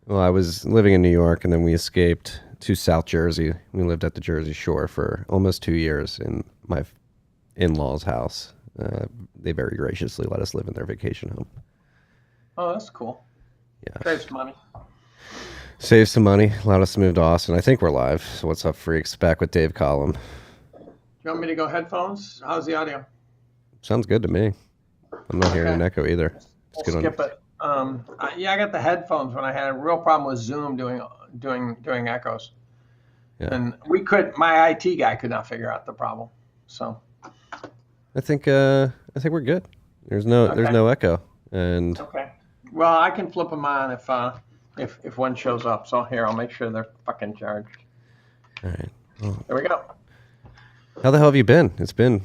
Well, I was living in New York, and then we escaped to South Jersey. We lived at the Jersey Shore for almost 2 years in my in-laws' house. They very graciously let us live in their vacation home. Oh, that's cool. Yeah. Saves money. Saved some money, allowed us to move to Austin. I think we're live. So what's up, freaks? Back with Dave Collum. You want me to go headphones? How's the audio? Sounds good to me. I'm not hearing Okay, an echo either. It's we'll good on. skip it. Yeah, I got the headphones when I had a real problem with Zoom doing echoes, Yeah. and my IT guy could not figure out the problem. So I think we're good. There's okay, no echo. And okay. Well, I can flip them on if one shows up. So here, I'll make sure they're fucking charged. all right. Well, There we go. how the hell have you been? It's been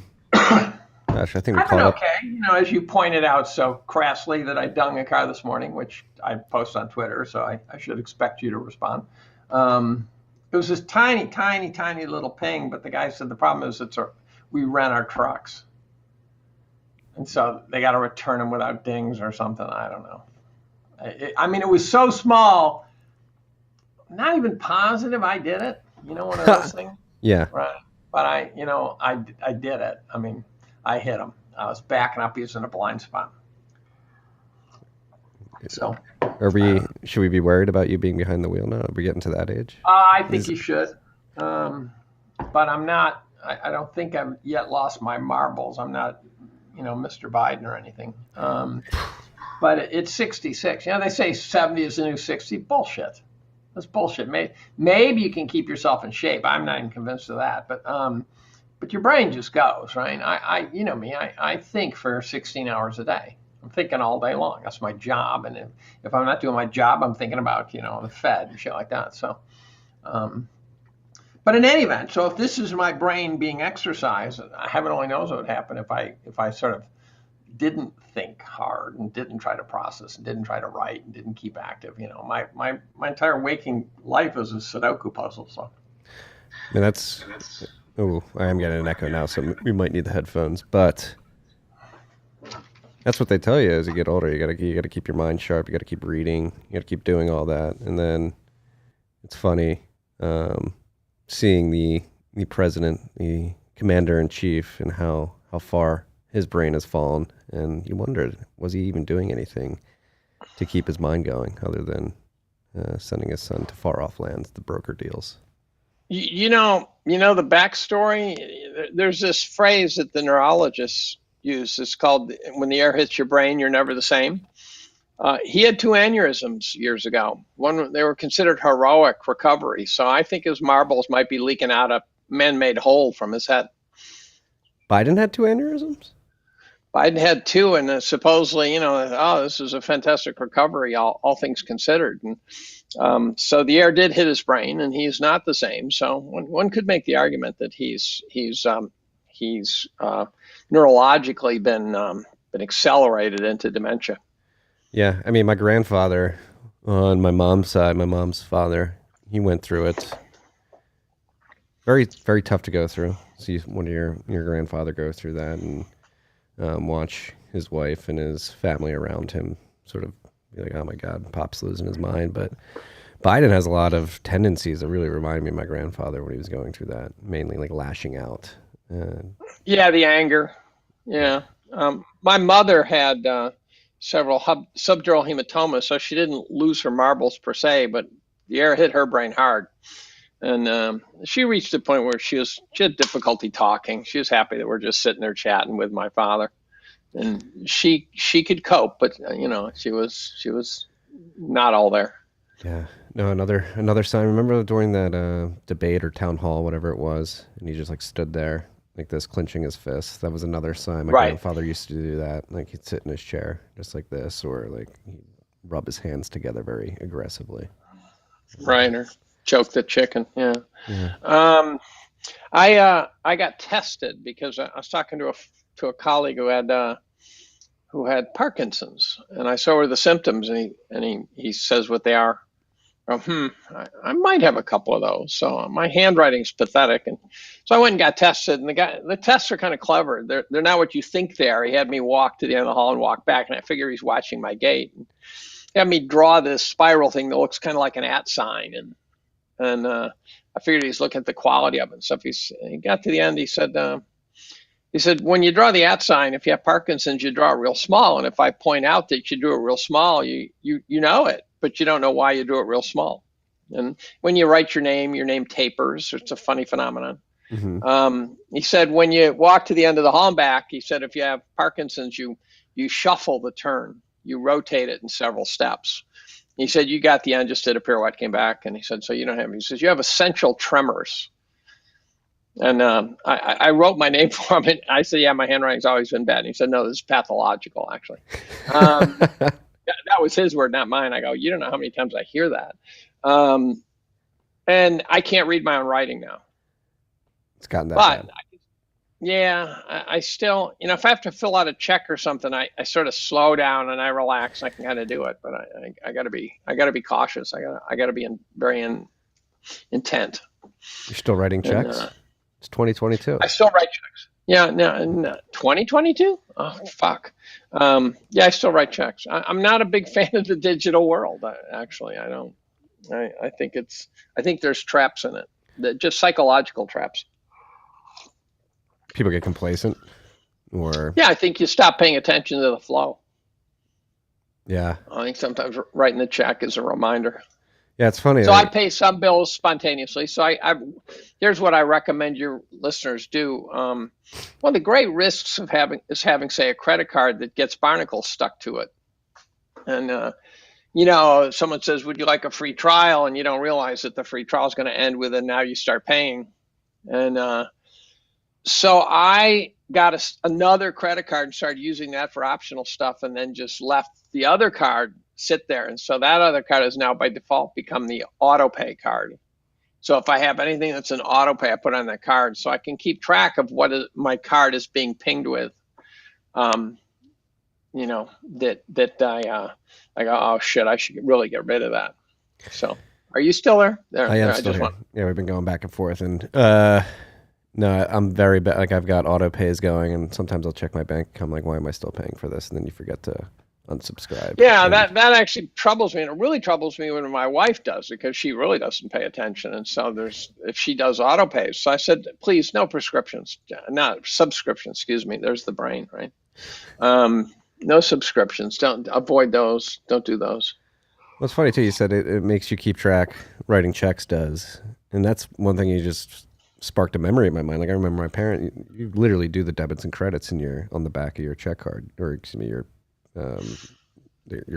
gosh, I think we I've been caught up. okay. As you pointed out so crassly that I dung a car this morning, which I post on Twitter, so I should expect you to respond. It was this tiny, tiny, tiny little ping, but the guy said the problem is we rent our trucks, and so they got to return them without dings or something. I don't know. I mean, it was so small, not even positive I did it. One of those things, Yeah. right? But I did it. I mean, I hit him. I was backing up using a blind spot. So Should we be worried about you being behind the wheel now? Are we getting to that age? I think Is you should. But I'm not, I don't think I've yet lost my marbles. I'm not, Mr. Biden or anything. But it's 66. They say 70 is the new 60. Bullshit. That's bullshit. Maybe you can keep yourself in shape. I'm not even convinced of that. But your brain just goes, right? You know me. I think for 16 hours a day. I'm thinking all day long. That's my job. And if I'm not doing my job, I'm thinking about, the Fed and shit like that. So, but in any event, so if this is my brain being exercised, heaven only knows what would happen if I sort of didn't think hard and didn't try to process and didn't try to write and didn't keep active. My entire waking life is a Sudoku puzzle. So, I mean, that's. Oh, I am getting an echo now, so we might need the headphones. But that's what they tell you as you get older. You gotta keep your mind sharp. You gotta keep reading. You gotta keep doing all that. And then it's funny seeing the president, the commander in chief, and how far his brain has fallen. And you wondered, was he even doing anything to keep his mind going other than sending his son to far off lands, the broker deals? The backstory. There's this phrase that the neurologists use. It's called "when the air hits your brain, you're never the same." He had two aneurysms years ago. One, they were considered heroic recovery. So I think his marbles might be leaking out a man-made hole from his head. Biden had two aneurysms? Biden had two, and supposedly, this is a fantastic recovery, all things considered. And so the air did hit his brain, and he's not the same. So one could make the argument that he's neurologically been accelerated into dementia. Yeah, I mean, my grandfather on my mom's side, my mom's father, he went through it. Very, very tough to go through. See one of your grandfather go through that and watch his wife and his family around him sort of be like, oh my God, Pop's losing his mind. But Biden has a lot of tendencies that really remind me of my grandfather when he was going through that, mainly like lashing out. Yeah, the anger. Yeah. My mother had several subdural hematomas, so she didn't lose her marbles per se, but the air hit her brain hard. And she reached a point where she had difficulty talking. She was happy that we're just sitting there chatting with my father, and she could cope, but she was not all there. Yeah, no, another sign. Remember during that debate or town hall, whatever it was, and he just like stood there like this, clenching his fists. That was another sign. My Right. grandfather used to do that. Like he'd sit in his chair just like this, or like he'd rub his hands together very aggressively. Right, or choke the chicken. Yeah. Yeah. I got tested because I was talking to a colleague who had Parkinson's, and I saw her the symptoms, and he says what they are. I might have a couple of those. So my handwriting's pathetic, and so I went and got tested. And the tests are kind of clever. They're not what you think they are. He had me walk to the end of the hall and walk back, and I figure he's watching my gait. had me draw this spiral thing that looks kind of like an at sign, and I figured he's looking at the quality of it and stuff. He got to the end. He said, when you draw the at sign, if you have Parkinson's, you draw it real small, and if I point out that you do it real small, you know it, but you don't know why you do it real small. And when you write your name tapers. It's a funny phenomenon. Mm-hmm. He said, when you walk to the end of the hall and back, he said, if you have Parkinson's, you shuffle the turn, you rotate it in several steps. He said, you got the end, just did a pirouette, came back, and he said, so you don't have. He says, you have essential tremors. And I wrote my name for him, and I said, yeah, my handwriting's always been bad. And he said, no, this is pathological, actually. That was his word, not mine. I go, you don't know how many times I hear that. And I can't read my own writing now. It's gotten that bad. Yeah, I still, if I have to fill out a check or something, I sort of slow down and I relax. I can kind of do it, but I gotta be cautious. I gotta be very intent. You're still writing checks? It's 2022. I still write checks. Yeah, no, 2022? Oh, fuck. Yeah, I still write checks. I'm not a big fan of the digital world. Actually, I don't. I think there's traps in it, just psychological traps. People get complacent, or yeah, I think you stop paying attention to the flow. Yeah, I think sometimes writing the check is a reminder. Yeah, it's funny. So I pay some bills spontaneously. So here's what I recommend your listeners do. One of the great risks of having, say, a credit card that gets barnacles stuck to it. And, someone says, would you like a free trial? And you don't realize that the free trial is going to end with, and now you start paying. And so I got another credit card and started using that for optional stuff, and then just left the other card sit there. And so that other card has now by default become the auto pay card. So if I have anything that's an auto pay, I put on that card so I can keep track of what my card is being pinged with. I go, oh shit, I should really get rid of that. So are you still there? I am still here. Yeah, we've been going back and forth, and no, I'm very bad. Like, I've got auto pays going, and sometimes I'll check my bank account. I'm like, why am I still paying for this? And then you forget to unsubscribe. Yeah, that actually troubles me, and it really troubles me when my wife does, because she really doesn't pay attention. And so if she does auto pays, so I said, please, no prescriptions, not subscriptions. Excuse me. There's the brain, right? No subscriptions. Don't avoid those. Don't do those. Well, it's funny too. You said it makes you keep track. Writing checks does, and that's one thing you just sparked a memory in my mind. Like, I remember my parent. You literally do the debits and credits on the back of your check card, or excuse me, your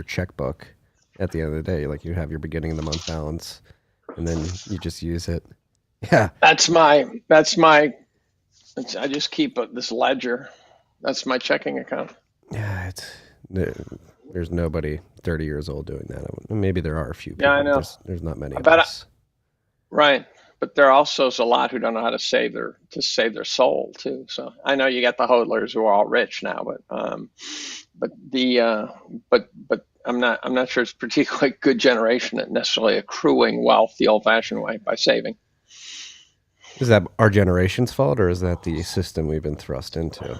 checkbook. At the end of the day, like, you have your beginning of the month balance, and then you just use it. Yeah, that's my. I just keep this ledger. That's my checking account. Yeah, there's nobody 30 years old doing that. Maybe there are a few people. Yeah, I know. There's not many of us. Right. But there also is a lot who don't know how to save their soul too. So I know you got the hodlers who are all rich now, but I'm not sure it's a particularly good generation at necessarily accruing wealth the old-fashioned way by saving. Is that our generation's fault, or is that the system we've been thrust into?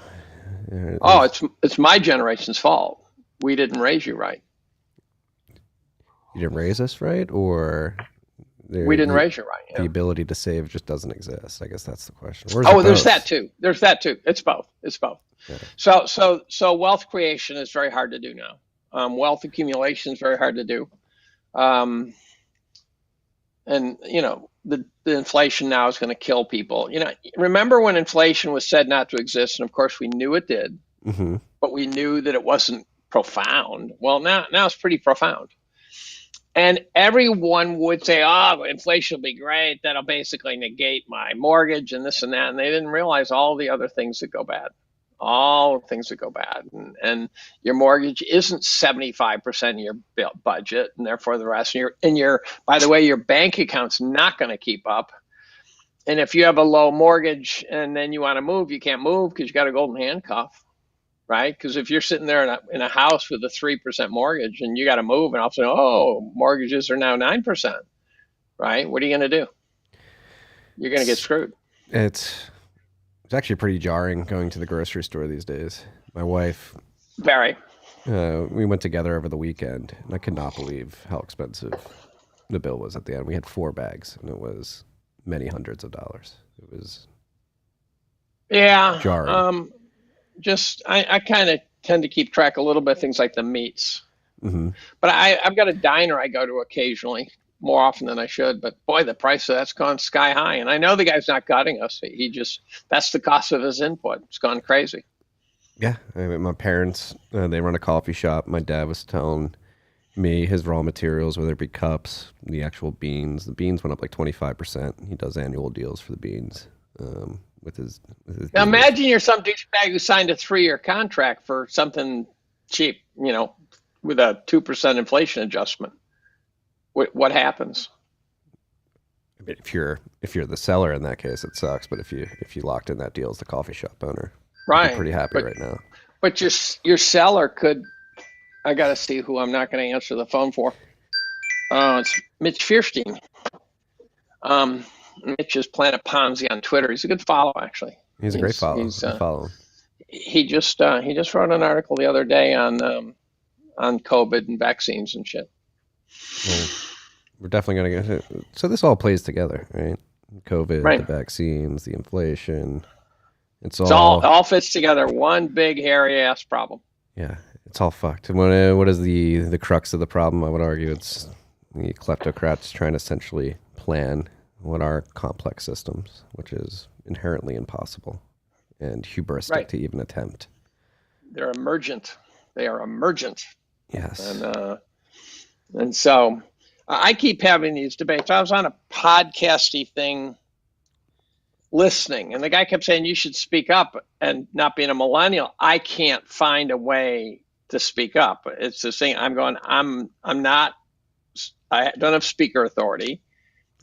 Oh, it's my generation's fault. We didn't raise you right. You didn't raise us right, or we didn't raise you right. Yeah. The ability to save just doesn't exist. I guess that's the question. There's that too. It's both. Yeah. So wealth creation is very hard to do now. Wealth accumulation is very hard to do. And the inflation now is going to kill people. Remember when inflation was said not to exist, and of course we knew it did, mm-hmm. but we knew that it wasn't profound. Well, now it's pretty profound. And everyone would say, oh, inflation will be great. That'll basically negate my mortgage and this and that. And they didn't realize all the other things that go bad. All the things that go bad. And your mortgage isn't 75% of your budget, and therefore the rest. By the way, your bank account's not going to keep up. And if you have a low mortgage and then you want to move, you can't move because you got a golden handcuff. Right? Because if you're sitting there in a house with a 3% mortgage and you got to move, and all of a sudden, mortgages are now 9%, right? What are you going to do? You're going to get screwed. It's actually pretty jarring going to the grocery store these days. My wife. Very. We went together over the weekend, and I could not believe how expensive the bill was at the end. We had 4 bags, and it was many hundreds of dollars. It was Yeah. jarring. Just I kind of tend to keep track a little bit of things like the meats. Hmm. But I've got a diner I go to occasionally, more often than I should. But boy, the price of that's gone sky high. And I know the guy's not gutting us. He just, that's the cost of his input. It's gone crazy. Yeah, I mean, my parents, they run a coffee shop. My dad was telling me his raw materials, whether it be cups, the actual beans. The beans went up like 25%. He does annual deals for the beans with his Now dealers. imagine you're some douchebag who signed a 3-year contract for something cheap, with a 2% inflation adjustment. What happens? I mean, if you're the seller in that case, it sucks. But if you locked in that deal as the coffee shop owner, you'd be Right. pretty happy But right now. but your seller could. I got to see who I'm not going to answer the phone for. It's Mitch Fierstein. Mitch is Planet Ponzi on Twitter. He's a good follow, actually. He's a great follow. He's I follow him. he just wrote an article the other day on COVID and vaccines and shit. Well, we're definitely going to get. So this all plays together, right? COVID, Right. the vaccines, the inflation. It's It's all all fits together. One big hairy ass problem. yeah. It's all fucked. And what is the crux of the problem? I would argue it's the kleptocrats trying to essentially plan what are complex systems, which is inherently impossible and hubristic Right. to even attempt. They're emergent. They are emergent. Yes. And so I keep having these debates. I was on a podcasty thing listening, and the guy kept saying you should speak up. And not being a millennial, I can't find a way to speak up. It's the thing. I'm going. I'm not. I don't have speaker authority,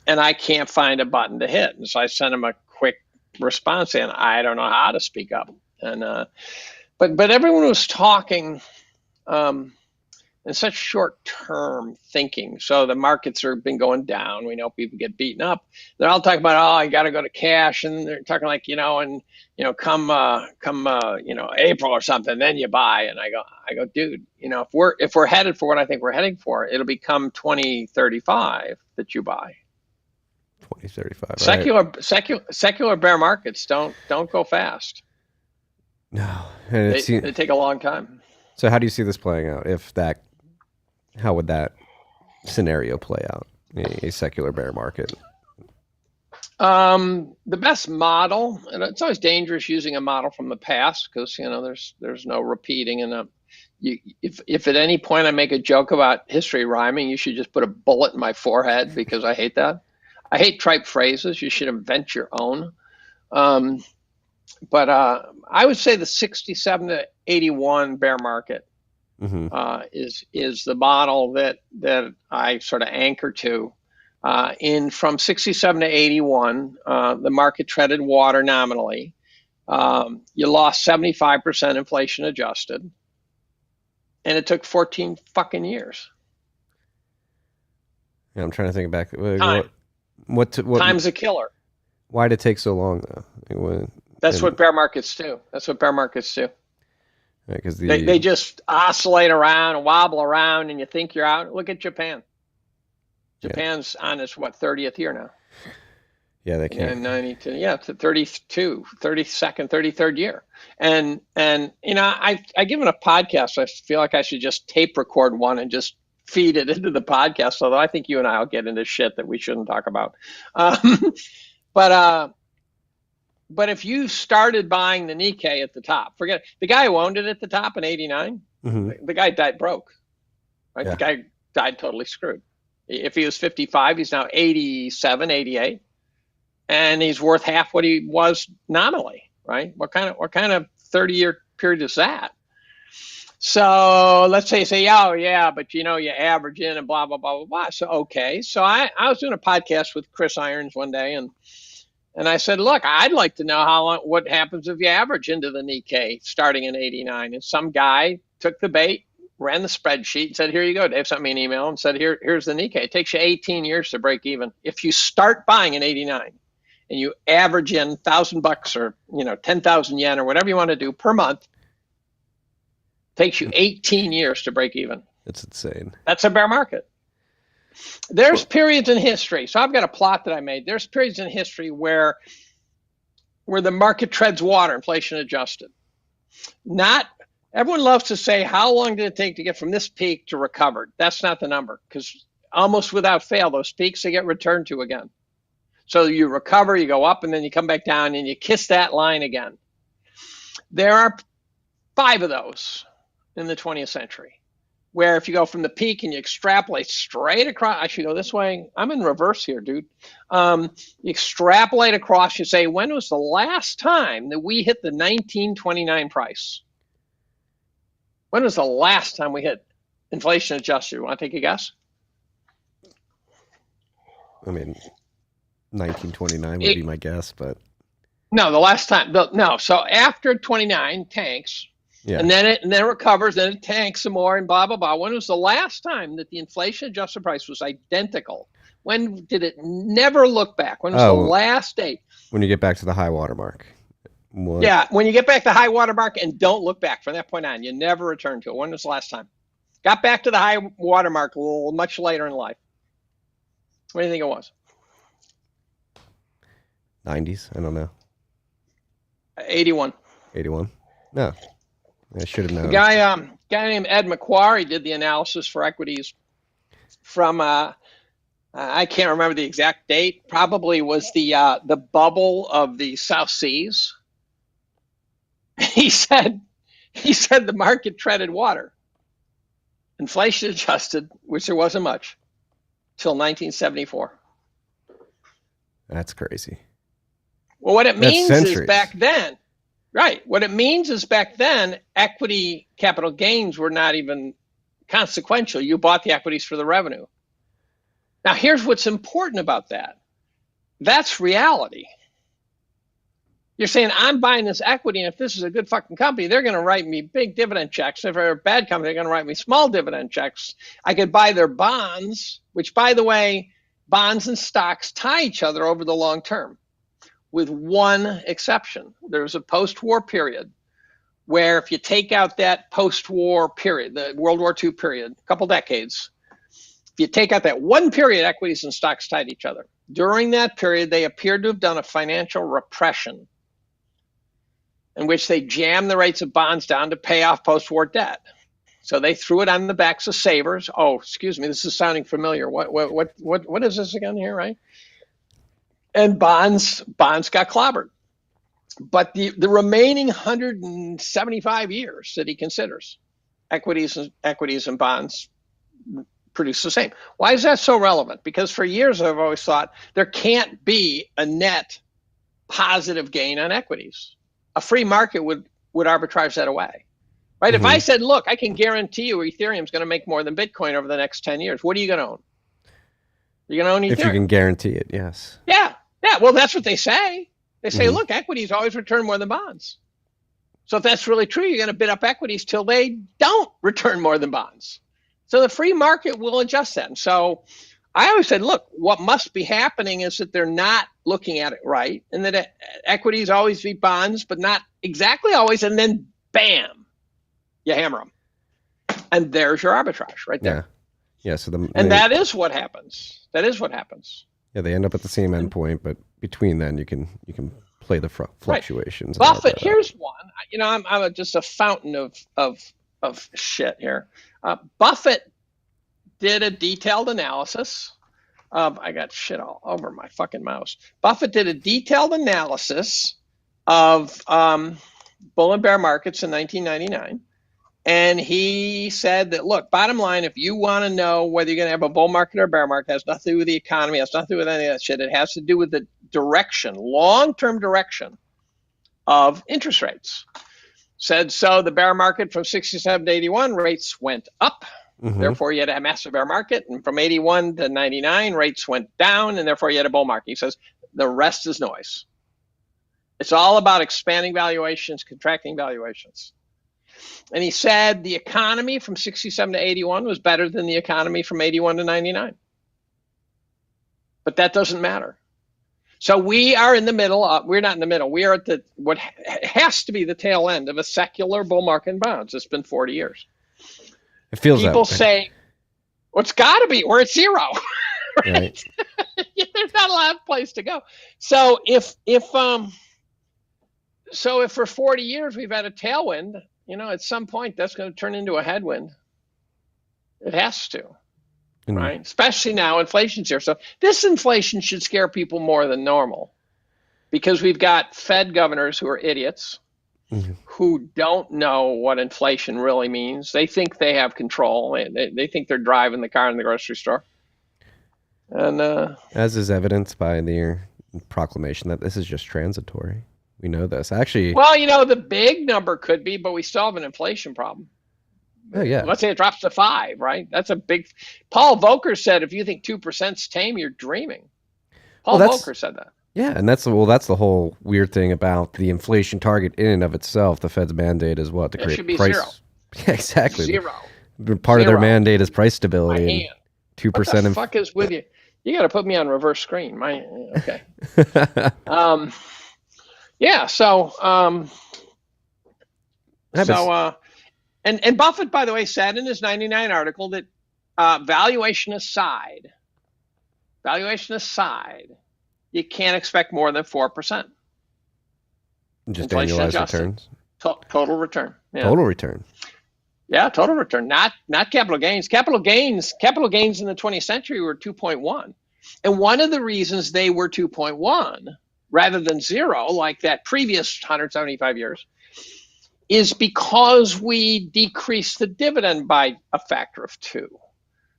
and I can't find a button to hit. And so I sent him a quick response saying I don't know how to speak up. And but everyone was talking. In such short-term thinking. So the markets have been going down. We know people get beaten up. They're all talking about, oh, I got to go to cash, and they're talking like, come April or something, then you buy. And I go, dude, if we're headed for what I think we're heading for, it'll become 2035 that you buy. 2035. Secular bear markets don't go fast. No, and They take a long time. So how do you see this playing out? How would that scenario play out? A secular bear market. The best model, and it's always dangerous using a model from the past because there's no repeating. And if at any point I make a joke about history rhyming, you should just put a bullet in my forehead because I hate that. I hate trite phrases. You should invent your own. But I would say the 67 to 81 bear market is the model that I sort of anchor to. From 67 to 81, the market treaded water nominally. You lost 75% inflation adjusted, and it took 14 fucking years. Yeah, I'm trying to think back. Time. What Time's a killer. Why did it take so long though? That's what bear markets do. Because they just oscillate around and wobble around, and you think you're out. Look at Japan. Japan's on its 30th year now. Yeah, they can't. And 92, it's the 32nd, 33rd year. And I given a podcast. I feel like I should just tape record one and just feed it into the podcast. Although I think you and I will get into shit that we shouldn't talk about. But if you started buying the Nikkei at the top, forget it. The guy who owned it at the top in 89, the guy died broke. Right? Yeah. The guy died totally screwed. If he was 55, he's now 87, 88. And he's worth half what he was nominally, right? What kind of 30-year period is that? So let's say you say, oh yeah, but you average in and blah, blah, blah, blah, blah. So, okay. So I was doing a podcast with Chris Irons one day, and I said, look, I'd like to know what happens if you average into the Nikkei starting in 89. And some guy took the bait, ran the spreadsheet, and said, here you go. Dave sent me an email and said, here's the Nikkei. It takes you 18 years to break even. If you start buying in 89 and you average in $1,000 or 10,000 yen or whatever you want to do per month, Takes you 18 years to break even. It's insane. That's a bear market. There's periods in history. So I've got a plot that I made. There's periods in history where the market treads water, inflation adjusted. Not everyone loves to say, how long did it take to get from this peak to recovered? That's not the number, because almost without fail, those peaks, they get returned to again. So you recover, you go up, and then you come back down, and you kiss that line again. There are 5 of those in the 20th century, where if you go from the peak and you extrapolate straight across, I should go this way. I'm in reverse here, dude. You extrapolate across, you say, when was the last time that we hit the 1929 price? When was the last time we hit inflation adjusted? You want to take a guess? I mean, 1929 would be my guess, but no, the last time. No, so after 29 tanks, yeah, and then it recovers, then it tanks some more, and blah blah blah. When was the last time that the inflation adjusted price was identical? When did it never look back? When was the last date? When you get back to the high water mark. What? Yeah, when you get back to high water mark and don't look back from that point on, you never return to it. When was the last time? Got back to the high water mark a little much later in life. What do you think it was? 90s? I don't know. 81. 81? No. I should have known. A guy named Ed McQuarrie did the analysis for equities from I can't remember the exact date. Probably was the bubble of the South Seas. He said the market treaded water, inflation adjusted, which there wasn't much, till 1974. That's crazy. Well, what it means is back then, right? What it means is back then, equity capital gains were not even consequential. You bought the equities for the revenue. Now, here's what's important about that. That's reality. You're saying, I'm buying this equity, and if this is a good fucking company, they're going to write me big dividend checks. If they're a bad company, they're going to write me small dividend checks. I could buy their bonds, which, by the way, bonds and stocks tie each other over the long term, with one exception. There's a post-war period where if you take out that post-war period, the World War II period, a couple decades, if you take out that one period, equities and stocks tied each other. During that period, they appeared to have done a financial repression in which they jammed the rates of bonds down to pay off post-war debt. So they threw it on the backs of savers. Oh, excuse me, this is sounding familiar. What is this again here, right? And bonds got clobbered. But the remaining 175 years that he considers, equities and bonds produce the same. Why is that so relevant? Because for years I've always thought there can't be a net positive gain on equities. A free market would arbitrage that away, right? Mm-hmm. If I said, look, I can guarantee you Ethereum is going to make more than Bitcoin over the next 10 years, what are you going to own? You're going to own Ethereum. If you can guarantee it, yes. Yeah. Well, that's what they say. They say, look, equities always return more than bonds. So if that's really true, you're going to bid up equities till they don't return more than bonds. So the free market will adjust that. And so I always said, look, what must be happening is that they're not looking at it right, and that equities always beat bonds, but not exactly always. And then, bam, you hammer them, and there's your arbitrage right there. Yeah. So that is what happens. That is what happens. Yeah, they end up at the same endpoint, but between then you can play the fluctuations. Right. Buffett, here's one. You know, I'm just a fountain of shit here. Buffett did a detailed analysis of, I got shit all over my fucking mouse. Buffett did a detailed analysis of bull and bear markets in 1999. And he said that, look, bottom line, if you want to know whether you're going to have a bull market or a bear market, it has nothing to do with the economy, it has nothing to do with any of that shit. It has to do with the direction, long-term direction of interest rates. Said so the bear market from 67 to 81, rates went up. Mm-hmm. Therefore, you had a massive bear market. And from 81 to 99, rates went down. And therefore, you had a bull market. He says the rest is noise. It's all about expanding valuations, contracting valuations. And he said the economy from 67 to 81 was better than the economy from 81 to 99. But that doesn't matter. So we are in the middle. We're not in the middle. We are at the what has to be the tail end of a secular bull market in bonds. It's been 40 years. It feels People that way. say, well, it's got to be. We're at zero. Right. There's not a lot of place to go. So if for 40 years we've had a tailwind, at some point that's going to turn into a headwind. It has to, right? Especially now inflation's here. So this inflation should scare people more than normal because we've got Fed governors who are idiots who don't know what inflation really means. They think they have control. They think they're driving the car in the grocery store. And as is evidenced by the proclamation that this is just transitory. We know this. Actually, well, the big number could be, but we still have an inflation problem. Oh, yeah. Let's say it drops to 5, right? That's a big. Paul Volcker said, if you think 2%'s tame, you're dreaming. Paul Volcker said that. Yeah, and that's the whole weird thing about the inflation target in and of itself. The Fed's mandate is what to create should be price. 0. Yeah, exactly. Zero. Part of their mandate is price stability. My hand. 2%. What the fuck is with you? You got to put me on reverse screen. Okay. Yeah. And Buffett, by the way, said in his 99 article that valuation aside, you can't expect more than 4%. Just annualized returns. Total return. Yeah. Total return. Yeah, total return, not capital gains. Capital gains in the 20th century were 2.1. And one of the reasons they were 2.1 rather than 0, like that previous 175 years, is because we decreased the dividend by a factor of 2.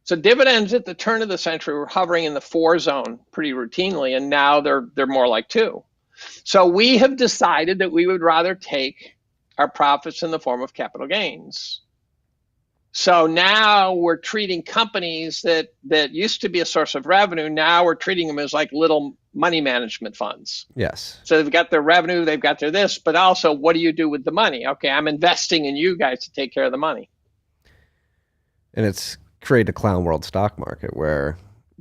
So dividends at the turn of the century were hovering in the 4 zone pretty routinely, and now they're more like 2. So we have decided that we would rather take our profits in the form of capital gains. So now we're treating companies that used to be a source of revenue, now we're treating them as like little money management funds. Yes. So they've got their revenue, they've got their this, but also what do you do with the money? Okay, I'm investing in you guys to take care of the money. And it's created a clown world stock market where...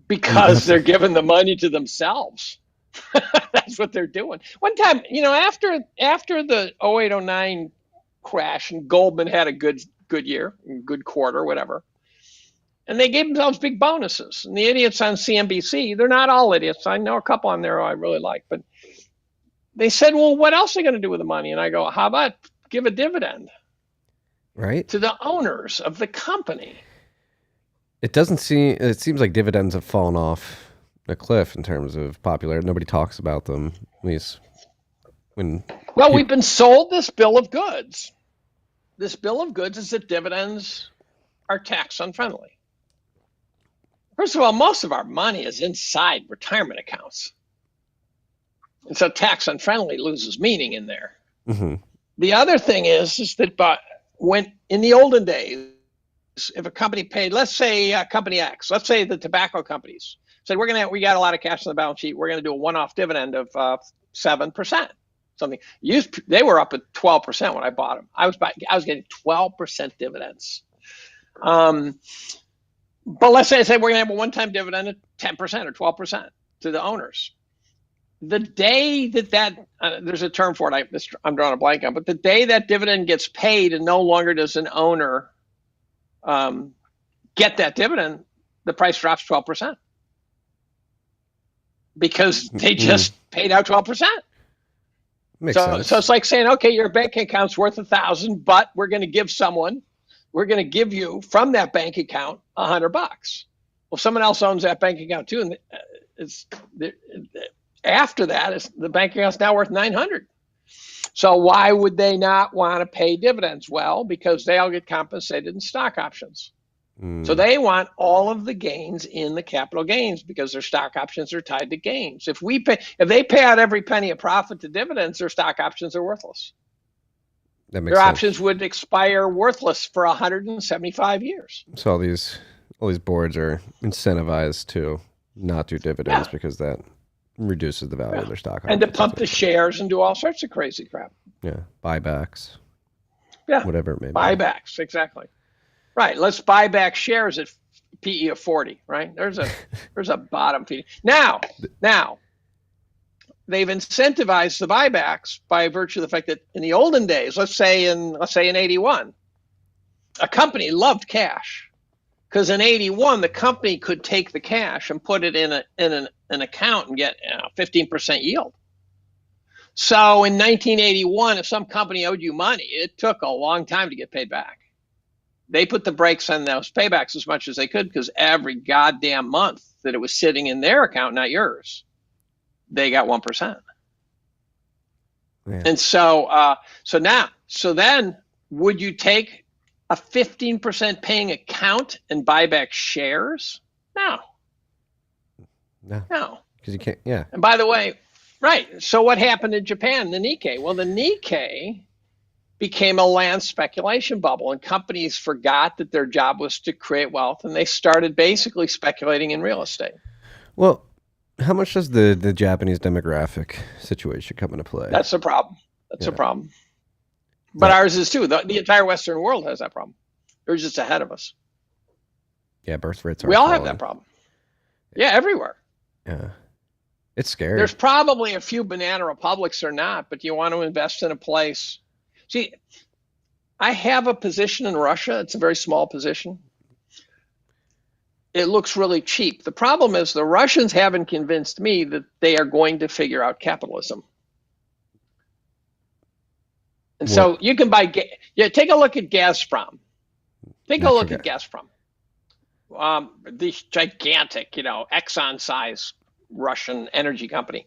Because they're giving the money to themselves. That's what they're doing. One time, after the 08-09 crash and Goldman had a good year, good quarter, whatever. And they gave themselves big bonuses. And the idiots on CNBC, they're not all idiots. I know a couple on there I really like, but they said, well, what else are they going to do with the money? And I go, how about give a dividend? Right. To the owners of the company. It seems like dividends have fallen off a cliff in terms of popularity. Nobody talks about them, at least when... Well, we've been sold this bill of goods. This bill of goods is that dividends are tax unfriendly. First of all, most of our money is inside retirement accounts. And so tax unfriendly loses meaning in there. Mm-hmm. The other thing is that when in the olden days, if a company paid, let's say company X, let's say the tobacco companies said, we got a lot of cash on the balance sheet. We're going to do a one-off dividend of 7%. Something they were up at 12% when I bought them. I was getting 12% dividends. But let's say we're going to have a one-time dividend of 10% or 12% to the owners. The day that there's a term for it, I'm drawing a blank on, but the day that dividend gets paid and no longer does an owner get that dividend, the price drops 12% because they just paid out 12%. Makes sense. So it's like saying, okay, your bank account's worth $1,000, but we're going to give you from that bank account $100. Well, someone else owns that bank account too, and after that, the bank account's now worth $900. So why would they not want to pay dividends? Well, because they all get compensated in stock options. So they want all of the gains in the capital gains because their stock options are tied to gains. If they pay out every penny of profit to dividends, their stock options are worthless. That makes their sense. options would expire worthless for 175 years. So all these boards are incentivized to not do dividends because that reduces the value of their stock options. And to pump the shares and do all sorts of crazy crap. Yeah, buybacks. Yeah, whatever it may be. Buybacks, exactly. Right. Let's buy back shares at PE of 40. Right. There's a bottom feed. Now, they've incentivized the buybacks by virtue of the fact that in the olden days, let's say in 81, a company loved cash. Because in 81, the company could take the cash and put it in an account and get 15% yield. So in 1981, if some company owed you money, it took a long time to get paid back. They put the brakes on those paybacks as much as they could because every goddamn month that it was sitting in their account, not yours, they got 1%. Yeah. And so then would you take a 15% paying account and buy back shares? No. Because you can't, yeah. And by the way, right. So what happened in Japan, the Nikkei? Well, the Nikkei became a land speculation bubble, and companies forgot that their job was to create wealth, and they started basically speculating in real estate. Well, how much does the Japanese demographic situation come into play? That's a problem. That's a problem. But ours is too. The entire Western world has that problem. They're just ahead of us. Yeah, birth rates are We all have that problem. Yeah, everywhere. Yeah. It's scary. There's probably a few banana republics or not, but you want to invest in a place. See, I have a position in Russia. It's a very small position. It looks really cheap. The problem is the Russians haven't convinced me that they are going to figure out capitalism. And so you can buy, take a look at Gazprom. Take a look at Gazprom. The gigantic, Exxon-sized Russian energy company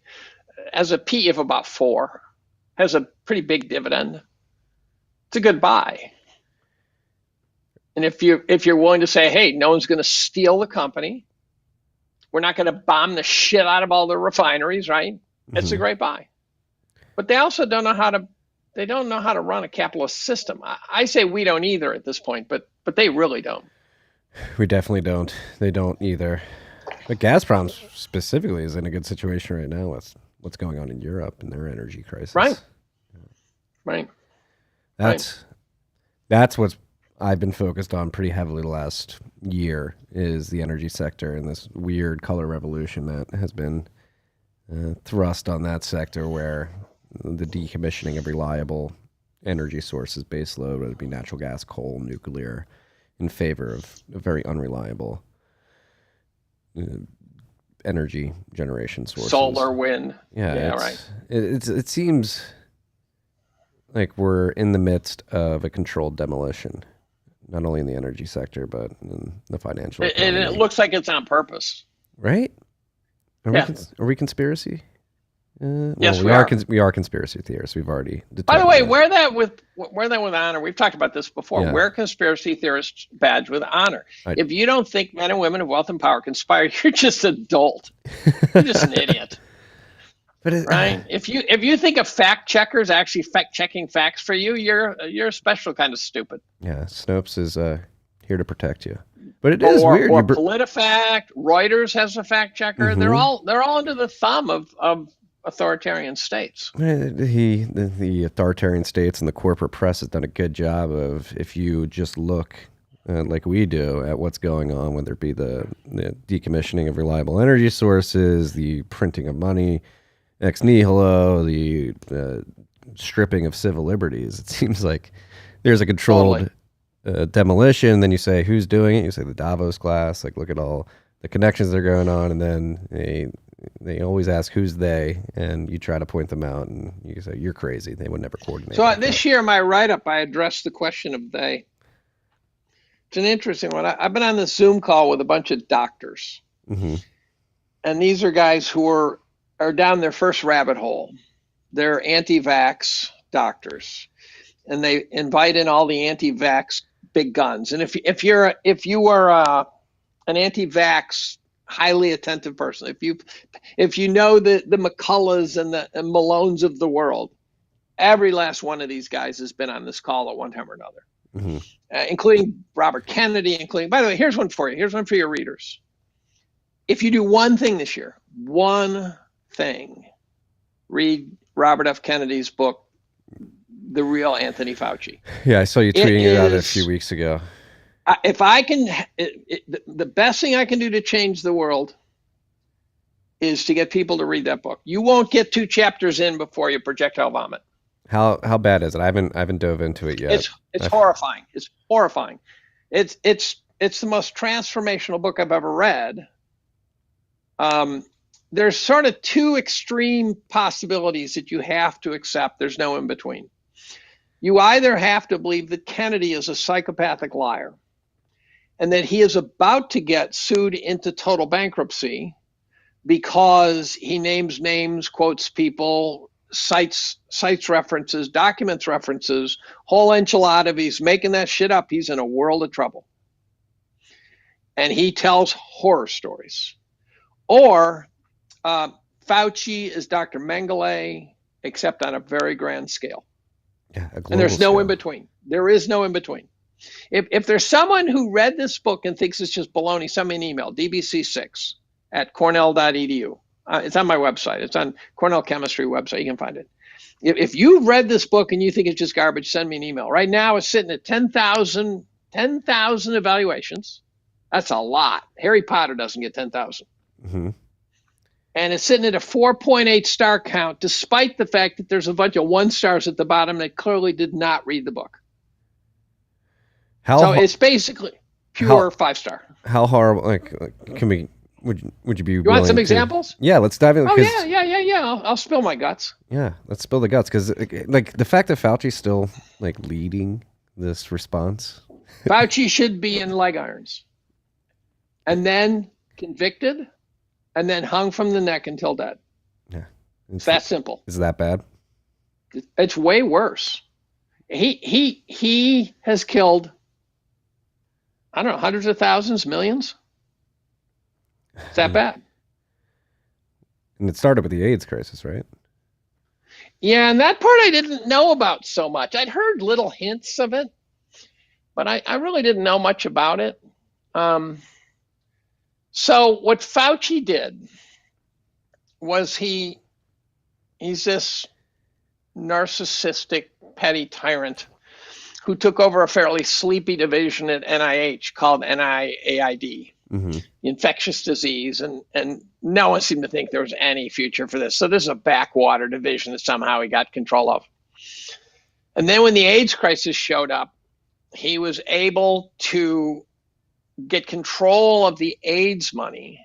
has a PE of about 4, has a pretty big dividend. It's a good buy. And if you're willing to say, hey, no one's going to steal the company, we're not going to bomb the shit out of all the refineries, right? Mm-hmm. It's a great buy. But they also don't know how to run a capitalist system. I say we don't either at this point, but they really don't. We definitely don't. They don't either. But Gazprom specifically is in a good situation right now with what's going on in Europe and their energy crisis. Right. Right. That's what I've been focused on pretty heavily the last year is the energy sector and this weird color revolution that has been thrust on that sector where the decommissioning of reliable energy sources, base load, whether it be natural gas, coal, nuclear, in favor of a very unreliable energy generation sources. Solar, wind. Yeah, right. It seems like we're in the midst of a controlled demolition, not only in the energy sector, but in the financial economy. And it looks like it's on purpose. Right? Are we conspiracy? Yes, we are conspiracy theorists. We've already. By the way, wear that with honor. We've talked about this before. Yeah. Wear conspiracy theorists badge with honor. If you don't think men and women of wealth and power conspire, you're just an adult. You're just an idiot. Right? If you think a fact checker is actually fact checking facts for you, you're a special kind of stupid. Yeah, Snopes is here to protect you. But it is weird. Or PolitiFact, Reuters has a fact checker. Mm-hmm. They're all under the thumb of authoritarian states. The authoritarian states and the corporate press has done a good job of, if you just look like we do at what's going on, whether it be the decommissioning of reliable energy sources, the printing of money ex nihilo, the stripping of civil liberties. It seems like there's a controlled demolition. Then you say, who's doing it? You say the Davos class. Like, look at all the connections that are going on, and then they always ask who's they, and you try to point them out, and you say you're crazy. They would never coordinate. So this year, my write-up, I addressed the question of they. It's an interesting one. I've been on this Zoom call with a bunch of doctors, mm-hmm. and these are guys who are down their first rabbit hole. They're anti-vax doctors, and they invite in all the anti-vax big guns. And if you are an anti-vax highly attentive person, if you know the McCulloughs and the Malones of the world, every last one of these guys has been on this call at one time or another, mm-hmm. Including Robert Kennedy. By the way, here's one for you. Here's one for your readers. If you do one thing this year, one thing, read Robert F. Kennedy's book, The Real Anthony Fauci. Yeah, I saw you tweeting it out a few weeks ago. If I can, the best thing I can do to change the world is to get people to read that book. You won't get 2 chapters in before you projectile vomit. How bad is it? I haven't dove into it yet. It's horrifying. It's horrifying. It's the most transformational book I've ever read. There's sort of 2 extreme possibilities that you have to accept. There's no in between. You either have to believe that Kennedy is a psychopathic liar and that he is about to get sued into total bankruptcy because he names names, quotes people, cites references, documents references, whole enchilada. If he's making that shit up, he's in a world of trouble. And he tells horror stories. Or Fauci is Dr. Mengele, except on a very grand scale. Yeah, and there's no in between. There is no in between. If there's someone who read this book and thinks it's just baloney, send me an email, dbc6@cornell.edu. It's on my website. It's on Cornell Chemistry website. You can find it. If you read this book and you think it's just garbage, send me an email. Right now it's sitting at 10,000 evaluations. That's a lot. Harry Potter doesn't get 10,000. Mm-hmm. And it's sitting at a 4.8 star count, despite the fact that there's a bunch of 1 stars at the bottom that clearly did not read the book. So it's basically pure 5 star. How horrible? Like, can we? Would you be? You want some examples? Yeah, let's dive in. Oh yeah. I'll spill my guts. Yeah, let's spill the guts because, like, the fact that Fauci's still like leading this response. Fauci should be in leg irons, and then convicted, and then hung from the neck until dead. Yeah, it's that simple. Is that bad? It's way worse. He has killed, I don't know, hundreds of thousands, millions. It's that bad. And it started with the AIDS crisis, right? Yeah, and that part I didn't know about so much. I'd heard little hints of it, but I really didn't know much about it. So what Fauci did was he's this narcissistic, petty tyrant who took over a fairly sleepy division at NIH called NIAID, mm-hmm. infectious disease, and no one seemed to think there was any future for this. So this is a backwater division that somehow he got control of. And then when the AIDS crisis showed up, he was able to get control of the AIDS money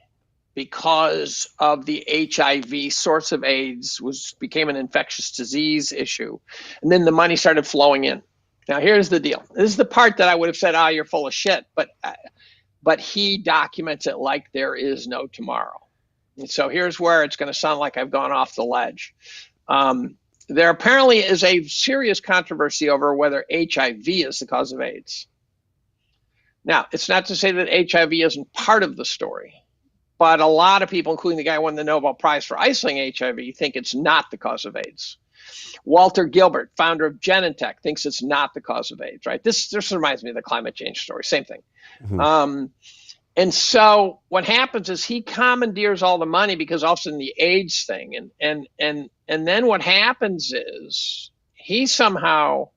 because of the HIV source of AIDS became an infectious disease issue. And then the money started flowing in. Now, here's the deal. This is the part that I would have said, you're full of shit. But he documents it like there is no tomorrow. And so here's where it's going to sound like I've gone off the ledge. There apparently is a serious controversy over whether HIV is the cause of AIDS. Now, it's not to say that HIV isn't part of the story, but a lot of people, including the guy who won the Nobel Prize for isolating HIV, think it's not the cause of AIDS. Walter Gilbert, founder of Genentech, thinks it's not the cause of AIDS, right? This reminds me of the climate change story, same thing. Mm-hmm. And so what happens is he commandeers all the money because all of a sudden the AIDS thing, and then what happens is he somehow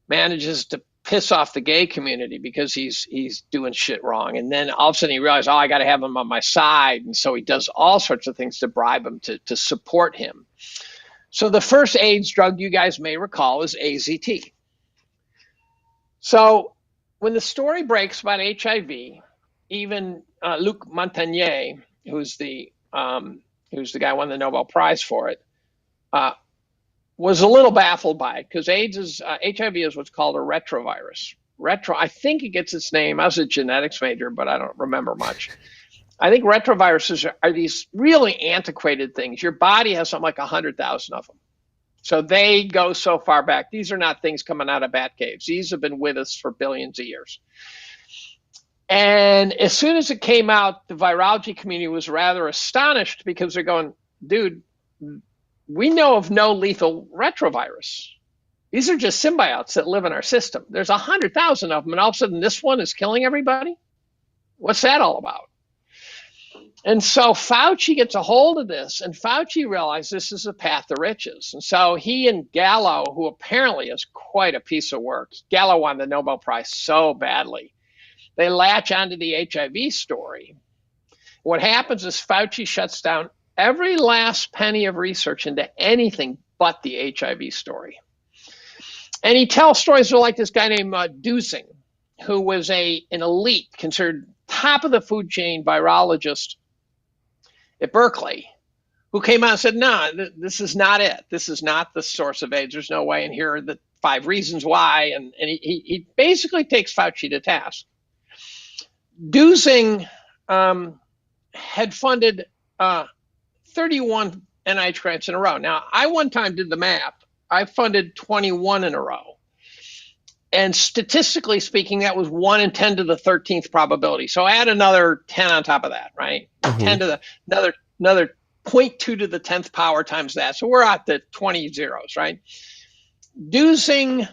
manages to piss off the gay community because he's doing shit wrong. And then all of a sudden he realizes, I got to have him on my side. And so he does all sorts of things to bribe him to support him. So the first AIDS drug you guys may recall is AZT. So when the story breaks about HIV, even Luc Montagnier, who's the guy who won the Nobel Prize for it, was a little baffled by it because HIV is what's called a retrovirus. I think it gets its name. I was a genetics major, but I don't remember much. I think retroviruses are these really antiquated things. Your body has something like 100,000 of them. So they go so far back. These are not things coming out of bat caves. These have been with us for billions of years. And as soon as it came out, the virology community was rather astonished because they're going, dude, we know of no lethal retrovirus. These are just symbiotes that live in our system. There's 100,000 of them, and all of a sudden this one is killing everybody? What's that all about? And so Fauci gets a hold of this, and Fauci realized this is a path to riches. And so he and Gallo, who apparently is quite a piece of work, Gallo won the Nobel Prize so badly, they latch onto the HIV story. What happens is Fauci shuts down every last penny of research into anything but the HIV story. And he tells stories like this guy named Dusing, who was an elite, considered top of the food chain virologist at Berkeley, who came out and said, no, this is not it. This is not the source of AIDS. There's no way. And here are the 5 reasons why. And he basically takes Fauci to task. Dusing had funded 31 NIH grants in a row. Now, I one time did the math. I funded 21 in a row. And statistically speaking, that was 1 in 10 to the 13th probability. So add another 10 on top of that, right? 10 to the another 0.2 to the 10th power times that. So we're at the 20 zeros, right? Dusing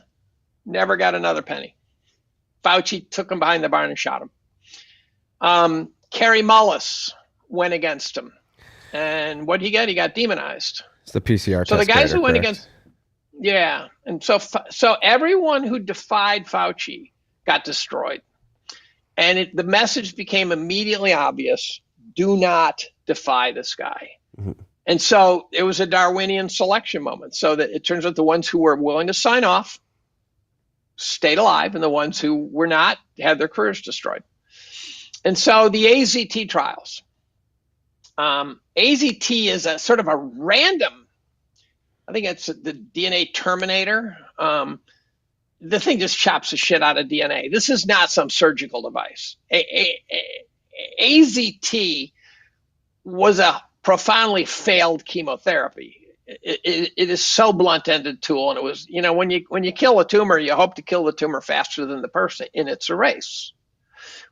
never got another penny. Fauci took him behind the barn and shot him. Kerry Mullis went against him. And what did he get? He got demonized. It's the PCR test. So the guys who went correct? against, yeah. And so everyone who defied Fauci got destroyed. And the message became immediately obvious. Do not defy this guy. Mm-hmm. And so it was a Darwinian selection moment. So that it turns out the ones who were willing to sign off stayed alive, and the ones who were not had their careers destroyed. And so the AZT trials. AZT is a sort of a random, I think it's the DNA terminator. The thing just chops the shit out of DNA. This is not some surgical device. AZT was a profoundly failed chemotherapy. It is so blunt-ended tool, and it was, when you kill a tumor, you hope to kill the tumor faster than the person, and it's a race.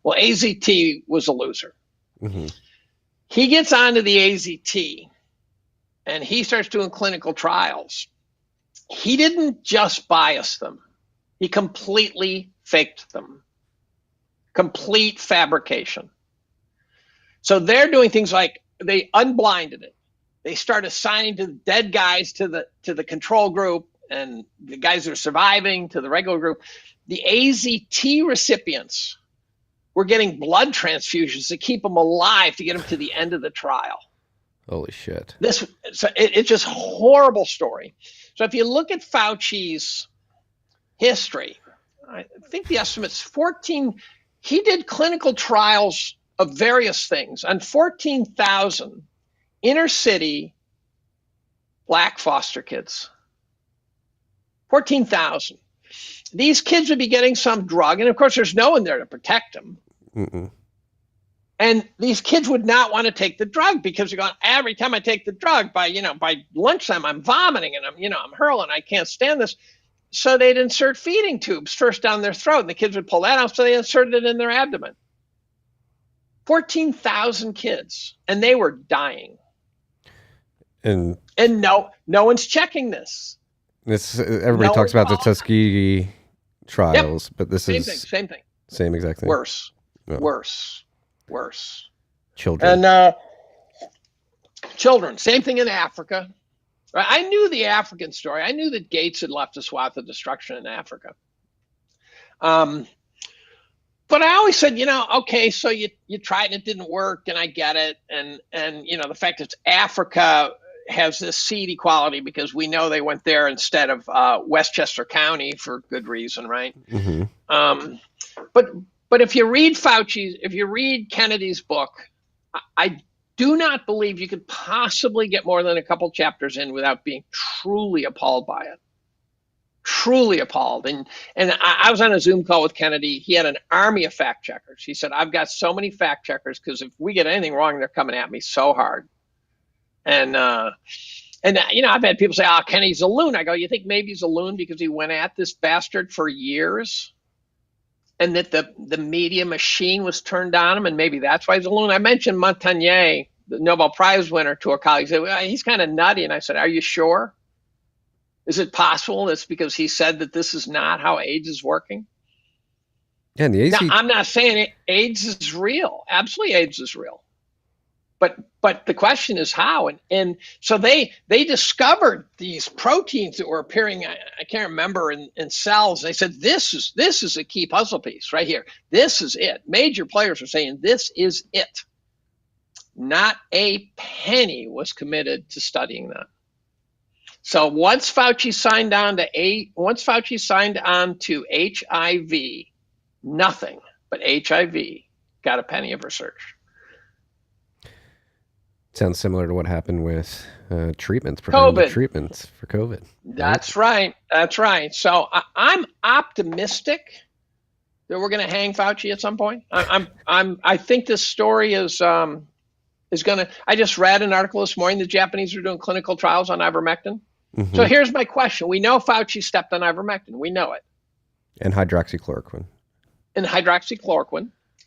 Well, AZT was a loser. Mm-hmm. He gets onto the AZT, and he starts doing clinical trials. He didn't just bias them. He completely faked them. Complete fabrication. So they're doing things like they unblinded it. They start assigning to the dead guys to the control group, and the guys that are surviving to the regular group. The AZT recipients were getting blood transfusions to keep them alive to get them to the end of the trial. Holy shit. It's just a horrible story. So if you look at Fauci's history, I think the estimate's 14. He did clinical trials of various things on 14,000 inner city black foster kids. 14,000. These kids would be getting some drug, and of course there's no one there to protect them. Mm-mm. And these kids would not want to take the drug because they're going, every time I take the drug by lunchtime, I'm vomiting and I'm hurling. I can't stand this. So they'd insert feeding tubes first down their throat, and the kids would pull that out. So they inserted it in their abdomen. 14,000 kids, and they were dying. And no one's checking this. Everybody talks about the Tuskegee trials, but this is same thing. Same exact thing. Worse. Children. And children, same thing in Africa. I knew the African story. I knew that Gates had left a swath of destruction in Africa. But I always said, okay, so you tried and it didn't work, and I get it. And the fact that Africa has this seed equality because we know they went there instead of Westchester County for good reason, right? Mm-hmm. But if you read Kennedy's book, I do not believe you could possibly get more than a couple chapters in without being truly appalled by it. Truly appalled. And I was on a Zoom call with Kennedy. He had an army of fact checkers. He said, I've got so many fact checkers because if we get anything wrong, they're coming at me so hard. And I've had people say, Kennedy's a loon. I go, you think maybe he's a loon because he went at this bastard for years? And that the media machine was turned on him, and maybe that's why he's a loon. I mentioned Montagnier, the Nobel Prize winner, to a colleague. He said, well, he's kind of nutty. And I said, are you sure? Is it possible it's because he said that this is not how AIDS is working? Yeah, now, I'm not saying AIDS is real. Absolutely, AIDS is real. But the question is how. And so they discovered these proteins that were appearing, I can't remember, in cells. They said, this is a key puzzle piece right here. This is it. Major players are saying this is it. Not a penny was committed to studying that. So once Fauci signed on to HIV, nothing but HIV got a penny of research. Sounds similar to what happened with treatments, COVID. treatments for COVID. That's right. That's right. So I'm optimistic that we're going to hang Fauci at some point. I think this story is going to. I just read an article this morning. The Japanese are doing clinical trials on ivermectin. Mm-hmm. So here's my question: we know Fauci stepped on ivermectin. We know it. And hydroxychloroquine.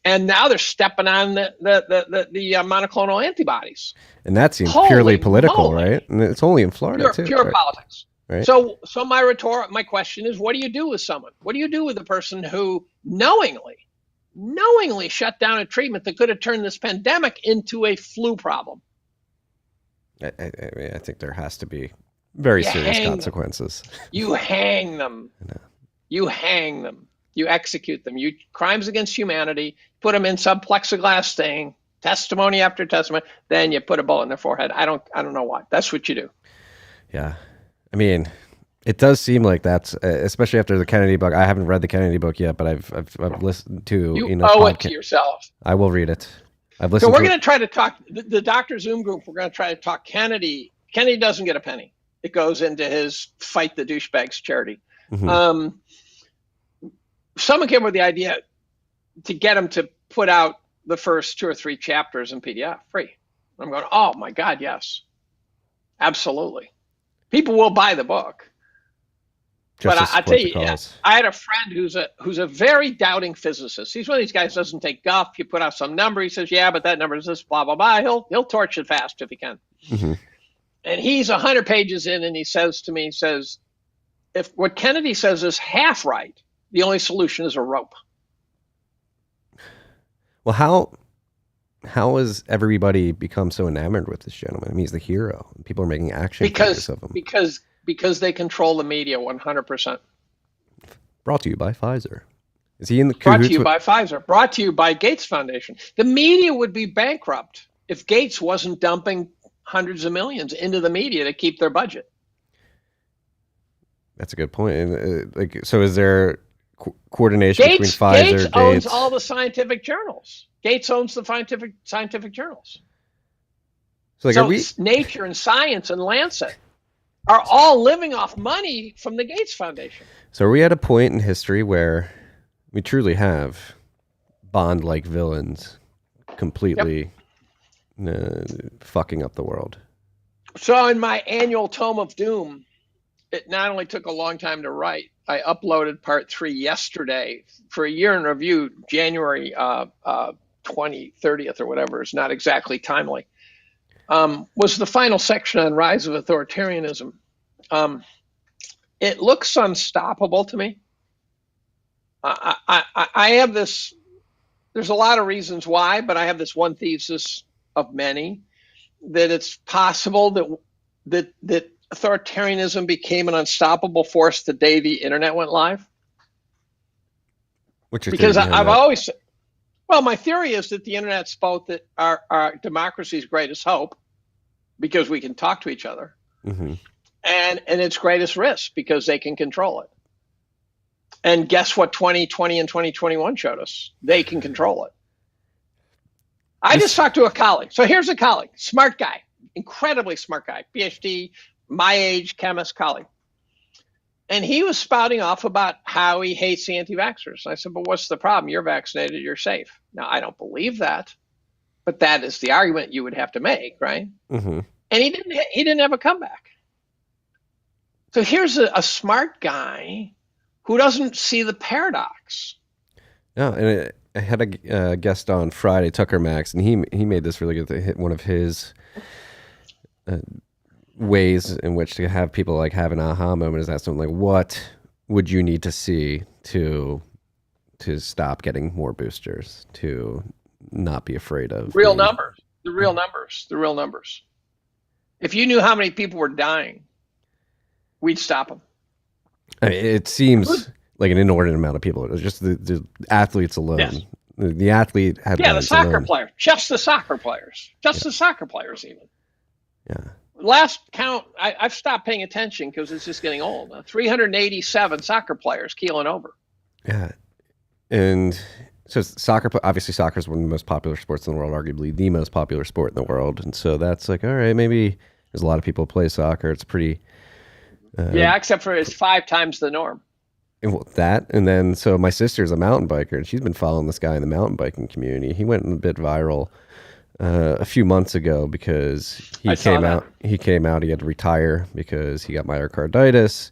And now they're stepping on the monoclonal antibodies. And that seems purely political, right? And it's only in Florida too. Pure right? politics. Right. So my question is, what do you do with someone? What do you do with a person who knowingly shut down a treatment that could have turned this pandemic into a flu problem? I mean, I think there has to be very serious consequences. You hang them. You hang them. You execute them. You crimes against humanity. Put them in some plexiglass thing. Testimony after testimony. Then you put a bullet in their forehead. I don't know why. That's what you do. Yeah. I mean, it does seem like that's, especially after the Kennedy book. I haven't read the Kennedy book yet, but I've listened to. You owe it to yourself. I will read it. I've listened. So we're going to try to talk the Dr. Zoom group. We're going to try to talk Kennedy. Kennedy doesn't get a penny. It goes into his Fight the Douchebags charity. Mm-hmm. Someone came up with the idea to get him to put out the first 2 or 3 chapters in PDF free. I'm going, oh my God, yes, absolutely. People will buy the book. But I tell you, I had a friend who's a very doubting physicist. He's one of these guys who doesn't take guff. You put out some number, he says, yeah, but that number is this, blah, blah, blah. He'll torch it fast if he can. Mm-hmm. And he's 100 pages in, and he says to me, if what Kennedy says is half right, the only solution is a rope. Well, how has everybody become so enamored with this gentleman? I mean, he's the hero. People are making action figures of him. Because they control the media 100%. Brought to you by Pfizer. Is he in the Brought to you by Pfizer. Brought to you by Gates Foundation. The media would be bankrupt if Gates wasn't dumping hundreds of millions into the media to keep their budget. That's a good point. And so is there coordination between Pfizer, Gates owns all the scientific journals. Gates owns the scientific journals. So Nature and Science and Lancet are all living off money from the Gates Foundation. So are we at a point in history where we truly have Bond-like villains completely fucking up the world? So in my annual Tome of Doom, it not only took a long time to write, I uploaded part 3 yesterday for a year in review, January 30th or whatever. It's not exactly timely. Was the final section on rise of authoritarianism. It looks unstoppable to me. I have this, there's a lot of reasons why, but I have this one thesis of many, that it's possible that authoritarianism became an unstoppable force the day the internet went live. Because I've always said, well, my theory is that the internet's both our democracy's greatest hope, because we can talk to each other, mm-hmm. and its greatest risk, because they can control it. And guess what 2020 and 2021 showed us? They can control it. I just talked to a colleague. So here's a colleague, smart guy, incredibly smart guy, PhD, my age, chemist colleague. And he was spouting off about how he hates the anti-vaxxers. I said, but what's the problem? You're vaccinated, you're safe. Now, I don't believe that, but that is the argument you would have to make, right? Mm-hmm. And he didn't have a comeback. So here's a smart guy who doesn't see the paradox. No, and I had a guest on Friday, Tucker Max, and he made this really good. One of his ways in which to have people like have an aha moment is ask them like, what would you need to see to stop getting more boosters, to not be afraid of the real numbers. If you knew how many people were dying, we'd stop them. I mean, it seems like an inordinate amount of people. It was just the athletes alone. Yes. The athlete had Yeah, the soccer players, just the soccer players, the soccer players even. Yeah. Last count, I've stopped paying attention because it's just getting old. 387 soccer players keeling over. Yeah. And so soccer, obviously soccer is one of the most popular sports in the world, arguably the most popular sport in the world. And so that's like, all right, maybe there's a lot of people who play soccer. It's pretty. Yeah, except for it's 5 times the norm. That. And then, so my sister's a mountain biker and she's been following this guy in the mountain biking community. He went a bit viral a few months ago because he came out. He had to retire because he got myocarditis,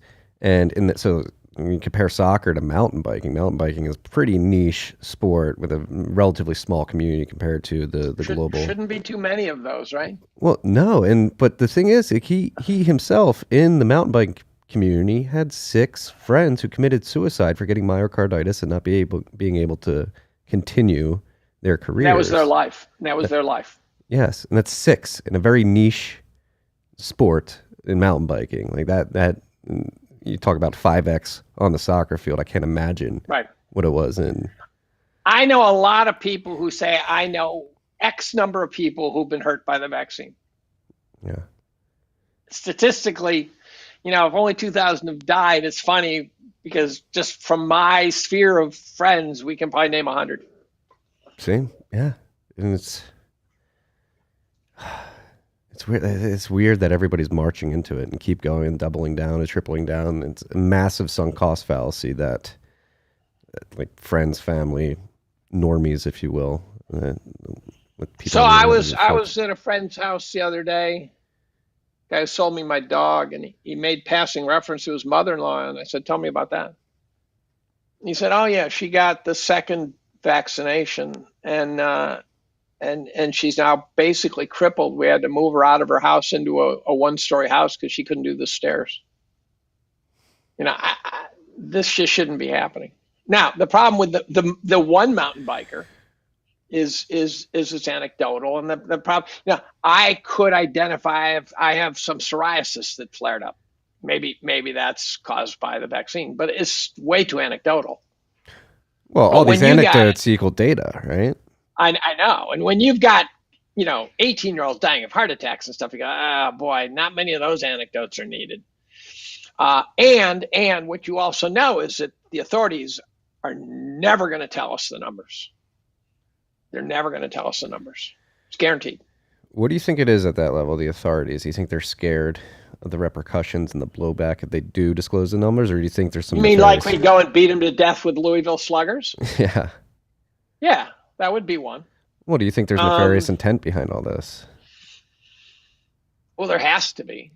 so when you compare soccer to mountain biking is a pretty niche sport with a relatively small community compared to the global. Shouldn't be too many of those, right? Well, no, but the thing is, he himself in the mountain bike community had 6 friends who committed suicide for getting myocarditis and not being able to continue their careers. That was their life. Their life. Yes, and that's 6 in a very niche sport in mountain biking. Like that you talk about 5x on the soccer field. I can't imagine what it was in. I know a lot of people who say I know X number of people who've been hurt by the vaccine. Yeah. Statistically, if only 2,000 have died, it's funny because just from my sphere of friends, we can probably name 100. See? Yeah. And it's weird. It's weird that everybody's marching into it and keep going and doubling down and tripling down. It's a massive sunk cost fallacy that like friends, family, normies, if you will. So I was at a friend's house the other day. Guy sold me my dog, and he made passing reference to his mother-in-law, and I said, "Tell me about that." And he said, "Oh yeah, she got the second vaccination, and she's now basically crippled. We had to move her out of her house into a one-story house because she couldn't do the stairs." This just shouldn't be happening. Now, the problem with the one mountain biker is it's anecdotal, and the problem. I could identify if I have some psoriasis that flared up. Maybe that's caused by the vaccine, but it's way too anecdotal. Well, all these anecdotes equal data, right? I know. And when you've got, 18-year-olds dying of heart attacks and stuff, you go, oh boy, not many of those anecdotes are needed. And what you also know is that the authorities are never going to tell us the numbers. They're never going to tell us the numbers. It's guaranteed. What do you think it is at that level, the authorities? Do you think they're scared of the repercussions and the blowback if they do disclose the numbers, or do you think there's some... You mean like we go and beat them to death with Louisville Sluggers? Yeah. Yeah, that would be one. Well, do you think there's nefarious intent behind all this? Well, there has to be.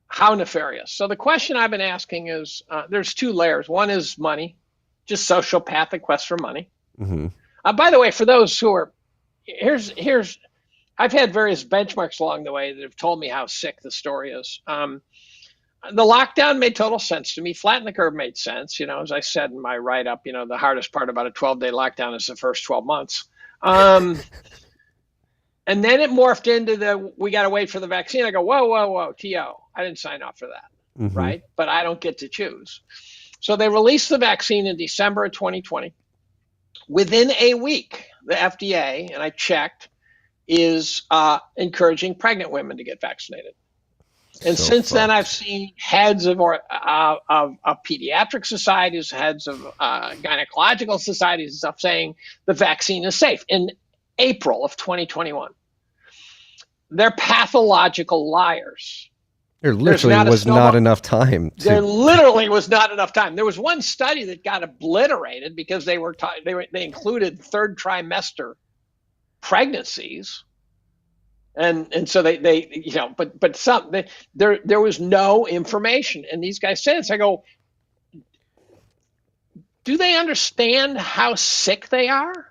How nefarious? So the question I've been asking is, there's 2 layers. One is money, just sociopathic quest for money. Mm-hmm. By the way, for those who are, here's I've had various benchmarks along the way that have told me how sick the story is. The lockdown made total sense to me. Flatten the curve made sense. As I said in my write-up, the hardest part about a 12-day lockdown is the first 12 months. And then it morphed into we got to wait for the vaccine. I go, whoa, T.O. I didn't sign up for that, mm-hmm. right? But I don't get to choose. So they released the vaccine in December of 2020. Within a week, the FDA, and I checked, is encouraging pregnant women to get vaccinated. And since then, I've seen heads of pediatric societies, heads of gynecological societies and stuff saying the vaccine is safe in April of 2021. They're pathological liars. There literally was not enough time. There literally was not enough time. There was one study that got obliterated because they included 3rd trimester pregnancies, and so there was no information. And these guys said this. I go, do they understand how sick they are?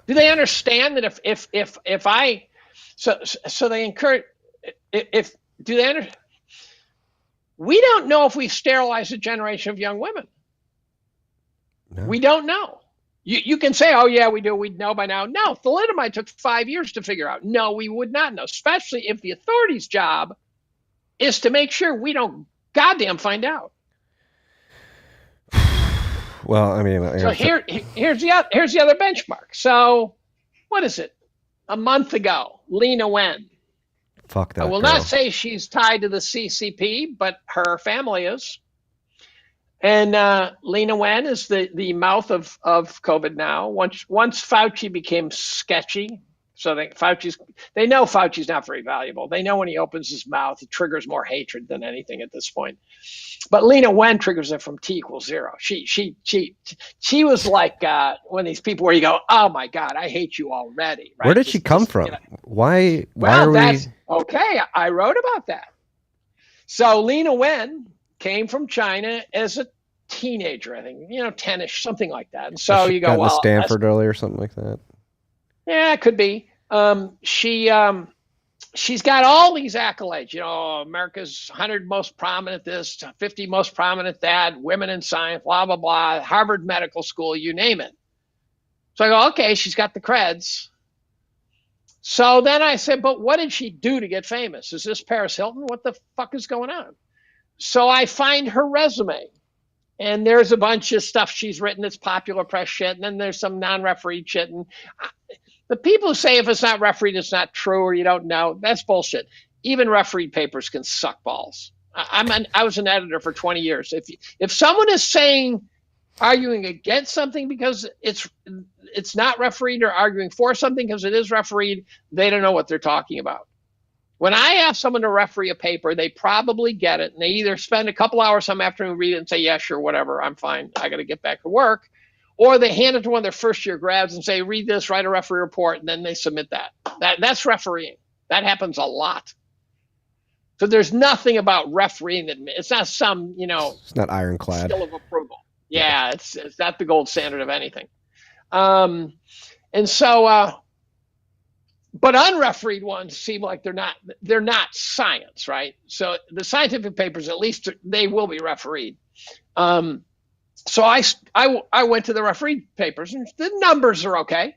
Do they understand that if I so they encourage do they understand? We don't know if we've sterilized a generation of young women. No. We don't know. You can say, oh, yeah, we do. We'd know by now. No, thalidomide took 5 years to figure out. No, we would not know, especially if the authorities' job is to make sure we don't goddamn find out. Well, I mean, So here's the other benchmark. So what is it? A month ago, Lena Wen. fuck that I will girl. not say she's tied to the CCP, but her family is. And Lena Wen is the mouth of COVID now. Once Fauci became sketchy, so they know Fauci's not very valuable. They know when he opens his mouth, it triggers more hatred than anything at this point. But Lena Wen triggers it from T=0. She was like one of these people where you go, oh my God, I hate you already. Right? Where did she come from? Why are we? Okay, I wrote about that. So Lena Wen came from China as a teenager, I think, 10-ish, something like that. And so you go, well, Stanford early or something like that. Yeah, it could be. She's got all these accolades, America's 100 most prominent this, 50 most prominent that, women in science, blah, blah, blah, Harvard Medical School, you name it. So I go, okay, she's got the creds. So then I said, but what did she do to get famous? Is this Paris Hilton? What the fuck is going on? So I find her resume, and there's a bunch of stuff she's written that's popular press shit, and then there's some non-refereed shit. And the people who say if it's not refereed, it's not true, or you don't know, that's bullshit. Even refereed papers can suck balls. I was an editor for 20 years. If someone is arguing against something because it's not refereed, or arguing for something because it is refereed, they don't know what they're talking about. When I ask someone to referee a paper, they probably get it, and they either spend a couple hours some afternoon, read it, and say, yeah, sure, whatever, I'm fine, I got to get back to work. Or they hand it to one of their first-year grads and say, read this, write a referee report, and then they submit that. That's refereeing. That happens a lot. So there's nothing about refereeing that it's not some, it's not ironclad skill of approval. Yeah, it's not the gold standard of anything. And so, but unrefereed ones seem like they're not science, right? So the scientific papers, at least they will be refereed. So I went to the refereed papers, and the numbers are okay.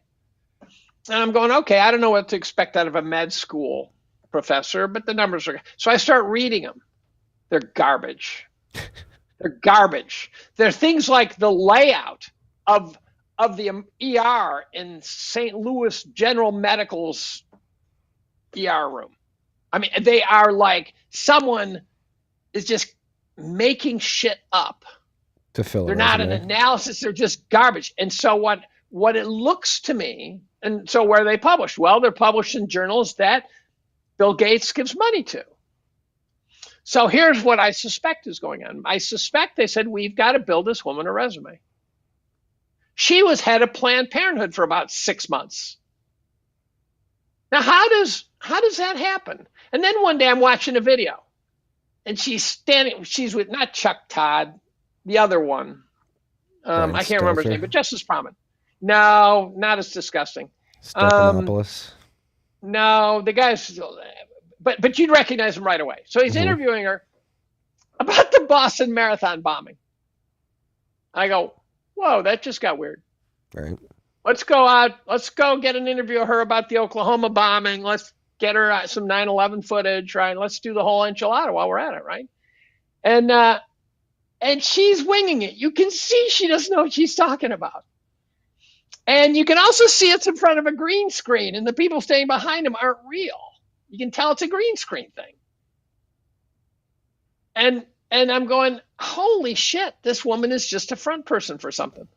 And I'm going, okay, I don't know what to expect out of a med school professor, but the numbers are. So I start reading them. They're garbage. They're garbage. They're things like the layout of the ER in St. Louis General Medical's ER room. I mean, they are like someone is just making shit up. To fill They're not an analysis. They're just garbage. And so what it looks to me, and so where are they published? Well, they're published in journals that Bill Gates gives money to. So here's what I suspect is going on. I suspect they said, we've got to build this woman a resume. She was head of Planned Parenthood for about 6 months. Now, how does that happen? And then one day I'm watching a video, and she's with not Chuck Todd, the other one. I can't remember his name, but just as prominent. No, not as disgusting. Stephanopoulos. No, the guy's, but you'd recognize him right away. So he's interviewing her about the Boston Marathon bombing. I go, whoa, that just got weird. Right. Let's go out. Let's go get an interview of her about the Oklahoma bombing. Let's get her some 9/11 footage, right? Let's do the whole enchilada while we're at it, right? And she's winging it. You can see she doesn't know what she's talking about. And you can also see it's in front of a green screen, and the people standing behind him aren't real. You can tell it's a green screen thing. And I'm going, holy shit, this woman is just a front person for something.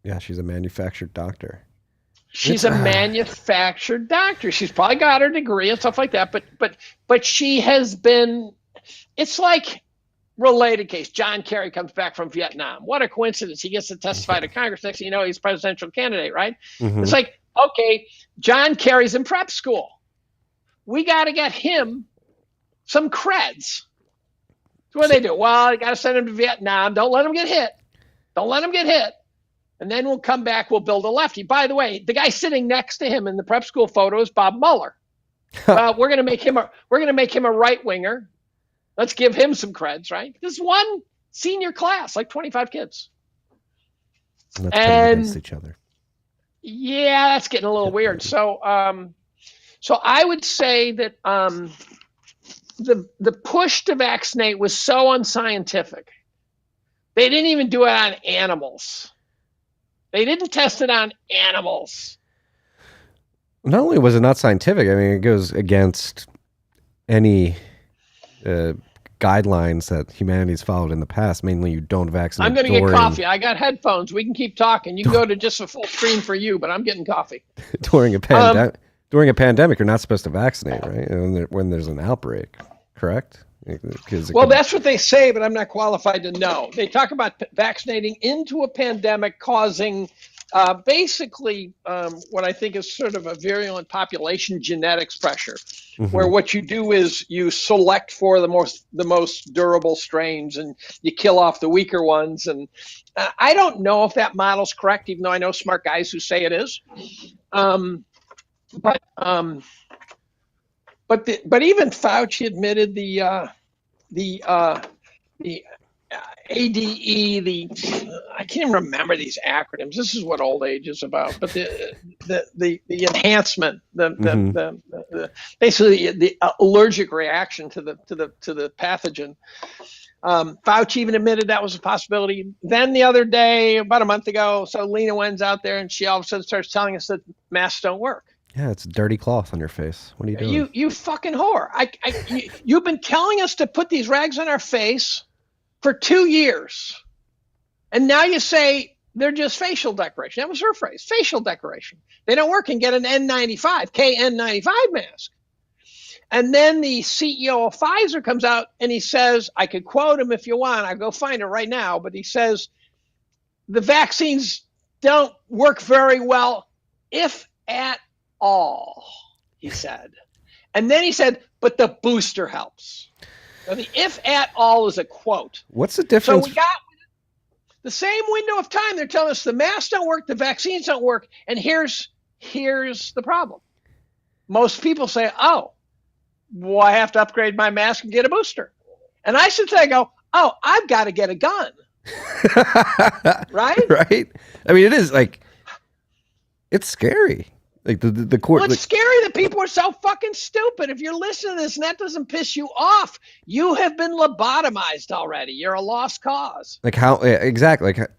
Yeah, she's a manufactured doctor. She's a manufactured doctor. She's probably got her degree and stuff like that, but she has been, it's like related case. John Kerry comes back from Vietnam. What a coincidence. He gets to testify to Congress. Next thing you know, he's presidential candidate, right? Mm-hmm. It's like, okay, John Kerry's in prep school. We got to get him some creds. So what do they do? Well, you got to send him to Vietnam. Don't let him get hit. Don't let him get hit. And then we'll come back. We'll build a lefty. By the way, the guy sitting next to him in the prep school photo is Bob Mueller. We're going to make him a right winger. Let's give him some creds, right? This is one senior class, like 25 kids. And that's against each other. Yeah, that's getting a little weird. So I would say that the push to vaccinate was so unscientific They didn't even do it on animals. They didn't test it on animals. Not only was it not scientific, I mean, it goes against any guidelines that humanity's followed in the past. Mainly, you don't vaccinate. I'm going to get coffee. I got headphones. We can keep talking. You can go to just a full screen for you, but I'm getting coffee. during a pandemic, you're not supposed to vaccinate, right? When there's an outbreak, correct? Well, that's what they say, but I'm not qualified to know. They talk about vaccinating into a pandemic causing basically what I think is sort of a virulent population genetics pressure, where what you do is you select for the most durable strains and you kill off the weaker ones. And I don't know if that model's correct, even though I know smart guys who say it is. But even Fauci admitted the ADE, I can't remember these acronyms. This is what old age is about. But the enhancement, basically the allergic reaction to the pathogen. Fauci even admitted that was a possibility. Then the other day, about a month ago, so Lena Wen's out there and she all of a sudden starts telling us that masks don't work. Yeah, it's dirty cloth on your face. What are you doing? You fucking whore. You've been telling us to put these rags on our face for 2 years. And now you say they're just facial decoration. That was her phrase, facial decoration. They don't work, and get an N95, KN95 mask. And then the CEO of Pfizer comes out and he says, I could quote him if you want, I'll go find it right now, but he says, the vaccines don't work very well, if at all, he said. And then he said, but the booster helps. Now, the if at all is a quote. What's the difference? So we got the same window of time. They're telling us the masks don't work, the vaccines don't work. And here's the problem. Most people say, oh, well, I have to upgrade my mask and get a booster. And I sit there and go, oh, I've got to get a gun. Right? Right? I mean, it is like, it's scary. Like the court. Well, it's scary that people are so fucking stupid. If you're listening to this and that doesn't piss you off, you have been lobotomized already. You're a lost cause. Like how exactly? Like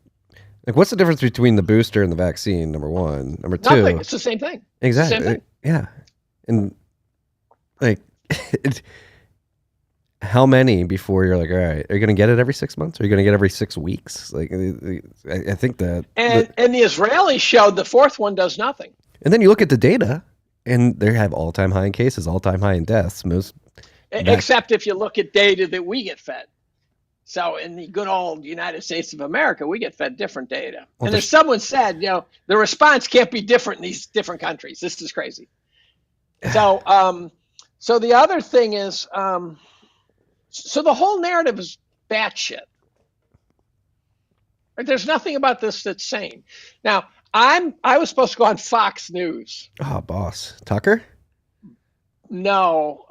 what's the difference between the booster and the vaccine? Number one, number two. Nothing. It's the same thing. Exactly. Same thing. Yeah. And like, how many before you're like, all right, are you going to get it every 6 months? Are you going to get every 6 weeks? Like, I think that. And the Israelis showed the fourth one does nothing. And then you look at the data, and they have all-time high in cases, all-time high in deaths. Except if you look at data that we get fed. So in the good old United States of America, we get fed different data. Well, and as someone said, the response can't be different in these different countries. This is crazy. So, so the other thing is, so the whole narrative is batshit. Like, there's nothing about this that's sane. Now, I was supposed to go on Fox News. Oh, boss. Tucker? No,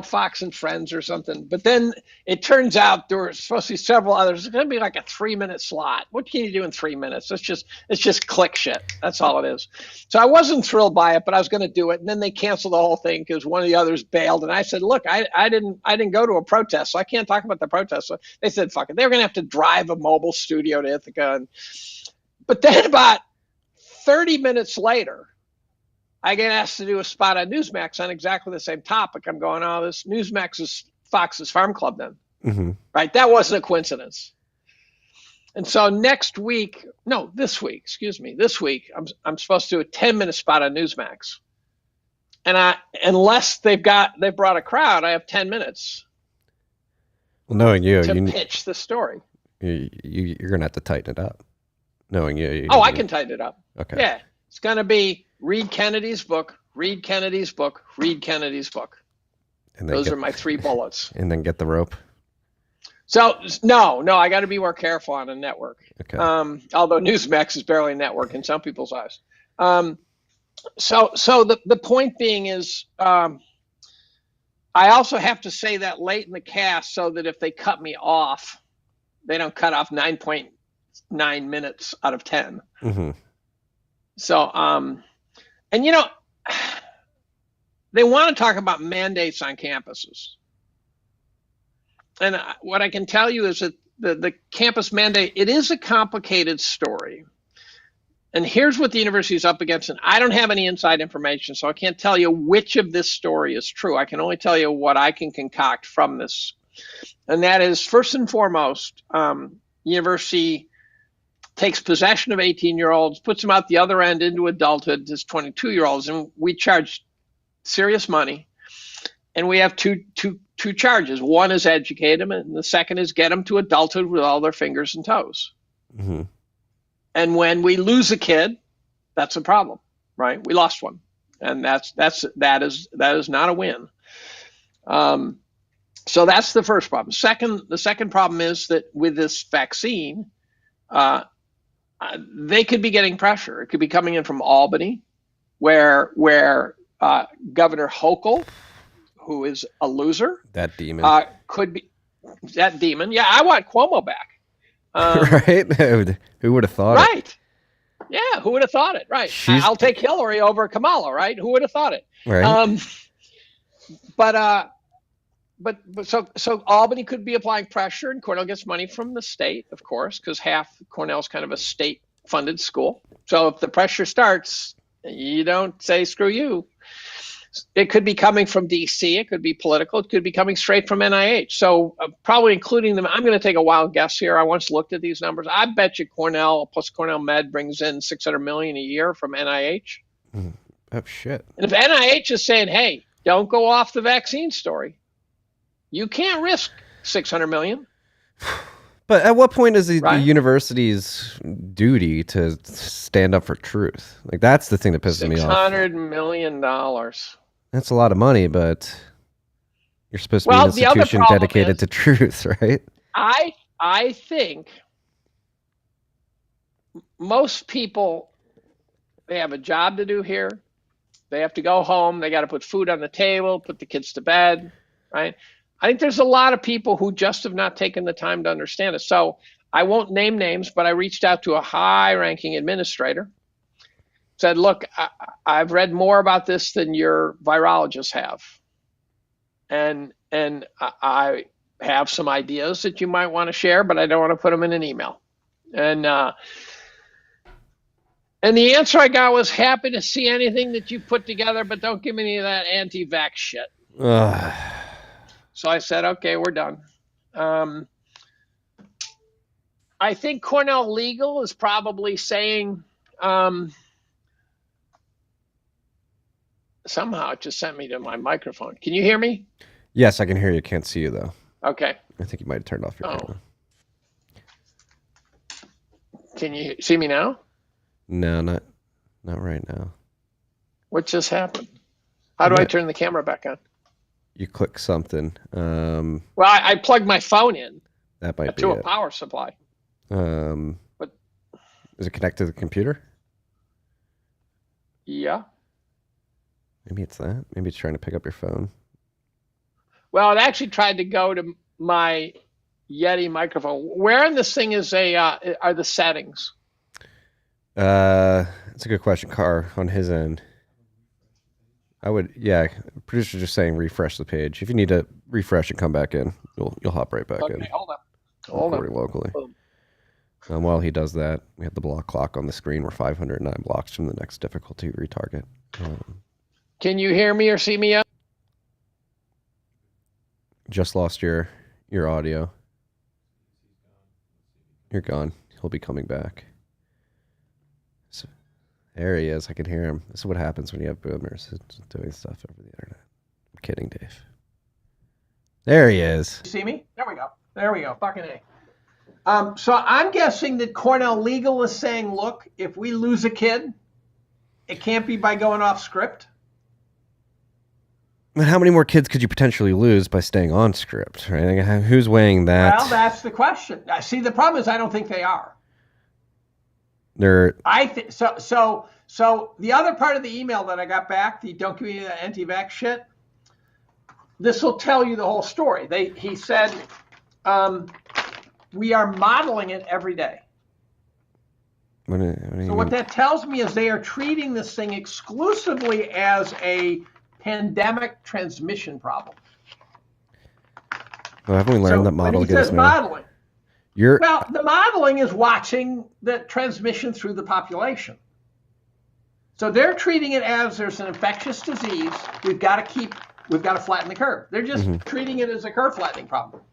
Fox and Friends or something. But then it turns out there were supposed to be several others. It's going to be like a 3-minute slot. What can you do in 3 minutes? It's just click shit. That's all it is. So I wasn't thrilled by it, but I was going to do it. And then they canceled the whole thing because one of the others bailed. And I said, look, I didn't go to a protest, so I can't talk about the protest. So they said, fuck it. They were going to have to drive a mobile studio to Ithaca. But then about 30 minutes later, I get asked to do a spot on Newsmax on exactly the same topic. I'm going, oh, this Newsmax is Fox's Farm Club then. Mm-hmm. Right? That wasn't a coincidence. And so this week, I'm supposed to do a 10-minute spot on Newsmax. And unless they've brought a crowd, I have 10 minutes. Well, knowing you, to pitch the story. You're going to have to tighten it up. Knowing you. I can tighten it up. Okay. Yeah. It's going to be read Kennedy's book, read Kennedy's book, read Kennedy's book. And those are my 3 bullets. And then get the rope. So, no, I got to be more careful on a network. Okay. Although Newsmax is barely a network in some people's eyes. So the point being is, I also have to say that late in the cast so that if they cut me off, they don't cut off 9.9 minutes out of 10. Mm-hmm. So, and they want to talk about mandates on campuses. And what I can tell you is that the campus mandate, it is a complicated story. And here's what the university is up against. And I don't have any inside information, so I can't tell you which of this story is true. I can only tell you what I can concoct from this. And that is, first and foremost, university takes possession of 18-year-olds, puts them out the other end into adulthood as 22-year-olds, and we charge serious money. And we have two charges. One is educate them, and the second is get them to adulthood with all their fingers and toes. Mm-hmm. And when we lose a kid, that's a problem, right? We lost one, and that is not a win. So that's the first problem. The second problem is that with this vaccine, they could be getting pressure. It could be coming in from Albany, where Governor Hochul, who is a loser, that demon, could be that demon. Yeah, I want Cuomo back. Right? Who would have thought it? Right. Yeah, who would have thought it? Right. I'll take Hillary over Kamala, right? Who would have thought it? Right. But so Albany could be applying pressure, and Cornell gets money from the state, of course, because half Cornell's kind of a state-funded school. So if the pressure starts, you don't say screw you. It could be coming from D.C. It could be political. It could be coming straight from NIH. So probably including them. I'm going to take a wild guess here. I once looked at these numbers. I bet you Cornell plus Cornell Med brings in $600 million a year from NIH. Oh shit! And if NIH is saying, "Hey, don't go off the vaccine story," you can't risk $600 million. But at what point is the university's duty to stand up for truth? Like, that's the thing that pisses me off. $600 million. That's a lot of money, but you're supposed to be an institution dedicated to truth, right? I think most people, they have a job to do here. They have to go home. They got to put food on the table, put the kids to bed, right? I think there's a lot of people who just have not taken the time to understand it. So I won't name names, but I reached out to a high-ranking administrator, said, look, I've read more about this than your virologists have. And I have some ideas that you might want to share, but I don't want to put them in an email. And the answer I got was, happy to see anything that you put together, but don't give me any of that anti-vax shit. So I said, okay, we're done. I think Cornell Legal is probably saying, somehow it just sent me to my microphone. Can you hear me? Yes, I can hear you. Can't see you, though. Okay. I think you might have turned off your camera. Can you see me now? No, not right now. What just happened? How do I turn the camera back on? You click something. Well, I plugged my phone in. That might be to a power supply. But is it connected to the computer? Yeah. Maybe it's that. Maybe it's trying to pick up your phone. Well, it actually tried to go to my Yeti microphone. Where in this thing is are the settings? That's a good question, Carr, on his end. Producer's just saying refresh the page. If you need to refresh and come back in, you'll hop right back in. Hold on. Recording locally. While he does that, we have the block clock on the screen. We're 509 blocks from the next difficulty retarget. Can you hear me or see me yet? Just lost your audio. You're gone. He'll be coming back. So, there he is. I can hear him. This is what happens when you have boomers doing stuff over the internet. I'm kidding, Dave. There he is. You see me? There we go. Fucking A. So I'm guessing that Cornell Legal is saying, look, if we lose a kid, it can't be by going off script. How many more kids could you potentially lose by staying on script, right? Like, who's weighing that? Well, that's the question. See, the problem is I don't think they are. I think so. So the other part of the email that I got back, the don't give me that anti-vax shit, this will tell you the whole story. He said, we are modeling it every day. What that tells me is they are treating this thing exclusively as a pandemic transmission problem. Well, haven't we learned that model gives modeling? Well, the modeling is watching the transmission through the population. So they're treating it as there's an infectious disease. We've got to flatten the curve. They're just treating it as a curve flattening problem.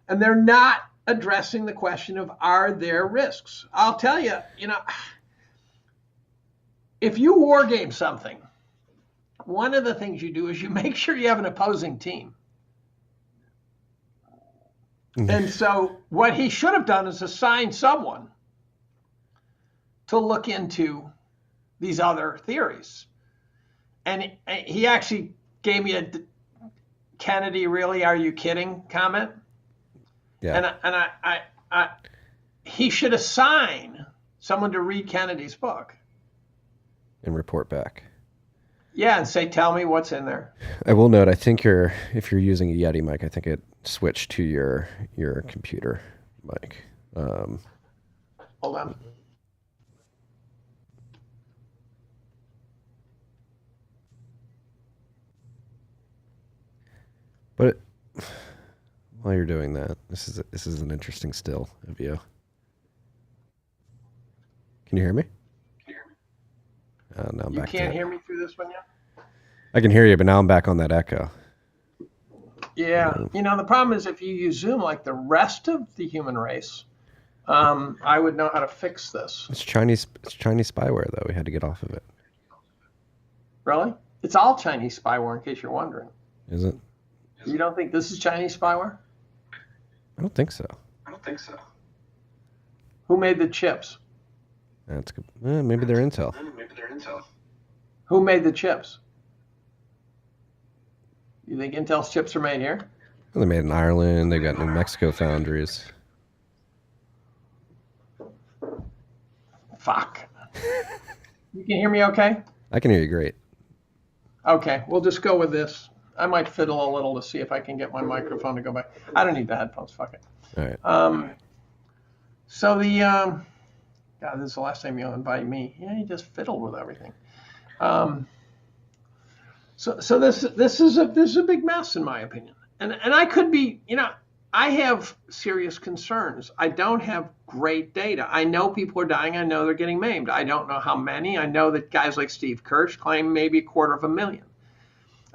And they're not addressing the question of, are there risks? I'll tell you, if you war game something, one of the things you do is you make sure you have an opposing team. And so what he should have done is assign someone to look into these other theories. And he actually gave me a Kennedy, really, are you kidding comment? Yeah. And I he should assign someone to read Kennedy's book. And report back. Yeah, and say, tell me what's in there. I will note, I think if you're using a Yeti mic, I think it switched to your computer mic. Hold on. But while you're doing that, this is an interesting still of you. Can you hear me? Now I'm back. You can't hear me through this one yet? I can hear you, but now I'm back on that echo. Yeah. The problem is if you use Zoom like the rest of the human race, I would know how to fix this. It's Chinese spyware, though. We had to get off of it. Really? It's all Chinese spyware, in case you're wondering. Is it? You don't think this is Chinese spyware? I don't think so. Who made the chips? That's good. Maybe they're Intel. Who made the chips? You think Intel's chips are made here? Well, they're made in Ireland. They got New Mexico foundries. Fuck. You can hear me okay? I can hear you great. Okay, we'll just go with this. I might fiddle a little to see if I can get my microphone to go back. I don't need the headphones. Fuck it. All right. So the God, this is the last time you'll invite me. Yeah, you just fiddle with everything. So this is a big mess in my opinion, and I could be, I have serious concerns. I don't have great data. I know people are dying. I know they're getting maimed. I don't know how many. I know that guys like Steve Kirsch claim maybe 250,000.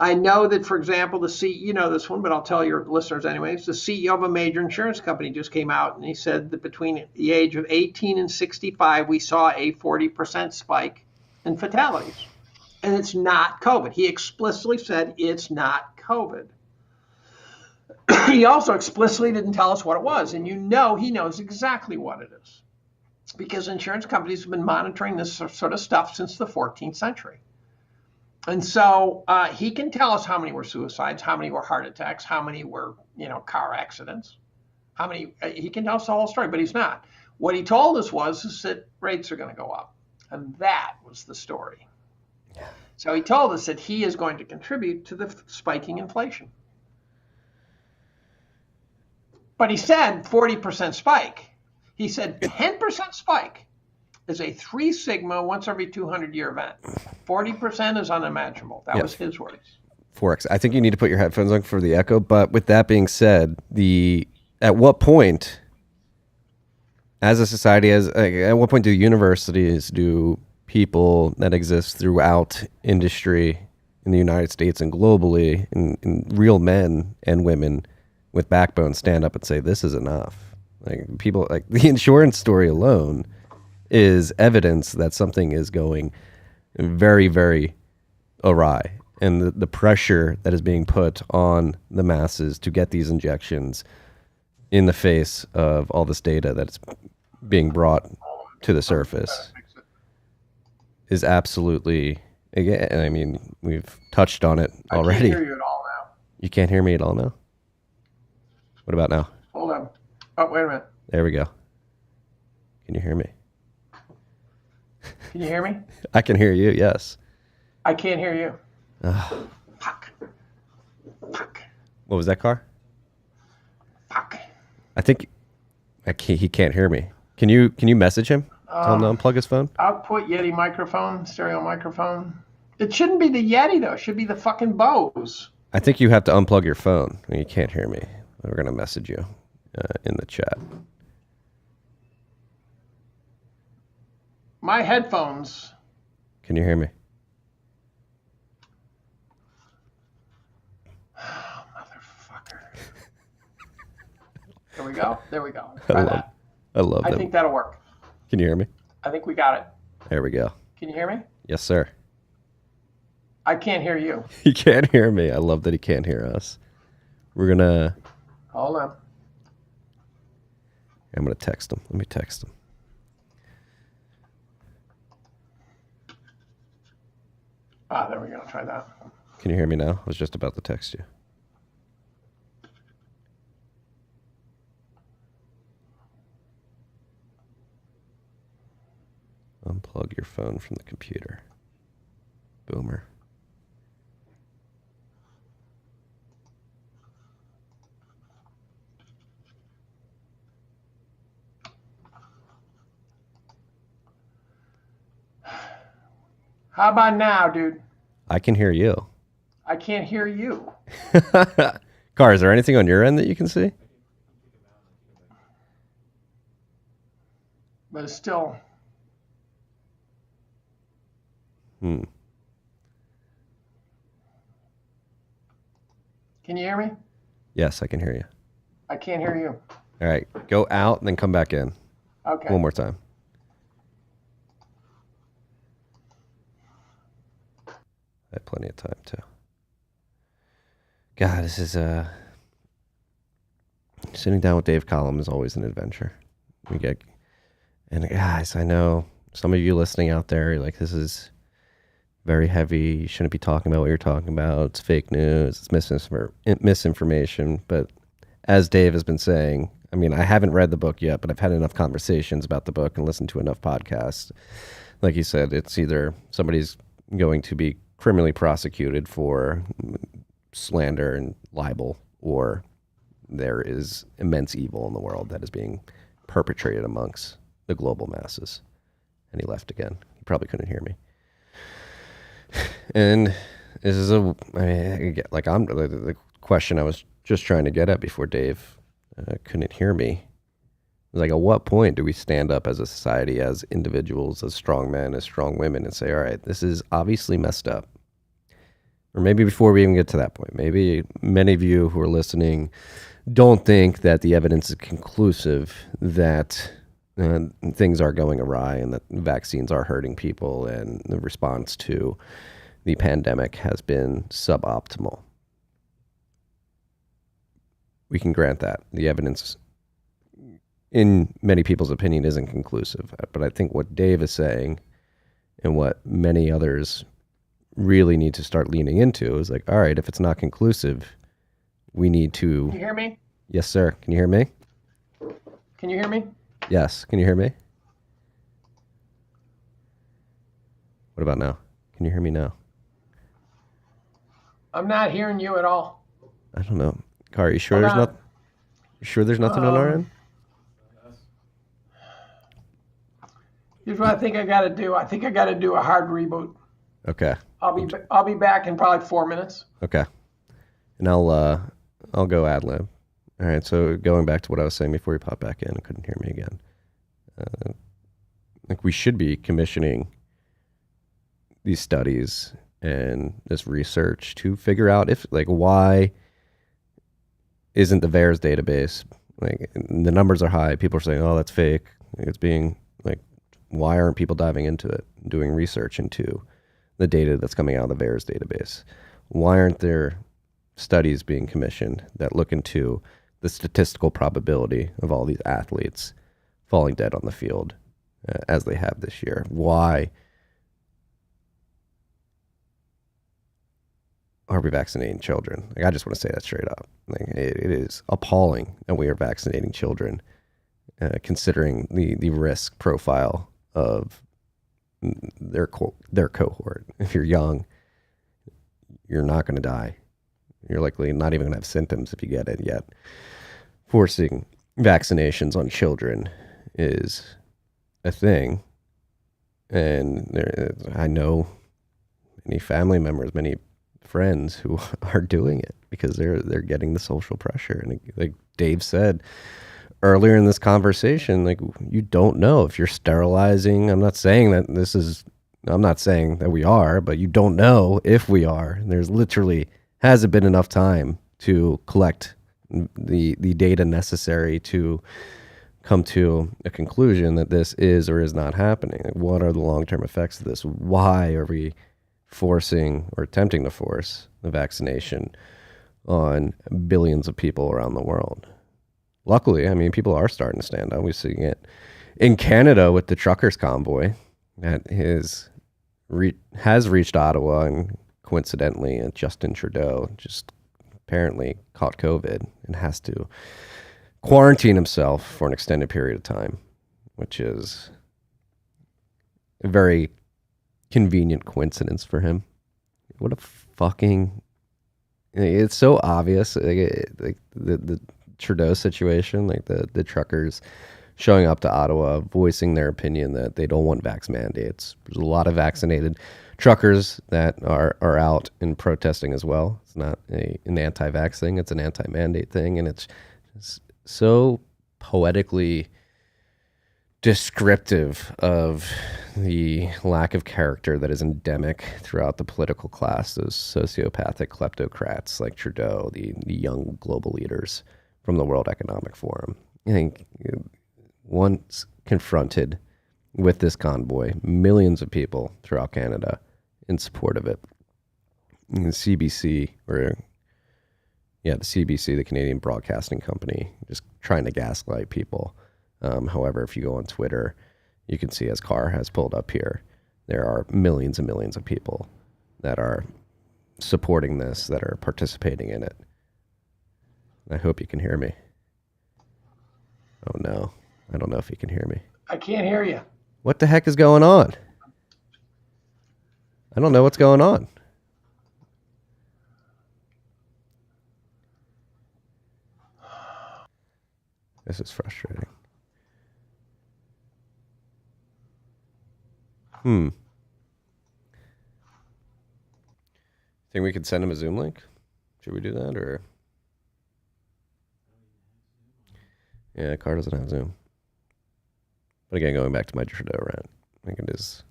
I know that, for example, you know this one, but I'll tell your listeners anyways. The CEO of a major insurance company just came out and he said that between the age of 18 and 65, we saw a 40% spike in fatalities. And it's not COVID. He explicitly said it's not COVID. He also explicitly didn't tell us what it was. And he knows exactly what it is. Because insurance companies have been monitoring this sort of stuff since the 14th century. And so he can tell us how many were suicides, how many were heart attacks, how many were, car accidents, how many, he can tell us the whole story, but he's not. What he told us is that rates are going to go up. And that was the story. So he told us that he is going to contribute to the spiking inflation. But he said 40% spike. He said 10% spike is a 3 sigma once every 200-year event. 40% is unimaginable. That was his words. 4x. I think you need to put your headphones on for the echo. But with that being said, at what point, as a society, at what point do universities, do people that exist throughout industry in the United States and globally, in real men and women with backbone, stand up and say this is enough? Like people, like the insurance story alone is evidence that something is going very, very awry. And the pressure that is being put on the masses to get these injections in the face of all this data that's being brought to the surface is absolutely, again, I mean, we've touched on it already. I can't hear you at all now. You can't hear me at all now? What about now? Hold on. Oh, wait a minute. There we go. Can you hear me? Can you hear me? I can hear you, yes. I can't hear you. Fuck. What was that, car? Fuck. I think he can't hear me. Can you message him? Tell him to unplug his phone? Output Yeti microphone, stereo microphone. It shouldn't be the Yeti, though. It should be the fucking Bose. I think you have to unplug your phone. You can't hear me. We're going to message you. in the chat. My headphones. Can you hear me? Oh, motherfucker. There we go. There we go. I Try love, that. I love I them. think that'll work. Can you hear me? I think we got it. There we go. Can you hear me? Yes, sir. I can't hear you. He can't hear me. I love that he can't hear us. We're gonna. Hold on. I'm gonna text him. Let me text him. Ah, there we go. Try that. Can you hear me now? I was just about to text you. Unplug your phone from the computer. Boomer. How about now, dude? I can hear you. I can't hear you. Car, is there anything on your end that you can see? But it's still. Hmm. Can you hear me? Yes, I can hear you. I can't hear you. All right, go out and then come back in. Okay. One more time. I have plenty of time too. God, this is sitting down with Dave Collum is always an adventure. And guys, I know some of you listening out there, like, this is very heavy. You shouldn't be talking about what you're talking about. It's fake news. It's misinformation. But as Dave has been saying, I mean, I haven't read the book yet, but I've had enough conversations about the book and listened to enough podcasts. Like he said, it's either somebody's going to be criminally prosecuted for slander and libel, or there is immense evil in the world that is being perpetrated amongst the global masses. And he left again. He probably couldn't hear me. And this is the question I was just trying to get at before Dave couldn't hear me. Like, at what point do we stand up as a society, as individuals, as strong men, as strong women, and say, all right, this is obviously messed up? Or maybe before we even get to that point, maybe many of you who are listening don't think that the evidence is conclusive that things are going awry and that vaccines are hurting people and the response to the pandemic has been suboptimal. We can grant that. The evidence, in many people's opinion, isn't conclusive. But I think what Dave is saying and what many others really need to start leaning into is like, all right, if it's not conclusive, we need to... Can you hear me? Yes, sir. Can you hear me? Can you hear me? Yes. Can you hear me? What about now? Can you hear me now? I'm not hearing you at all. I don't know. Car, are you sure Hold there's on. not? You sure there's nothing on our end? Here's what I think I got to do. I think I got to do a hard reboot. Okay. I'll be back in probably 4 minutes. Okay. And I'll go ad lib. All right. So going back to what I was saying before you popped back in, I couldn't hear me again. Like, we should be commissioning these studies and this research to figure out if, like, why isn't the VAERS database, like, the numbers are high. People are saying, oh, that's fake. It's being, like, why aren't people diving into it, doing research into the data that's coming out of the VAERS database? Why aren't there studies being commissioned that look into the statistical probability of all these athletes falling dead on the field as they have this year? Why are we vaccinating children? Like, I just want to say that straight up. Like, it is appalling that we are vaccinating children, considering the risk profile of their cohort. If you're young, you're not going to die. You're likely not even going to have symptoms if you get it yet. Forcing vaccinations on children is a thing. And I know many family members, many friends who are doing it because they're getting the social pressure. And like Dave said earlier in this conversation, like, you don't know if you're sterilizing. I'm not saying that we are, but you don't know if we are. And there's literally hasn't been enough time to collect the data necessary to come to a conclusion that this is or is not happening. Like, what are the long-term effects of this? Why are we forcing or attempting to force the vaccination on billions of people around the world? Luckily, I mean, people are starting to stand up. We're seeing it in Canada with the truckers convoy that has reached Ottawa, and coincidentally, Justin Trudeau just apparently caught COVID and has to quarantine himself for an extended period of time, which is a very convenient coincidence for him. What a fucking... It's so obvious, like the Trudeau situation, like the truckers showing up to Ottawa, voicing their opinion that they don't want vax mandates. There's a lot of vaccinated truckers that are out and protesting as well. It's not an anti-vax thing, it's an anti-mandate thing, and it's so poetically descriptive of the lack of character that is endemic throughout the political class, those sociopathic kleptocrats like Trudeau, the young global leaders from the World Economic Forum. I think once confronted with this convoy, millions of people throughout Canada in support of it. And the CBC, the CBC, the Canadian Broadcasting Company, just trying to gaslight people. However, if you go on Twitter, you can see, as Carr has pulled up here, there are millions and millions of people that are supporting this, that are participating in it. I hope you can hear me. Oh no, I don't know if you can hear me. I can't hear you. What the heck is going on? I don't know what's going on. This is frustrating. Think we could send him a Zoom link? Should we do that, or? Yeah, Carr doesn't have Zoom. But again, going back to my Trudeau rant, I think it is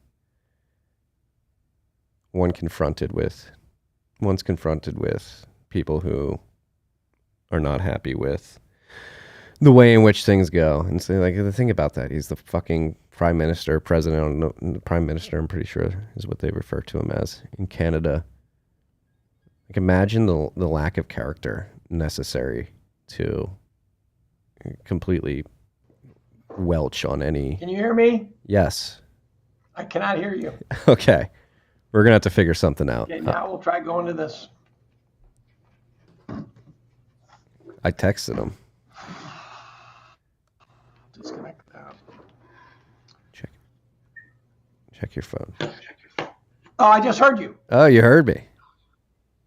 once confronted with people who are not happy with the way in which things go. And so, like, the thing about that, he's the fucking prime minister, president, I don't know, prime minister, I'm pretty sure is what they refer to him as in Canada. Like, imagine the lack of character necessary to completely welch on any... Can you hear me? Yes. I cannot hear you. Okay. We're going to have to figure something out. Okay, now we'll try going to this. I texted him. Disconnect that. Check your phone. Oh, I just heard you. Oh, you heard me.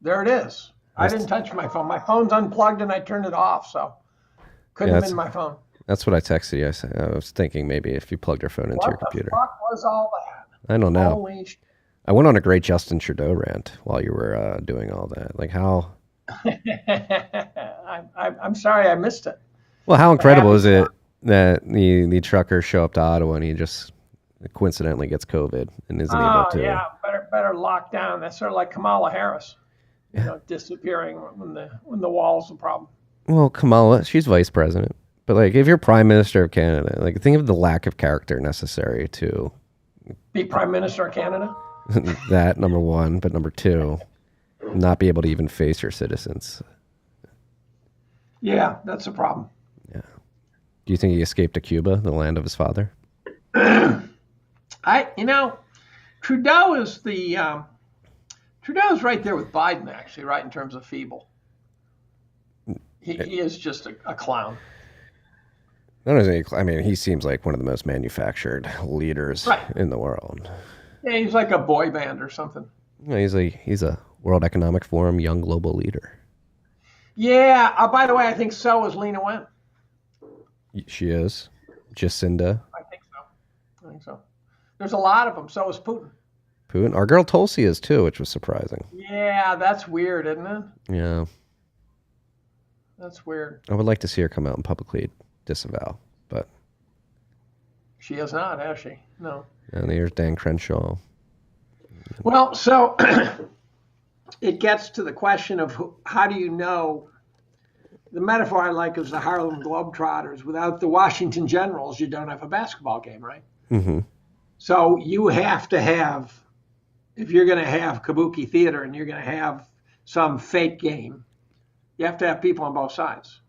There it is. I didn't touch my phone. My phone's unplugged and I turned it off, so couldn't have been my phone. That's what I texted you. I was thinking maybe if you plugged your phone into your computer. What the fuck was all that? I don't know. Holy shit. I went on a great Justin Trudeau rant while you were doing all that. Like, how... I'm sorry I missed it. Well, how incredible is it that the truckers show up to Ottawa and he just coincidentally gets COVID and isn't able to... Yeah, better lock down. That's sort of like Kamala Harris, disappearing when the wall's a problem. Well, Kamala, she's vice president. But, like, if you're prime minister of Canada, like, think of the lack of character necessary to... Be prime minister of Canada? That, number one. But number two, not be able to even face your citizens. Yeah, that's a problem. Yeah. Do you think he escaped to Cuba, the land of his father? Trudeau is Trudeau's right there with Biden, actually, right, in terms of feeble. He is just a clown. I mean, he seems like one of the most manufactured leaders in the world. Yeah, he's like a boy band or something. No, he's a World Economic Forum young global leader. Yeah. By the way, I think so is Lena Wen. She is. Jacinda. I think so. There's a lot of them. So is Putin. Putin. Our girl Tulsi is too, which was surprising. Yeah, that's weird, isn't it? Yeah. That's weird. I would like to see her come out and publicly disavow, but she has not, has she? No. And here's Dan Crenshaw. Well, so it gets to the question of how do you know? The metaphor I like is the Harlem Globetrotters. Without the Washington Generals, you don't have a basketball game, right? Mm-hmm. So you have to have, if you're going to have kabuki theater and you're going to have some fake game, you have to have people on both sides.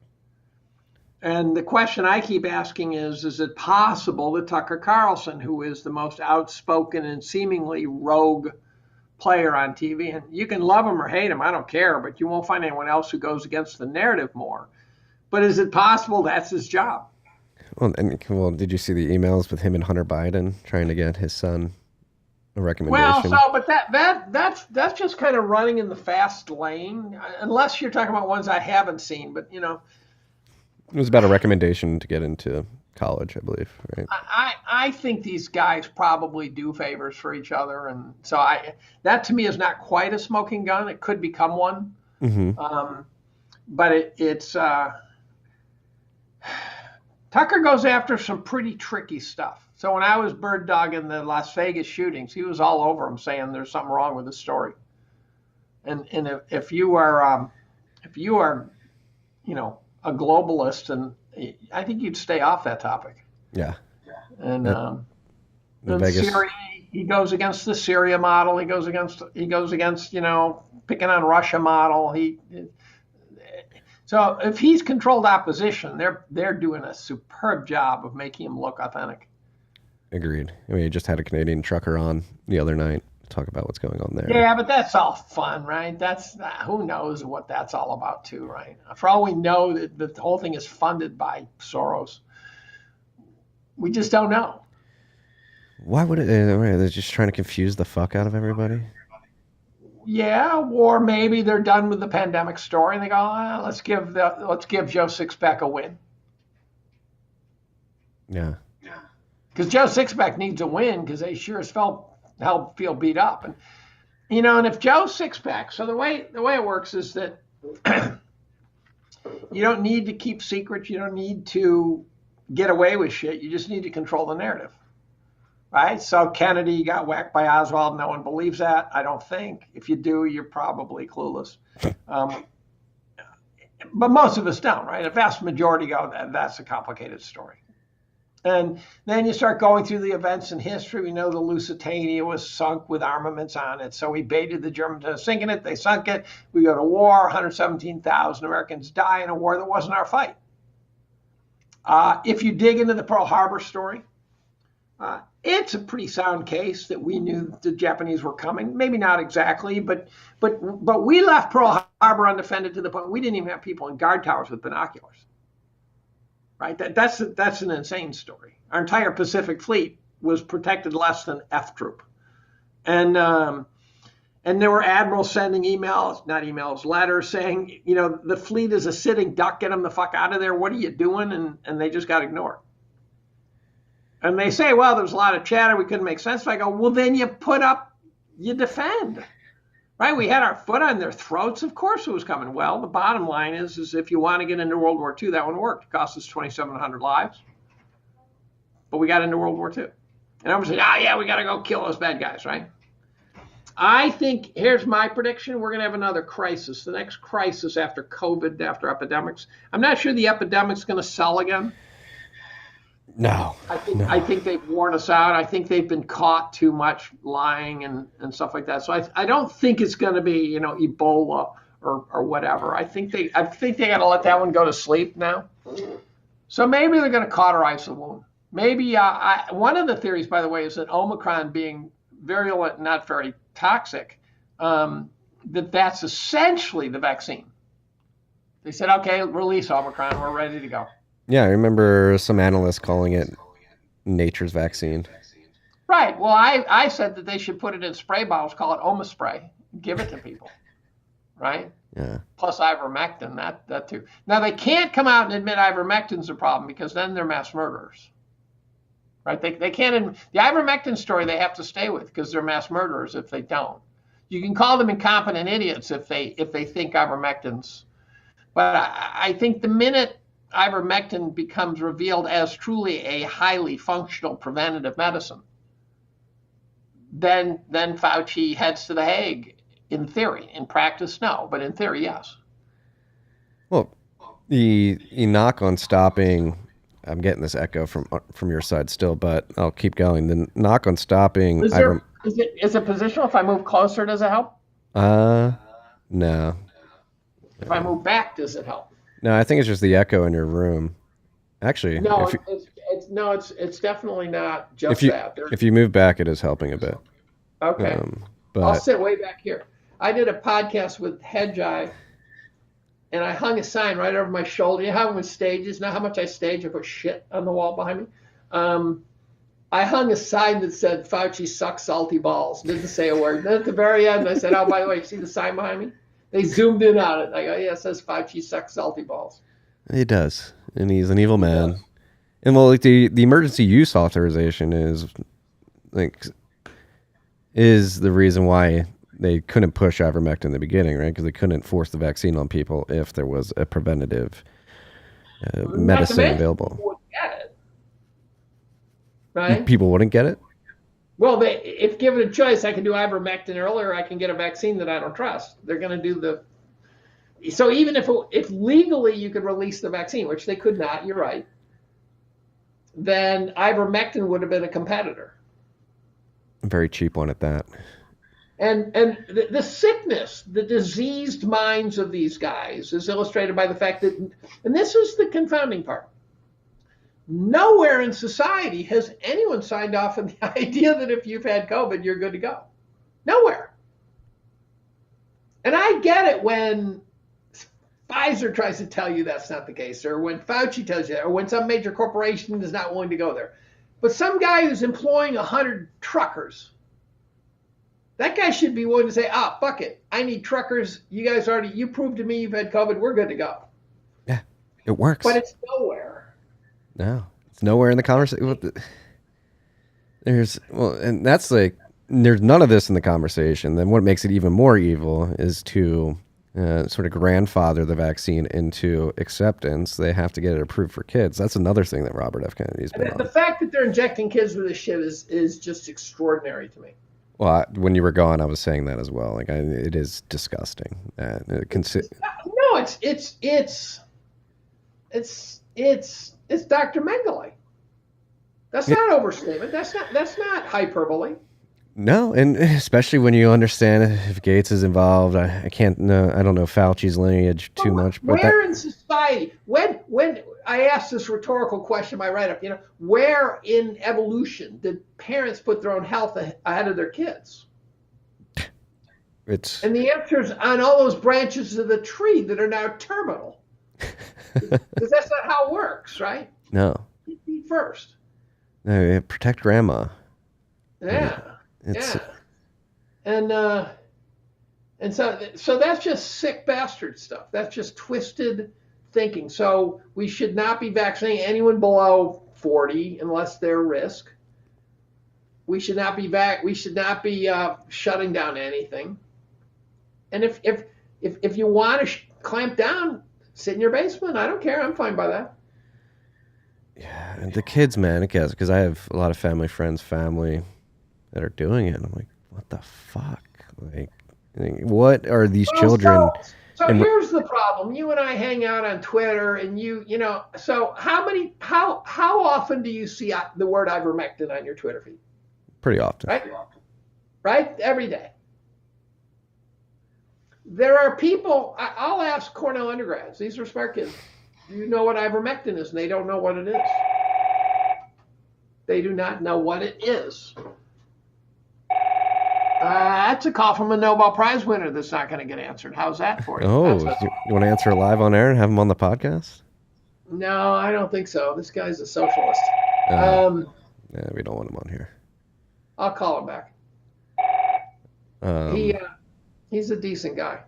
And the question I keep asking is it possible that Tucker Carlson, who is the most outspoken and seemingly rogue player on TV, and you can love him or hate him, I don't care, but you won't find anyone else who goes against the narrative more. But is it possible that's his job? Well, did you see the emails with him and Hunter Biden trying to get his son a recommendation? Well, but that's just kind of running in the fast lane, unless you're talking about ones I haven't seen. But it was about a recommendation to get into college, I believe. Right? I think these guys probably do favors for each other, and so that to me is not quite a smoking gun. It could become one, but it's Tucker goes after some pretty tricky stuff. So when I was bird dogging the Las Vegas shootings, he was all over them saying there's something wrong with the story. And if you are a globalist, and I think you'd stay off that topic. Yeah. And Vegas. Syria, he goes against the Syria model. He goes against picking on Russia model. So if he's controlled opposition, they're doing a superb job of making him look authentic. Agreed. I mean, you just had a Canadian trucker on the other night to talk about what's going on there. Yeah, but that's all fun, right? That's who knows what that's all about too, right? For all we know, that the whole thing is funded by Soros. We just don't know. Why would it? They're just trying to confuse the fuck out of everybody. Yeah, or maybe they're done with the pandemic story and they go, let's give Joe Sixpack a win. Yeah. Because Joe Sixpack needs a win because they sure as hell feel beat up, and and if Joe Sixpack, so the way it works is that you don't need to keep secrets, you don't need to get away with shit, you just need to control the narrative. Right? So Kennedy got whacked by Oswald. No one believes that, I don't think. If you do, you're probably clueless. But most of us don't, right? A vast majority go, that's a complicated story. And then you start going through the events in history. We know the Lusitania was sunk with armaments on it. So we baited the Germans into sinking it. They sunk it. We go to war. 117,000 Americans die in a war that wasn't our fight. If you dig into the Pearl Harbor story, it's a pretty sound case that we knew the Japanese were coming. Maybe not exactly, but we left Pearl Harbor undefended to the point we didn't even have people in guard towers with binoculars. Right? That's an insane story. Our entire Pacific Fleet was protected less than F Troop, and there were admirals sending letters saying, the fleet is a sitting duck. Get them the fuck out of there. What are you doing? And they just got ignored. And they say, well, there was a lot of chatter. We couldn't make sense. So I go, well, then you defend. Right? We had our foot on their throats. Of course it was coming. Well, the bottom line is if you want to get into World War II, that one worked. It cost us 2,700 lives. But we got into World War II. And everyone said, we got to go kill those bad guys, right? I think, here's my prediction, we're going to have another crisis. The next crisis after COVID, after epidemics. I'm not sure the epidemic's going to sell again. No. I think they've worn us out. I think they've been caught too much lying and stuff like that. So I don't think it's going to be, Ebola or whatever. I think they got to let that one go to sleep now. So maybe they're going to cauterize the wound. Maybe one of the theories, by the way, is that Omicron being virulent, not very toxic, that's essentially the vaccine. They said, okay, release Omicron. We're ready to go. Yeah, I remember some analysts calling it nature's vaccine. Right. Well, I said that they should put it in spray bottles, call it Omaspray, give it to people. Right? Yeah. Plus ivermectin, that too. Now, they can't come out and admit ivermectin's a problem because then they're mass murderers. right? They can't. The ivermectin story they have to stay with because they're mass murderers if they don't. You can call them incompetent idiots if they think ivermectin's. But I think the minute ivermectin becomes revealed as truly a highly functional preventative medicine, then Fauci heads to The Hague. In theory, in practice, no, but in theory, yes. Well, the knock on stopping. I'm getting this echo from your side still, but I'll keep going. The knock on stopping. Is it positional? If I move closer, does it help? No. If I move back, does it help? No, I think it's just the echo in your room. Actually, no, it's definitely not just that. If you move back, it is helping a bit. Okay, but I'll sit way back here. I did a podcast with Hedgeye, and I hung a sign right over my shoulder. You know how with stages, not how much I stage, I put shit on the wall behind me. I hung a sign that said Fauci sucks salty balls. Didn't say a word. Then at the very end, I said, "Oh, by the way, you see the sign behind me?" They zoomed in on it. I go, "Yeah, it says Fauci sucks salty balls." He does, and he's an evil man. And well, like the emergency use authorization is the reason why they couldn't push ivermectin in the beginning, right? Because they couldn't force the vaccine on people if there was a preventative medicine available. People wouldn't get it, right? People wouldn't get it? Well, if given a choice, I can do ivermectin earlier. I can get a vaccine that I don't trust. They're going to do so even if legally you could release the vaccine, which they could not, you're right, then ivermectin would have been a competitor. A very cheap one at that. And the sickness, the diseased minds of these guys is illustrated by the fact that, and this is the confounding part, nowhere in society has anyone signed off on the idea that if you've had COVID, you're good to go. Nowhere. And I get it when Pfizer tries to tell you that's not the case, or when Fauci tells you that, or when some major corporation is not willing to go there. But some guy who's employing 100 truckers, that guy should be willing to say, fuck it. I need truckers. You guys you proved to me you've had COVID. We're good to go. Yeah, it works. But it's nowhere. No, it's nowhere in the conversation. And that's like, there's none of this in the conversation. Then what makes it even more evil is to sort of grandfather the vaccine into acceptance. They have to get it approved for kids. That's another thing that Robert F. Kennedy's been on. The fact that they're injecting kids with this shit is just extraordinary to me. Well, when you were gone, I was saying that as well. Like, it is disgusting. No, it's Dr. Mengele. That's not overstatement. That's not hyperbole. No, and especially when you understand if Gates is involved. I don't know Fauci's lineage too much. But where in society, when I asked this rhetorical question in my write-up, where in evolution did parents put their own health ahead of their kids? And the answer is on all those branches of the tree that are now terminal. Because that's not how it works, right? No. Eat first. No, protect grandma. Yeah. And so that's just sick bastard stuff. That's just twisted thinking. So we should not be vaccinating anyone below 40 unless they're risk. We should not be shutting down anything. And if you want to clamp down, sit in your basement. I don't care. I'm fine by that. Yeah, and the kids, man, I guess, because I have a lot of family that are doing it. And I'm like, what the fuck? Like, what are these children? So here's the problem. You and I hang out on Twitter, and so how often do you see the word ivermectin on your Twitter feed? Pretty often. Right? Every day. There are people, I'll ask Cornell undergrads, these are smart kids, do you know what ivermectin is? And they don't know what it is. They do not know what it is. That's a call from a Nobel Prize winner that's not going to get answered. How's that for you? Oh, you want to answer it live on air and have him on the podcast? No, I don't think so. This guy's a socialist. Yeah, we don't want him on here. I'll call him back. He's a decent guy.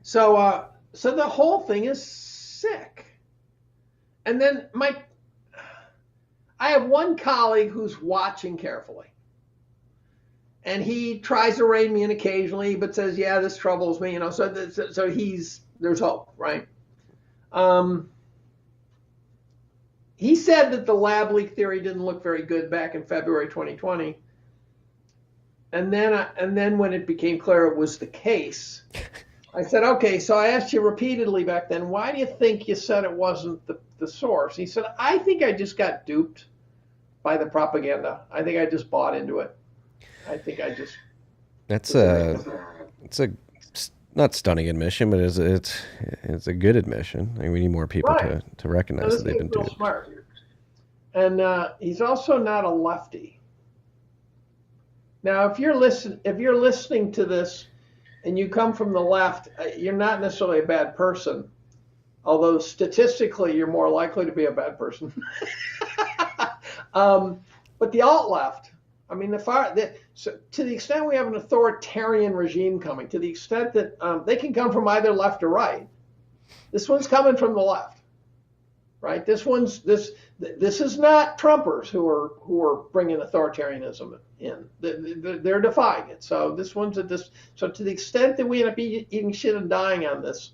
So the whole thing is sick. And then I have one colleague who's watching carefully. And he tries to rein me in occasionally, but says, yeah, this troubles me, so there's hope, right? He said that the lab leak theory didn't look very good back in February 2020. And then when it became clear it was the case, I said, okay, so I asked you repeatedly back then, why do you think you said it wasn't the source? He said, I think I just got duped by the propaganda. I think I just bought into it. I think I just. It's a not stunning admission, but it's a good admission. I mean, we need more people to recognize that they've been duped. Smart. And he's also not a lefty. Now, if you're listening to this, and you come from the left, you're not necessarily a bad person. Although statistically, you're more likely to be a bad person. But the alt left. I mean, so to the extent we have an authoritarian regime coming, to the extent that they can come from either left or right, this one's coming from the left, right? This is not Trumpers who are bringing authoritarianism in. They're defying it. So this one's So to the extent that we end up eating shit and dying on this,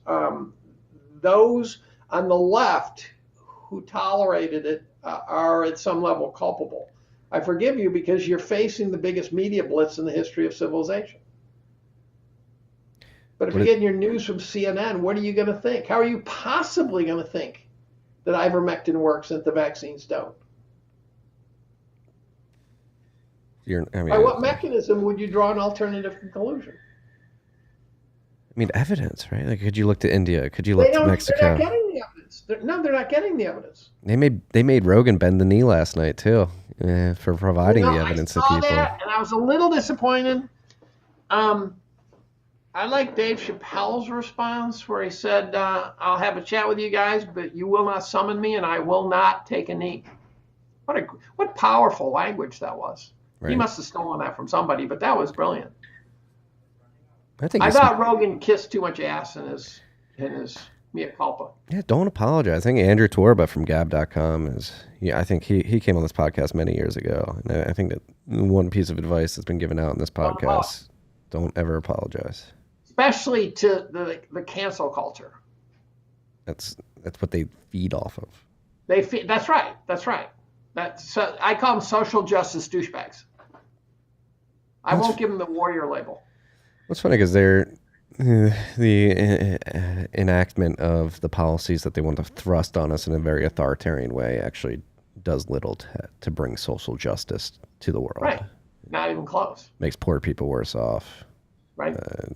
those on the left who tolerated it are at some level culpable. I forgive you because you're facing the biggest media blitz in the history of civilization. But if you're getting your news from CNN, what are you going to think? How are you possibly going to think that ivermectin works and that the vaccines don't? By what mechanism would you draw an alternative conclusion? I mean, evidence, right? Like, could you look to India? Could you look to Mexico? They're not getting the evidence. They're not getting the evidence. They made Rogan bend the knee last night too, for providing the evidence to people. I saw that, and I was a little disappointed. I like Dave Chappelle's response where he said, "I'll have a chat with you guys, but you will not summon me, and I will not take a knee." What powerful language that was. Right. He must have stolen that from somebody, but that was brilliant. I thought Rogan kissed too much ass in his mea culpa. Yeah, don't apologize. I think Andrew Torba from Gab.com I think he came on this podcast many years ago. And I think that one piece of advice that's been given out in this podcast, don't ever apologize. Especially to the cancel culture. That's what they feed off of. That's right. I call them social justice douchebags. I won't give them the warrior label. What's funny because the enactment of the policies that they want to thrust on us in a very authoritarian way actually does little to bring social justice to the world. Right. Not even close. Makes poor people worse off. Right.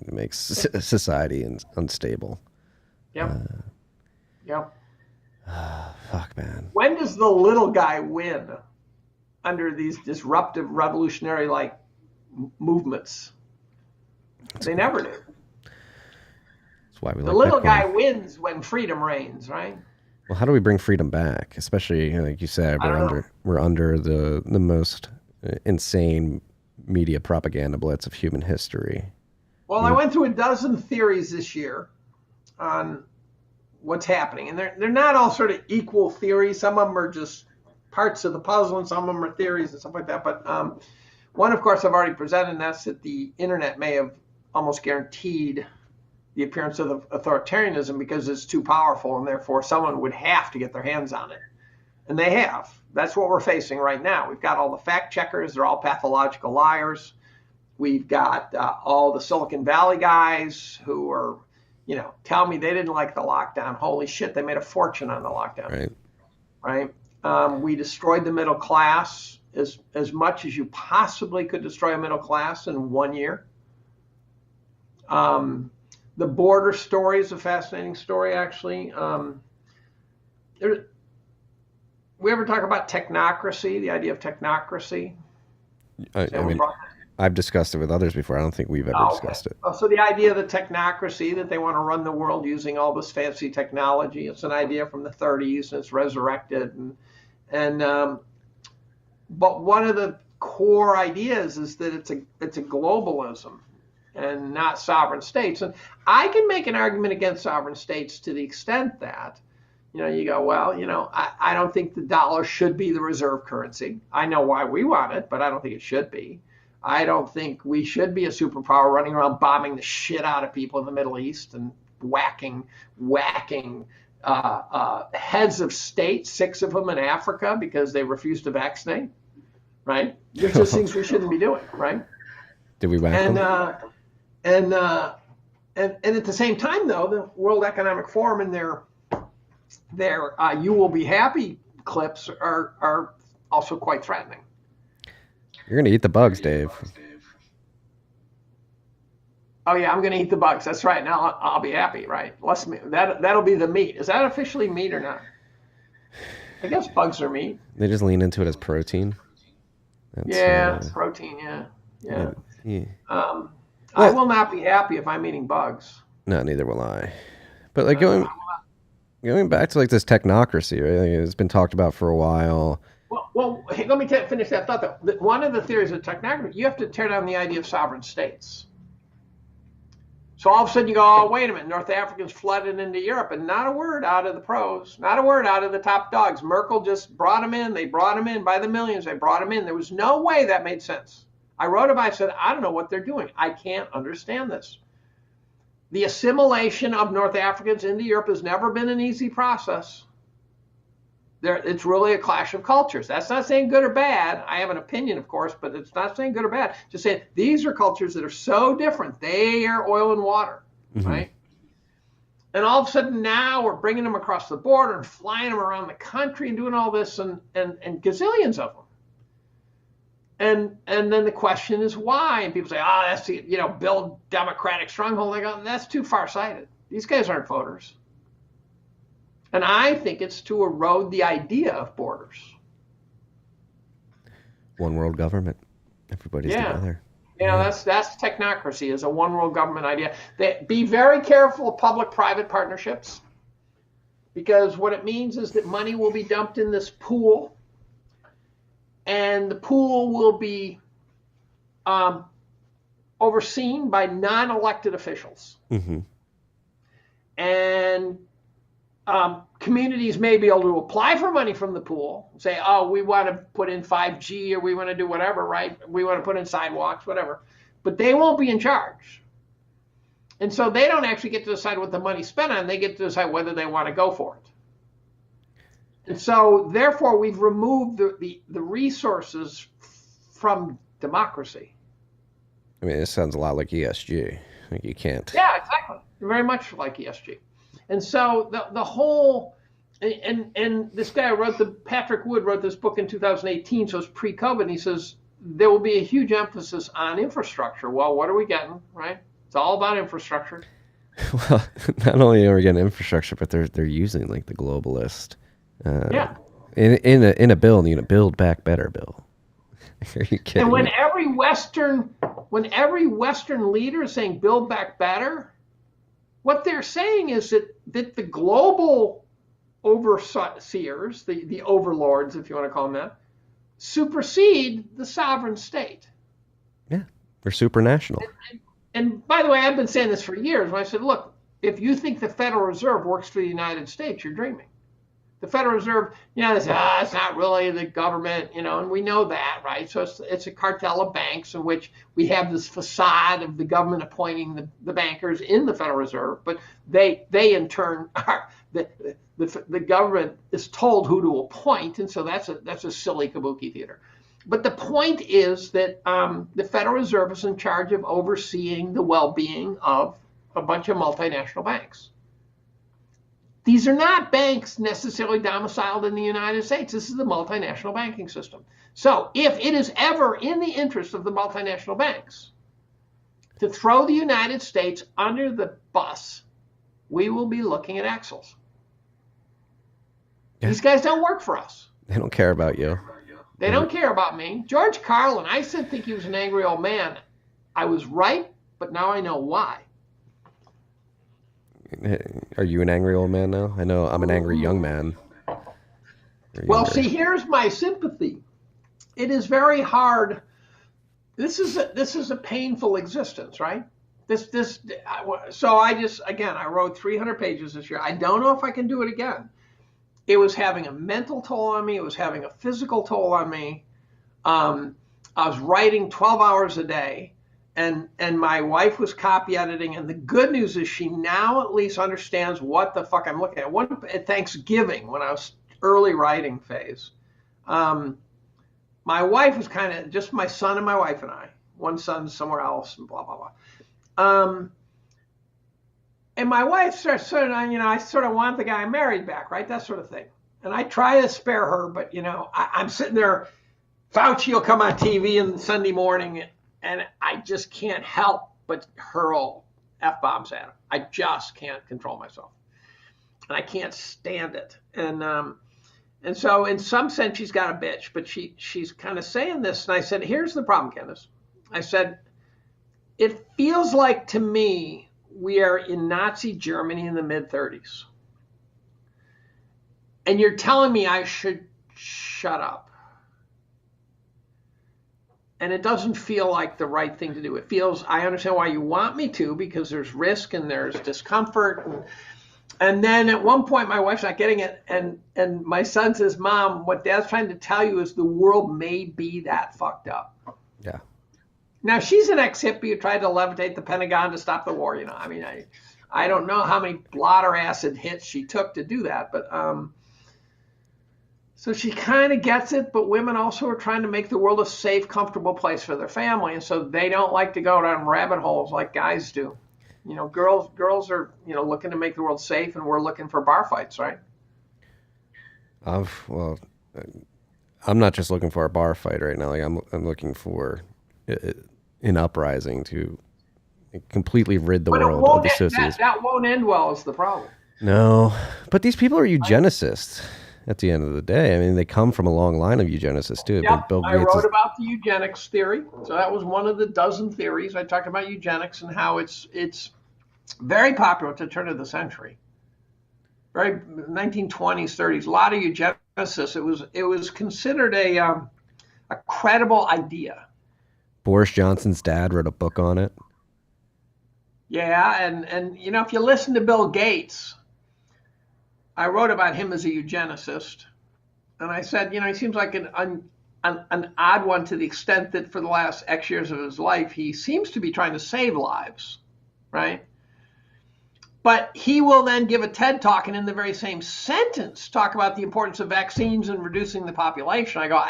Makes society unstable. Yep. Yep. Fuck, man. When does the little guy win under these disruptive, revolutionary movements? They never do. That's why we the little guy wins when freedom reigns, right? Well, how do we bring freedom back? Especially, like you said, we're under the most insane media propaganda blitz of human history. Well, I went through a dozen theories this year on what's happening, and they're not all sort of equal theories. Some of them are just parts of the puzzle, and some of them are theories and stuff like that. But one, of course, I've already presented, and that's that the internet may have almost guaranteed the appearance of authoritarianism because it's too powerful, and therefore someone would have to get their hands on it. And they have. That's what we're facing right now. We've got all the fact checkers. They're all pathological liars. We've got all the Silicon Valley guys who are, tell me they didn't like the lockdown. Holy shit, they made a fortune on the lockdown. Right? We destroyed the middle class as much as you possibly could destroy a middle class in 1 year. The border story is a fascinating story, actually. We ever talk about technocracy, the idea of technocracy? I've discussed it with others before. I don't think we've ever discussed it. So the idea of the technocracy, that they want to run the world using all this fancy technology, it's an idea from the 30s, and it's resurrected. But one of the core ideas is that it's a globalism and not sovereign states. And I can make an argument against sovereign states to the extent that You go, well, I don't think the dollar should be the reserve currency. I know why we want it, but I don't think it should be. I don't think we should be a superpower running around bombing the shit out of people in the Middle East and whacking heads of state, 6 of them in Africa because they refuse to vaccinate, right? There's just things we shouldn't be doing, right? Did we whack them? And at the same time, though, the World Economic Forum and their "you will be happy" clips are also quite threatening. You're gonna eat the bugs, Dave. Oh yeah, I'm gonna eat the bugs. That's right. Now I'll be happy, right? That'll be the meat. Is that officially meat or not? I guess bugs are meat. They just lean into it as protein. That's, protein. Yeah. Well, I will not be happy if I'm eating bugs. No, neither will I. But like going back to like this technocracy, right? Like, it's been talked about for a while. Well, hey, let me finish that thought. Though. One of the theories of technocracy, you have to tear down the idea of sovereign states. So all of a sudden you go, oh, wait a minute, North Africans flooded into Europe, and not a word out of the pros, not a word out of the top dogs. Merkel just brought them in. They brought them in by the millions. They brought them in. There was no way that made sense. I wrote about it. I said, I don't know what they're doing. I can't understand this. The assimilation of North Africans into Europe has never been an easy process. It's really a clash of cultures. That's not saying good or bad. I have an opinion, of course, but it's not saying good or bad. Just saying these are cultures that are so different. They are oil and water, right? And all of a sudden now we're bringing them across the border and flying them around the country and doing all this and gazillions of them. And then the question is why? And people say, that's build democratic stronghold. I go, that's too far-sighted. These guys aren't voters. And I think it's to erode the idea of borders. One world government. Everybody's together. That's technocracy, is a one world government idea. Be very careful of public-private partnerships, because what it means is that money will be dumped in this pool, and the pool will be overseen by non-elected officials. And communities may be able to apply for money from the pool, say, we want to put in 5G or we want to do whatever, right? We want to put in sidewalks, whatever. But they won't be in charge. And so they don't actually get to decide what the money's spent on. They get to decide whether they want to go for it. And so, therefore, we've removed the resources from democracy. I mean, it sounds a lot like ESG. Like you can't. Yeah, exactly. Very much like ESG. And so the whole, and this guy Patrick Wood wrote this book in 2018, so it's pre-COVID, and he says there will be a huge emphasis on infrastructure. Well, what are we getting, right? It's all about infrastructure. Well, not only are we getting infrastructure, but they're using like the globalist. In a bill, Build Back Better bill. Are you kidding? And when every Western leader is saying Build Back Better, what they're saying is that the global overseers, the overlords, if you want to call them that, supersede the sovereign state. Yeah, they're supranational. And by the way, I've been saying this for years. When I said, look, if you think the Federal Reserve works for the United States, you're dreaming. The Federal Reserve, they say, it's not really the government, and we know that, right? So it's a cartel of banks in which we have this facade of the government appointing the bankers in the Federal Reserve, but they in turn are the government is told who to appoint, and so that's a silly kabuki theater. But the point is that the Federal Reserve is in charge of overseeing the well-being of a bunch of multinational banks. These are not banks necessarily domiciled in the United States. This is the multinational banking system. So if it is ever in the interest of the multinational banks to throw the United States under the bus, we will be looking at axles. Yeah. These guys don't work for us. They don't care about you. They don't care about me. George Carlin, I said think he was an angry old man. I was right, but now I know why. Are you an angry old man now? I know I'm an angry young man. Well, see, here's my sympathy. It is very hard. This is a painful existence, right? So I wrote 300 pages this year. I don't know if I can do it again. It was having a mental toll on me. It was having a physical toll on me. I was writing 12 hours a day, and my wife was copy editing. And the good news is she now at least understands what the fuck I'm looking at. At Thanksgiving, when I was early writing phase, my wife was kind of just my son and my wife and I. One son's somewhere else, and blah blah blah. And my wife starts sort of, I sort of want the guy I married back, right? That sort of thing. And I try to spare her, but I'm sitting there. Fauci will come on TV on Sunday morning, and I just can't help but hurl F-bombs at him. I just can't control myself, and I can't stand it. And so in some sense, she's got a bitch, but she's kind of saying this. And I said, here's the problem, Candace. I said, it feels like to me we are in Nazi Germany in the mid-30s. And you're telling me I should shut up. And it doesn't feel like the right thing to do. It feels, I understand why you want me to, because there's risk and there's discomfort. And then at one point, my wife's not getting it. And my son says, Mom, what Dad's trying to tell you is the world may be that fucked up. Yeah. Now, she's an ex-hippie who tried to levitate the Pentagon to stop the war. I mean, I don't know how many blotter acid hits she took to do that. But so she kind of gets it. But women also are trying to make the world a safe, comfortable place for their family. And so they don't like to go down rabbit holes like guys do. Girls are, looking to make the world safe, and we're looking for bar fights, right? Well, I'm not just looking for a bar fight right now. Like I'm looking for an uprising to completely rid the world of the sissies. That won't end well is the problem. No, but these people are eugenicists at the end of the day. I mean, they come from a long line of eugenicists too. Yep, I wrote about the eugenics theory. So that was one of the dozen theories. I talked about eugenics and how it's very popular at the turn of the century. Very 1920s, 30s, a lot of eugenicists. It was considered a credible idea. Boris Johnson's dad wrote a book on it. Yeah, and if you listen to Bill Gates, I wrote about him as a eugenicist, and I said, he seems like an odd one to the extent that for the last X years of his life, he seems to be trying to save lives, right? But he will then give a TED talk and in the very same sentence talk about the importance of vaccines and reducing the population. I go,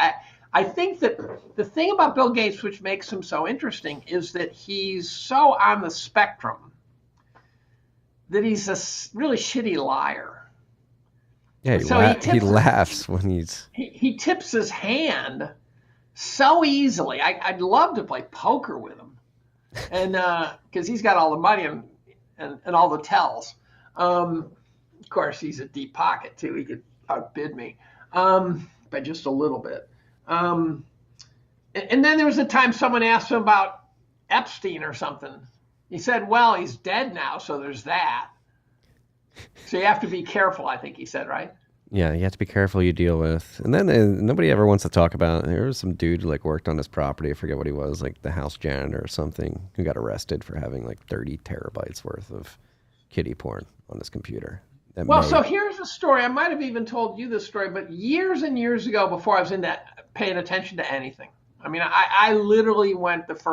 I think that the thing about Bill Gates, which makes him so interesting, is that he's so on the spectrum that he's a really shitty liar. Yeah, he laughs when he tips his hand so easily. I'd love to play poker with him, and because he's got all the money and all the tells. Of course, he's a deep pocket too. He could outbid me by just a little bit. And then there was a time someone asked him about Epstein or something. He said, well, he's dead now, so there's that. So you have to be careful, I think he said, right? Yeah, you have to be careful you deal with. And then nobody ever wants to talk about, there was some dude who worked on his property, I forget what he was, like the house janitor or something, who got arrested for having 30 terabytes worth of kiddie porn on his computer. So here's a story. I might have even told you this story, but years and years ago, before I was paying attention to anything. I mean, I literally went it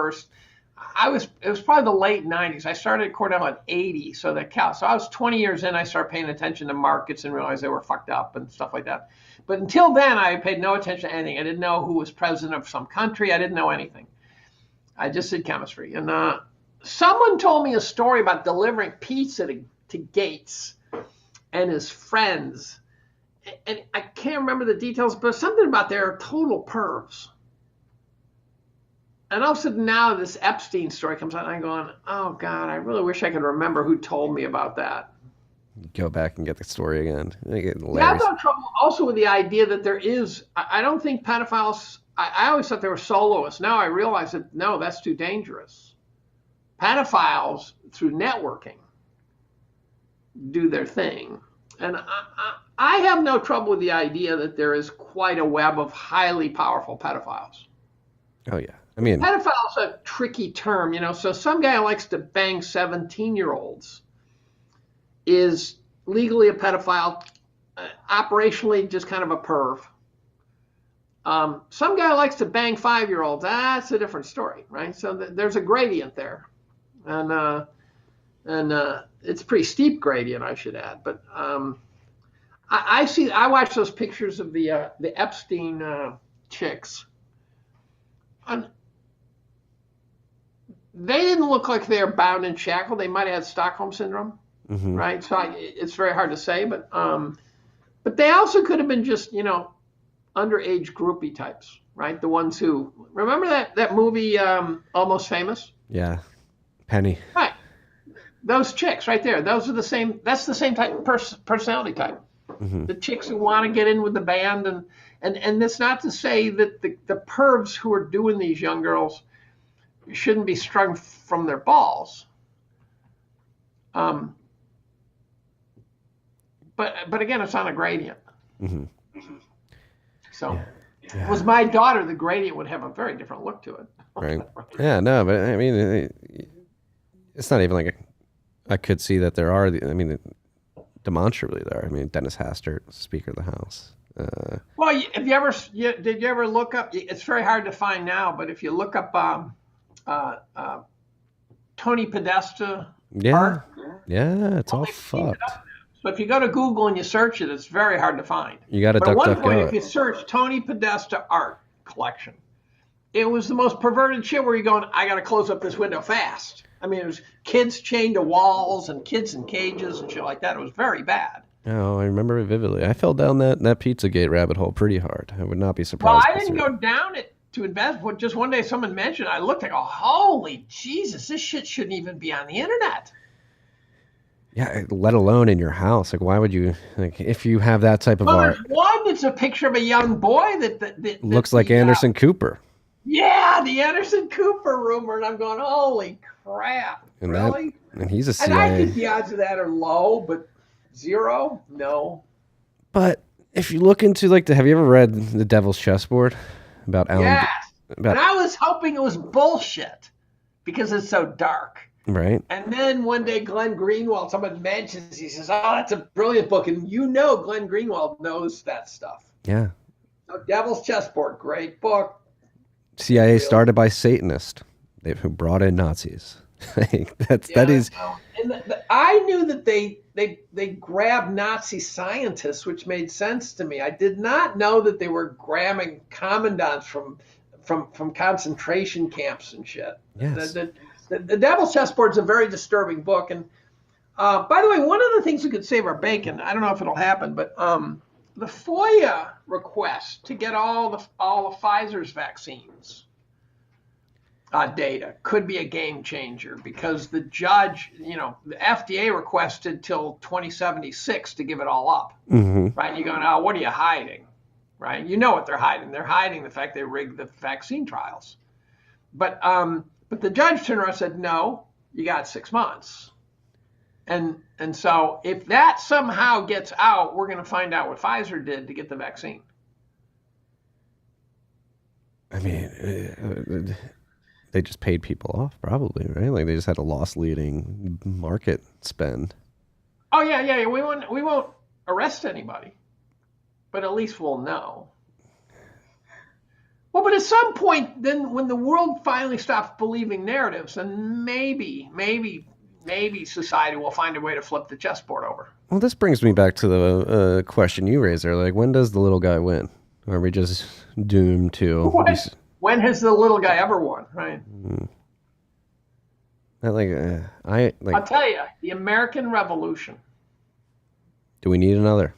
was probably the late 90s. I started at Cornell at 80, so I was 20 years in, I started paying attention to markets and realized they were fucked up and stuff like that. But until then, I paid no attention to anything. I didn't know who was president of some country. I didn't know anything. I just did chemistry. And someone told me a story about delivering pizza to Gates and his friends. And I can't remember the details, but something about they're total pervs. And all of a sudden now this Epstein story comes out and I'm going, oh God, I really wish I could remember who told me about that. Go back and get the story again. Yeah, I've got trouble also with the idea that there is, I don't think pedophiles, I always thought they were soloists. Now I realize that, no, that's too dangerous. Pedophiles, through networking, do their thing. And I have no trouble with the idea that there is quite a web of highly powerful pedophiles. Oh, yeah. I mean, pedophile's a tricky term, so some guy who likes to bang 17-year-olds is legally a pedophile. operationally just kind of a perv. Some guy likes to bang 5-year-olds. That's a different story, right? So there's a gradient there, and it's a pretty steep gradient, I should add. But I watched those pictures of the Epstein chicks, and they didn't look like they were bound and shackled. They might have had Stockholm syndrome, right? So it's very hard to say, but they also could have been just underage groupie types, right? The ones who remember that movie Almost Famous. Yeah, Penny. Right, those chicks right there. Those are the same. That's the same type of personality type. The chicks who want to get in with the band, and that's not to say that the pervs who are doing these young girls shouldn't be strung from their balls. But again, it's on a gradient. So, if it was my daughter, the gradient would have a very different look to it. Right. Yeah. No, but I mean, it's not even like I could see that there are. I mean, demonstrably there. I mean, Dennis Hastert, Speaker of the House. Well, did you ever look up? It's very hard to find now, but if you look up Tony Podesta art, it's all fucked. So if you go to Google and you search it, it's very hard to find. You got to But at one point, DuckDuckGo if you search Tony Podesta art collection, it was the most perverted shit where you're going, I got to close up this window fast. I mean, it was kids chained to walls and kids in cages and shit like that. It was very bad. Oh, I remember it vividly. I fell down that Pizzagate rabbit hole pretty hard. I would not be Well, surprised. I didn't go down it to invest. But just one day someone mentioned it. I looked, I go, holy Jesus, this shit shouldn't even be on the internet. Yeah, let alone in your house. Like, why would you, like, if you have that type of art? There's one that's a picture of a young boy that looks like Anderson Cooper. Yeah, the Anderson Cooper rumor. And I'm going, holy crap. And really? And he's a CIA. And I think the odds of that are low, but zero? No. But if you look into, like, have you ever read The Devil's Chessboard? About Alan? Yes. And I was hoping it was bullshit because it's so dark. Right. And then one day Glenn Greenwald, someone mentions, he says, oh, that's a brilliant book. And Glenn Greenwald knows that stuff. Yeah. So Devil's Chessboard, great book. CIA started by Satanists who brought in Nazis. That is. And I knew that they grabbed Nazi scientists, which made sense to me. I did not know that they were grabbing commandants from concentration camps and shit. Yes. The Devil's Chessboard is a very disturbing book. And by the way, one of the things we could save our bacon, I don't know if it'll happen, but the FOIA request to get all of Pfizer's vaccines data could be a game changer because the judge, the FDA requested till 2076 to give it all up. Right? And you're going, oh, what are you hiding? Right? You know what they're hiding. They're hiding the fact they rigged the vaccine trials. But the judge turned around and said, no, you got 6 months. And so if that somehow gets out, we're going to find out what Pfizer did to get the vaccine. I mean, they just paid people off probably, right? Like they just had a loss leading market spend. Oh, yeah. We won't arrest anybody, but at least we'll know. Well, but at some point, then when the world finally stops believing narratives, then maybe society will find a way to flip the chessboard over. Well, this brings me back to the question you raised earlier. Like, when does the little guy win? Or are we just doomed to... When has the little guy ever won, right? I'll tell you, the American Revolution. Do we need another?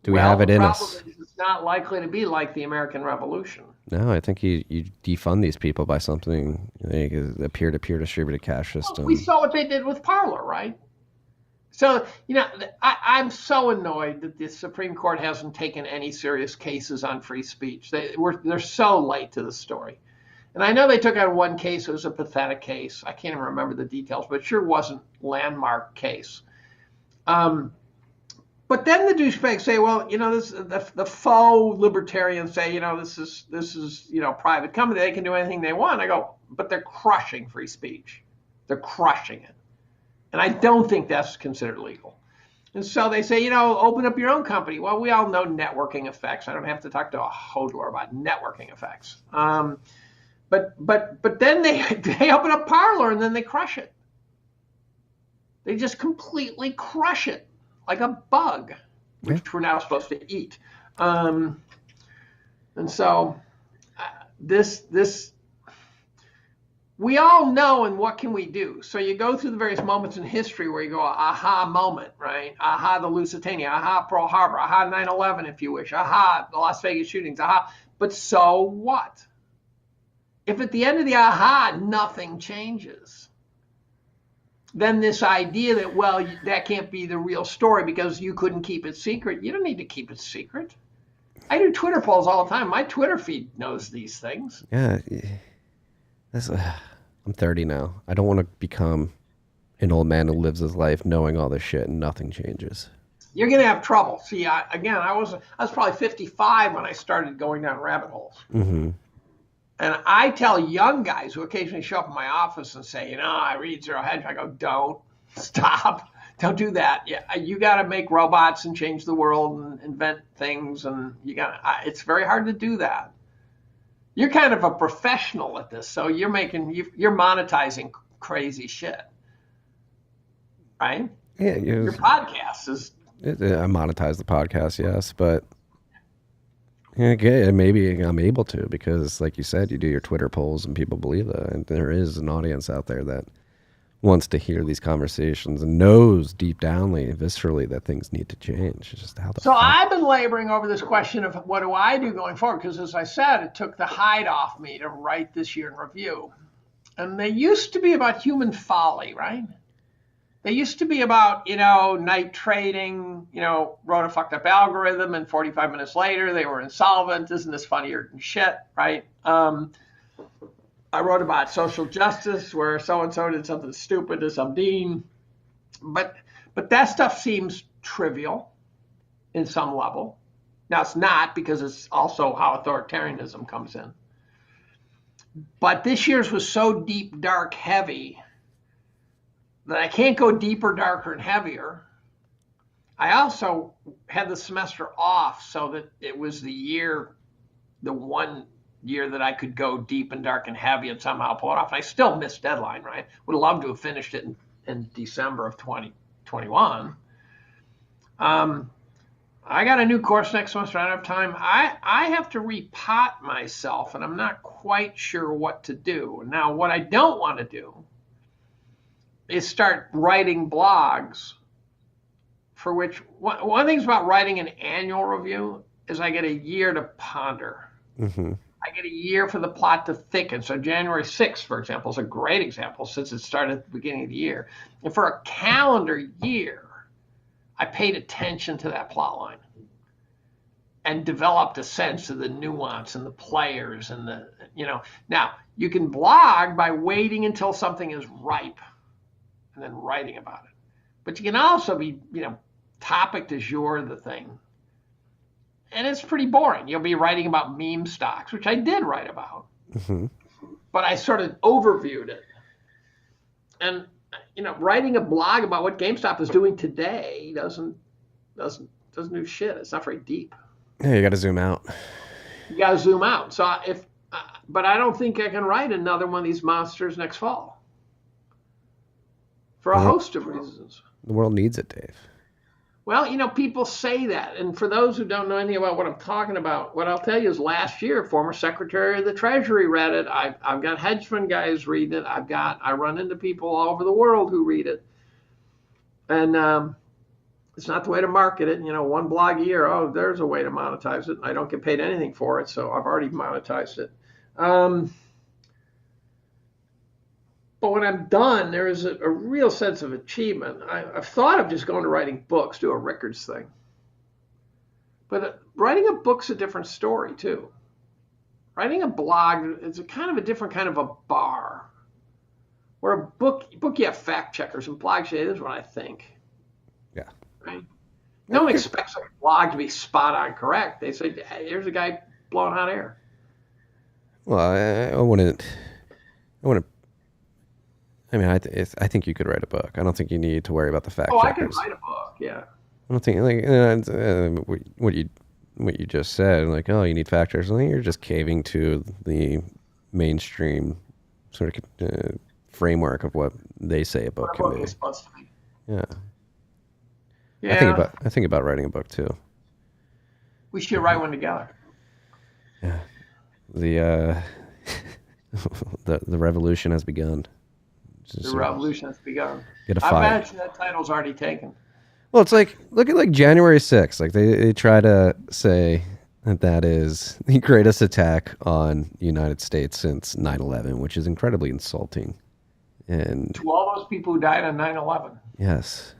Do we have it in us? It's not likely to be like the American Revolution. No, I think you defund these people by something, like a peer-to-peer distributed cash system. We saw what they did with Parler, right? So, I'm so annoyed that the Supreme Court hasn't taken any serious cases on free speech. They're so late to the story. And I know they took on one case. It was a pathetic case. I can't even remember the details, but it sure wasn't a landmark case. But then the douchebags say, well, this the faux libertarians say, this is private company. They can do anything they want. I go, but they're crushing free speech. They're crushing it. And I don't think that's considered legal. And so they say, open up your own company. Well, we all know networking effects. I don't have to talk to a hodler about networking effects. But then they open up Parler and then they crush it. They just completely crush it like a bug, which we're now supposed to eat. And so this we all know, and what can we do? So you go through the various moments in history where you go, aha moment, right? Aha, the Lusitania, aha, Pearl Harbor, aha, 9/11, if you wish, aha, the Las Vegas shootings, aha. But so what? If at the end of the aha, nothing changes, then this idea that, well, that can't be the real story because you couldn't keep it secret. You don't need to keep it secret. I do Twitter polls all the time. My Twitter feed knows these things. Yeah. I'm 30 now. I don't want to become an old man who lives his life knowing all this shit and nothing changes. You're going to have trouble. See, I was probably 55 when I started going down rabbit holes. Mm-hmm. And I tell young guys who occasionally show up in my office and say, I read Zero Hedge. I go, don't stop. Don't do that. Yeah, you got to make robots and change the world and invent things. And it's very hard to do that. You're kind of a professional at this. So you're monetizing crazy shit. Right? Yeah. Your podcast is. I monetize the podcast, yes. But okay, maybe I'm able to because, like you said, you do your Twitter polls and people believe that. And there is an audience out there that wants to hear these conversations and knows deep downly, viscerally, that things need to change. It's just how the So I've been laboring over this question of what do I do going forward? Because as I said, it took the hide off me to write this year in review. And they used to be about human folly, right? They used to be about, night trading, wrote a fucked up algorithm and 45 minutes later they were insolvent. Isn't this funnier than shit, right? I wrote about social justice where so-and-so did something stupid to some dean. But that stuff seems trivial in some level. Now, it's not because it's also how authoritarianism comes in. But this year's was so deep, dark, heavy that I can't go deeper, darker, and heavier. I also had the semester off so that it was the one year that I could go deep and dark and heavy and somehow pull it off. And I still missed deadline, right? Would have loved to have finished it in December of 2021. I got a new course next semester. I don't have time. I have to repot myself, and I'm not quite sure what to do. Now, what I don't want to do is start writing blogs for which one of the things about writing an annual review is I get a year to ponder. Mm-hmm. I get a year for the plot to thicken. So January 6th, for example, is a great example since it started at the beginning of the year. And for a calendar year, I paid attention to that plot line and developed a sense of the nuance and the players and Now, you can blog by waiting until something is ripe and then writing about it. But you can also be, topic du jour the thing. And it's pretty boring. You'll be writing about meme stocks, which I did write about. Mm-hmm. But I sort of overviewed it. And, writing a blog about what GameStop is doing today doesn't do shit. It's not very deep. Yeah, you got to zoom out. You got to zoom out. So but I don't think I can write another one of these monsters next fall. For a host of reasons. The world needs it, Dave. Well, people say that. And for those who don't know anything about what I'm talking about, what I'll tell you is last year, former Secretary of the Treasury read it. I've got hedge fund guys reading it. I run into people all over the world who read it. And it's not the way to market it. One blog a year. Oh, there's a way to monetize it. I don't get paid anything for it, so I've already monetized it. But when I'm done, there is a real sense of achievement. I've thought of just going to writing books, do a Rickards thing. But writing a book's a different story, too. Writing a blog is a kind of a different kind of a bar. Where a book you have fact checkers, and blogs, this is what I think. Yeah. Right? No one expects a blog to be spot on correct. They say, hey, here's a guy blowing hot air. Well, I wouldn't. I mean, I think you could write a book. I don't think you need to worry about the fact checkers. I could write a book, yeah. I don't think what you just said, like, oh, you need factors. I think you're just caving to the mainstream sort of framework of what they say a book can be. Supposed to be. Yeah. Yeah. I think about writing a book too. We should write one together. Yeah. The the revolution has begun. The revolution has begun. Get a I fight. imagine that title's already taken. Well, it's like, look at like January 6th. Like they try to say that is the greatest attack on the United States since 9/11, which is incredibly insulting. And to all those people who died on 9/11. Yes.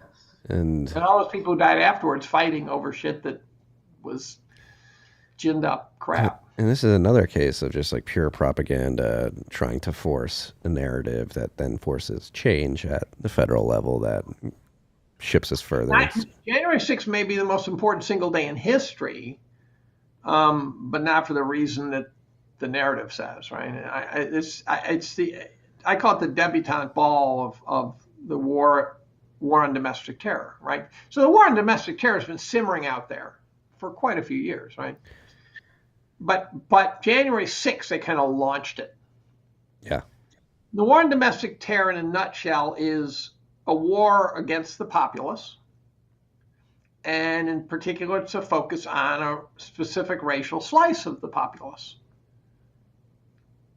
And all those people who died afterwards fighting over shit that was ginned up crap. And this is another case of just like pure propaganda trying to force a narrative that then forces change at the federal level that ships us further. January 6th may be the most important single day in history, but not for the reason that the narrative says, right? I call it the debutante ball of the war on domestic terror, right? So the war on domestic terror has been simmering out there for quite a few years, right? But January 6th, they kind of launched it. Yeah. The war on domestic terror in a nutshell is a war against the populace. And in particular, it's a focus on a specific racial slice of the populace.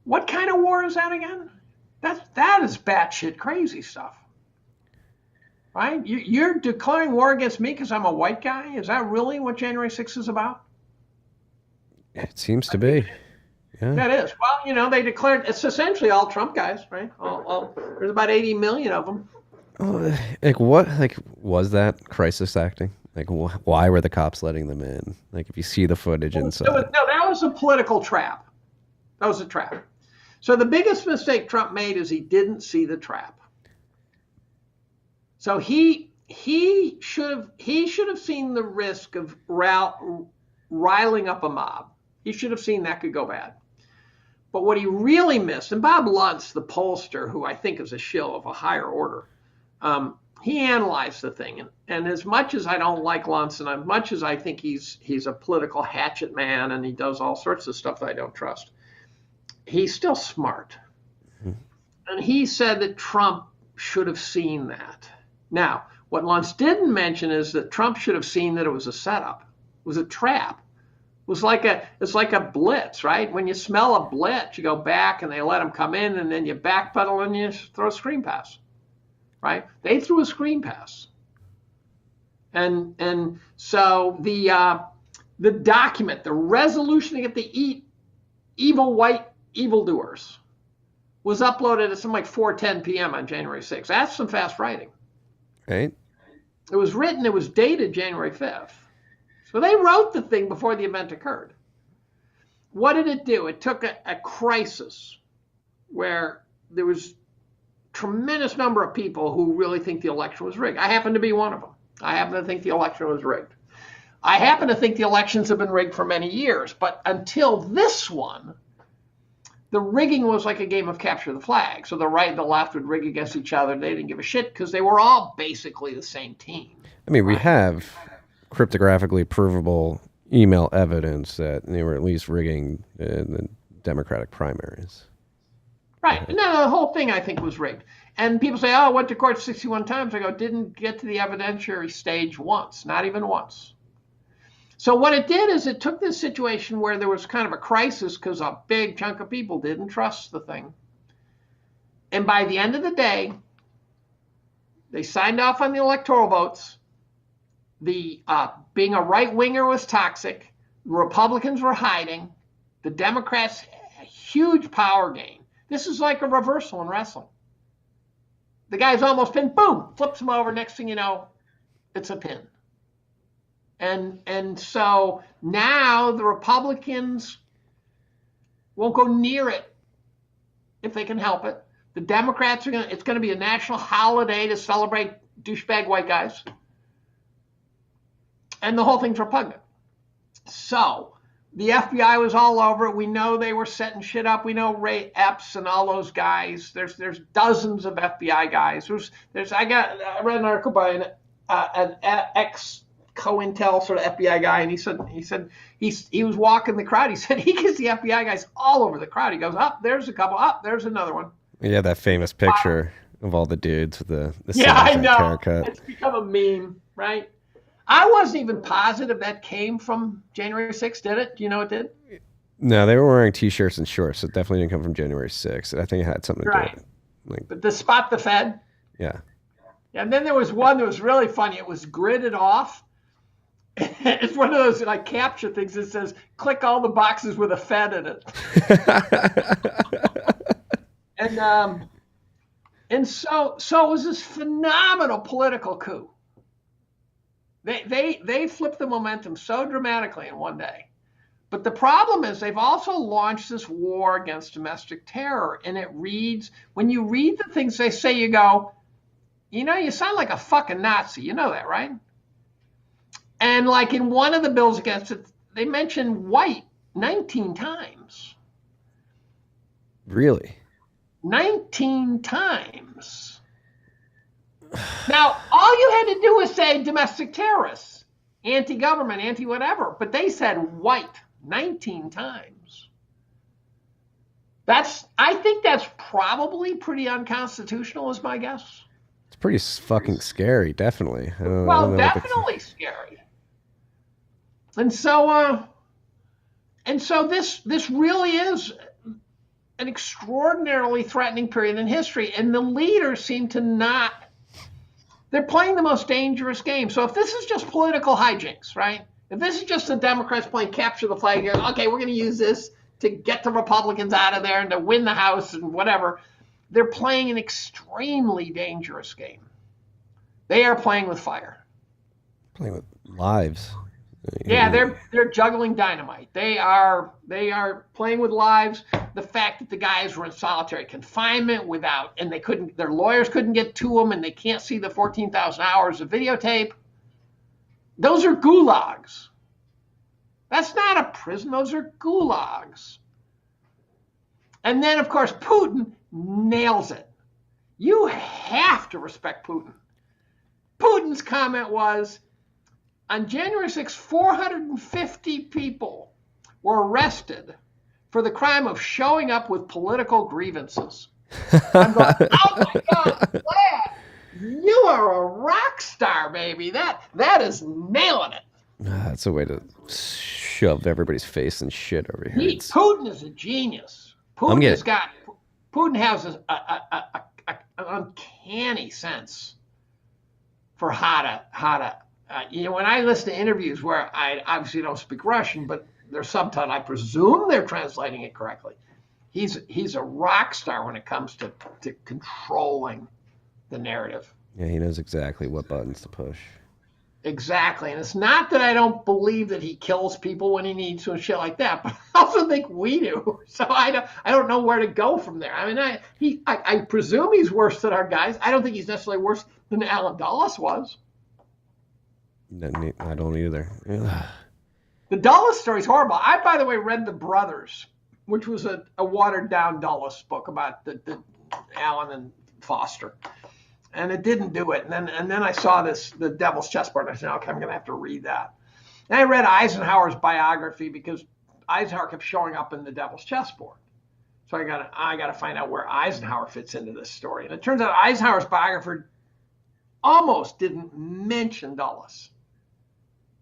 What kind of war is that again? That is batshit crazy stuff. Right? You're declaring war against me because I'm a white guy? Is that really what January 6th is about? It seems to be. Yeah. That is. Well, they declared it's essentially all Trump guys, right? There's about 80 million of them. Oh, like what? Like, was that crisis acting? Like, why were the cops letting them in? Like, if you see the footage inside. That was a political trap. That was a trap. So the biggest mistake Trump made is he didn't see the trap. So he should have seen the risk of riling up a mob. He should have seen that could go bad. But what he really missed, and Bob Luntz, the pollster, who I think is a shill of a higher order, he analyzed the thing. And as much as I don't like Luntz, and as much as I think he's a political hatchet man and he does all sorts of stuff that I don't trust, he's still smart. Mm-hmm. And he said that Trump should have seen that. Now, what Luntz didn't mention is that Trump should have seen that it was a setup. It was a trap. It's like a blitz, right? When you smell a blitz, you go back and they let them come in, and then you backpedal and you throw a screen pass, right? They threw a screen pass, and so the document, the resolution to get the evil white evildoers, was uploaded at something like 4:10 p.m. on January 6th. That's some fast writing. Right. It was written. It was dated January 5th. So they wrote the thing before the event occurred. What did it do? It took a crisis where there was tremendous number of people who really think the election was rigged. I happen to be one of them. I happen to think the election was rigged. I happen to think the elections have been rigged for many years, but until this one, the rigging was like a game of capture the flag. So the right and the left would rig against each other. They didn't give a shit because they were all basically the same team. I mean, we have cryptographically provable email evidence that they were at least rigging the Democratic primaries. Right. No, the whole thing I think was rigged. And people say, oh, I went to court 61 times. I go, didn't get to the evidentiary stage once, not even once. So what it did is it took this situation where there was kind of a crisis because a big chunk of people didn't trust the thing. And by the end of the day, they signed off on the electoral votes. Being a right-winger was toxic. The Republicans were hiding. The Democrats, a huge power gain. This is like a reversal in wrestling. The guy's almost pinned, boom, flips him over. Next thing you know, it's a pin. And so now the Republicans won't go near it if they can help it. The Democrats it's going to be a national holiday to celebrate douchebag white guys. And the whole thing's repugnant. So the FBI was all over it. We know they were setting shit up. We know Ray Epps and all those guys. There's dozens of FBI guys. I read an article by an ex COINTEL sort of FBI guy, and he said he was walking the crowd. He said he gets the FBI guys all over the crowd. He goes, up, there's a couple, up, there's another one. Yeah, that famous picture of all the dudes with the yeah, I know. Haircut. It's become a meme, right? I wasn't even positive that came from January 6th, did it? Do you know it did? No, they were wearing T-shirts and shorts. So it definitely didn't come from January 6th. I think it had something to do with it. Like, but the spot the Fed? Yeah. And then there was one that was really funny. It was gridded off. It's one of those like capture things that says, click all the boxes with a Fed in it. And so it was this phenomenal political coup. They flipped the momentum so dramatically in one day. But the problem is they've also launched this war against domestic terror. And it reads, when you read the things they say, you go, you sound like a fucking Nazi. You know that, right? And like in one of the bills against it, they mention white 19 times. Really? 19 times. Now, all you had to do was say domestic terrorists, anti-government, anti-whatever, but they said white 19 times. I think that's probably pretty unconstitutional, is my guess. It's pretty fucking scary, definitely. Well, definitely scary. And so this really is an extraordinarily threatening period in history, and the leaders seem to not. They're playing the most dangerous game. So if this is just political hijinks, right? If this is just the Democrats playing capture the flag, okay, we're going to use this to get the Republicans out of there and to win the House and whatever. They're playing an extremely dangerous game. They are playing with fire. Playing with lives. Yeah, they're juggling dynamite. They are playing with lives. The fact that the guys were in solitary confinement and their lawyers couldn't get to them, and they can't see the 14,000 hours of videotape. Those are gulags. That's not a prison. Those are gulags. And then, of course, Putin nails it. You have to respect Putin. Putin's comment was, on January 6th, 450 people were arrested for the crime of showing up with political grievances. I'm going, oh my God, Vlad, you are a rock star, baby. That is nailing it. That's a way to shove everybody's face and shit over here. Putin is a genius. Putin has an uncanny sense for how to. When I listen to interviews where I obviously don't speak Russian, but they're subtitled, I presume they're translating it correctly. He's a rock star when it comes to controlling the narrative. Yeah, he knows exactly what buttons to push. Exactly. And it's not that I don't believe that he kills people when he needs to and shit like that, but I also think we do. So I don't know where to go from there. I mean, I presume he's worse than our guys. I don't think he's necessarily worse than Alan Dulles was. I don't either. The Dulles story is horrible. I, by the way, read The Brothers, which was a watered-down Dulles book about the Alan and Foster. And it didn't do it. And then I saw the Devil's Chessboard, and I said, okay, I'm going to have to read that. And I read Eisenhower's biography because Eisenhower kept showing up in the Devil's Chessboard. So I got to find out where Eisenhower fits into this story. And it turns out Eisenhower's biographer almost didn't mention Dulles,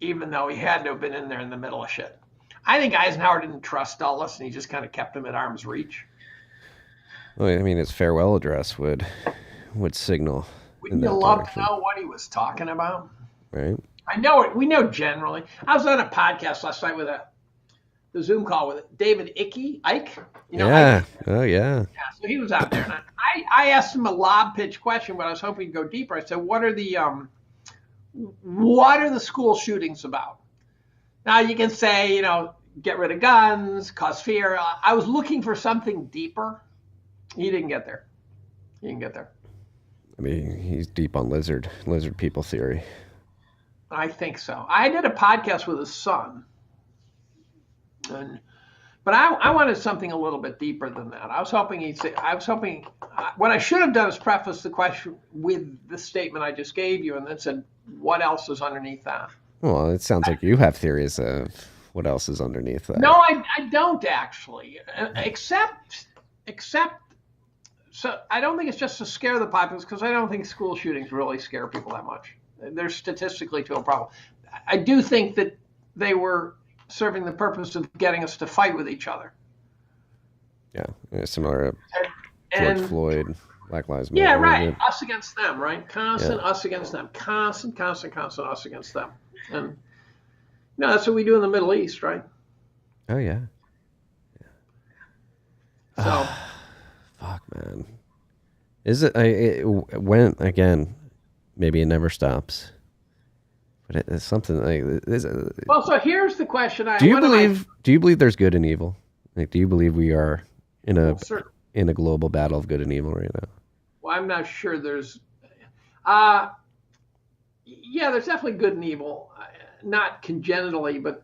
even though he had to have been in there in the middle of shit. I think Eisenhower didn't trust Dulles, and he just kind of kept him at arm's reach. Well, I mean, his farewell address would signal. Wouldn't you love to know what he was talking about? Right. I know it. We know generally. I was on a podcast last night with the Zoom call with David Icke. Yeah. Ike. Oh, yeah. Yeah. So he was out there, and I asked him a lob pitch question, but I was hoping to go deeper. I said, "What are the school shootings about?" Now you can say, get rid of guns, cause fear. I was looking for something deeper. He didn't get there. I mean, he's deep on lizard people theory. I think so. I did a podcast with his son, but I wanted something a little bit deeper than that. I was hoping what I should have done is preface the question with the statement I just gave you, and then said, what else is underneath that? Well, it sounds like you have theories of what else is underneath that. No, I don't actually, except so I don't think it's just to scare the populace, because I don't think school shootings really scare people that much. They're statistically to a problem. I do think that they were serving the purpose of getting us to fight with each other. Yeah, similar to And George Floyd, Black Lives Matter. yeah, right. Us against them, right? Constant us against them. Constant us against them. And that's what we do in the Middle East, right? Oh yeah. So Fuck, man. Is it when again? Maybe it never stops. But it's something like this. well, so here's the question. Do you believe there's good and evil? Like, do you believe we are in a global battle of good and evil right now? Well, I'm not sure there's. Yeah, there's definitely good and evil, not congenitally, but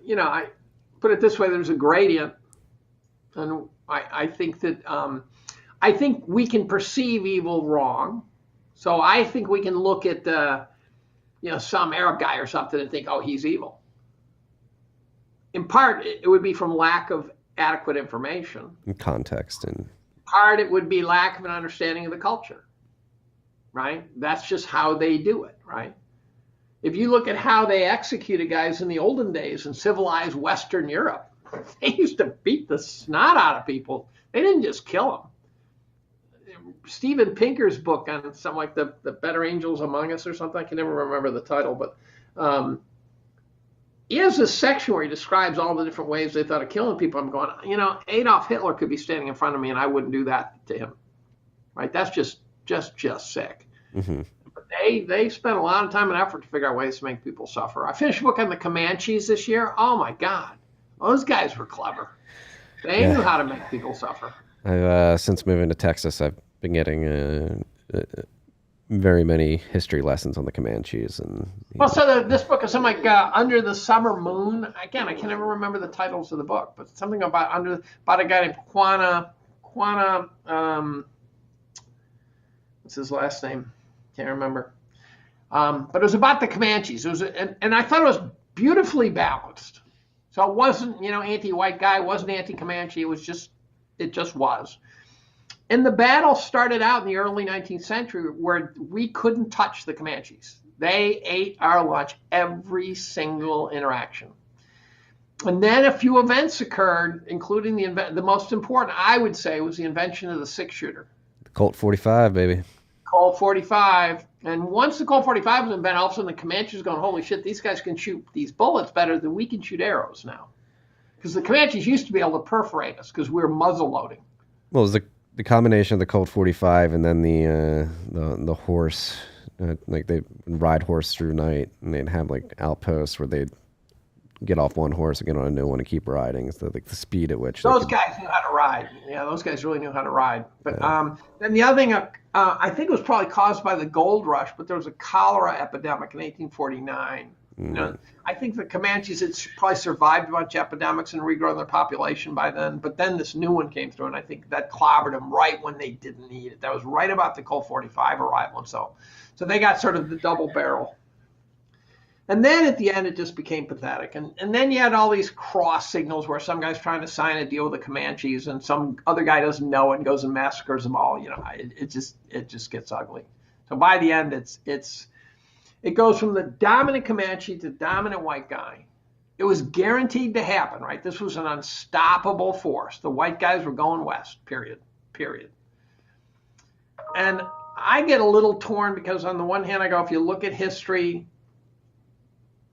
I put it this way: there's a gradient, and I think that I think we can perceive evil wrong. So I think we can look at some Arab guy or something and think, oh, he's evil. In part, it would be from lack of adequate information. In context and Part, it would be lack of an understanding of the culture, right? That's just how they do it, right? If you look at how they executed guys in the olden days in civilized Western Europe, they used to beat the snot out of people. They didn't just kill them. Steven Pinker's book on something like the Better Angels Among Us or something, I can never remember the title, but he has this section where he describes all the different ways they thought of killing people. I'm going, Adolf Hitler could be standing in front of me and I wouldn't do that to him, right? That's just sick. Mm-hmm. But they spent a lot of time and effort to figure out ways to make people suffer. I finished a book on the Comanches this year. Oh my God, those guys were clever. They knew how to make people suffer. I've since moving to Texas, I've been getting very many history lessons on the Comanches. And well, so this book is something like Under the Summer Moon. Again, I can never remember the titles of the book, but something about a guy named Quana. What's his last name? Can't remember. But it was about the Comanches. It was, and I thought it was beautifully balanced. So it wasn't, anti-white guy, wasn't anti-Comanche. It just was. And the battle started out in the early 19th century where we couldn't touch the Comanches. They ate our lunch every single interaction. And then a few events occurred, including the most important, I would say, was the invention of the six-shooter. The Colt 45, baby. Colt 45. And once the Colt 45 was invented, all of a sudden the Comanches going, holy shit, these guys can shoot these bullets better than we can shoot arrows now. Because the Comanches used to be able to perforate us because we were muzzle loading. Well, it was the combination of the Colt 45 and then the horse, like they ride horse through night, and they'd have like outposts where they'd get off one horse and get on a new one and keep riding. So like the speed at which those guys knew how to ride. Yeah, those guys really knew how to ride. But then the other thing, I think it was probably caused by the gold rush, but there was a cholera epidemic in 1849. I think the Comanches had probably survived a bunch of epidemics and regrown their population by then. But then this new one came through, and I think that clobbered them right when they didn't need it. That was right about the Colt 45 arrival. And so they got sort of the double barrel. And then at the end, it just became pathetic. And then you had all these cross signals where some guy's trying to sign a deal with the Comanches and some other guy doesn't know it and goes and massacres them all. It just gets ugly. So by the end, it goes from the dominant Comanche to dominant white guy. It was guaranteed to happen, right? This was an unstoppable force. The white guys were going west, period. And I get a little torn because on the one hand, I go, if you look at history,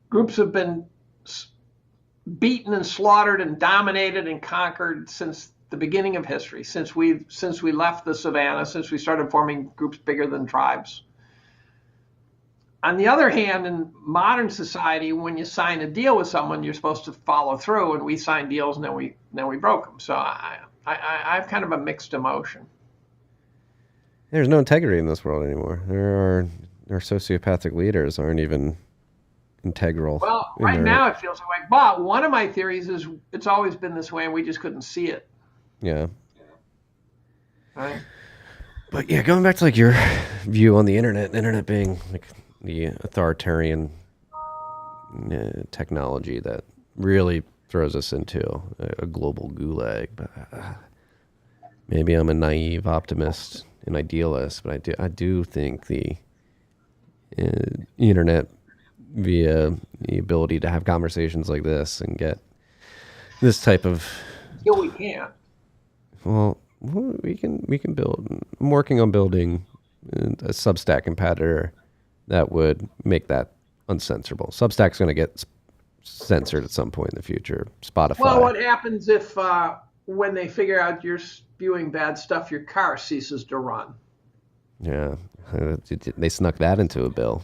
groups have been beaten and slaughtered and dominated and conquered since the beginning of history, since we left the savannah, since we started forming groups bigger than tribes. On the other hand, in modern society, when you sign a deal with someone, you're supposed to follow through, and we signed deals and then we broke them. So I have kind of a mixed emotion. There's no integrity in this world anymore. Our sociopathic leaders aren't even integral. Well, right now it feels that way. But one of my theories is it's always been this way and we just couldn't see it. Yeah. Right. But yeah, going back to like your view on the internet being like the authoritarian, technology that really throws us into a global gulag. But maybe I'm a naive optimist and idealist, but I do think the internet, via the ability to have conversations like this and get this type of Still, we can't. well, we can build. I'm working on building a Substack competitor that would make that uncensorable. Substack's going to get censored at some point in the future. Spotify. Well, what happens if when they figure out you're spewing bad stuff, your car ceases to run? Yeah, they snuck that into a bill.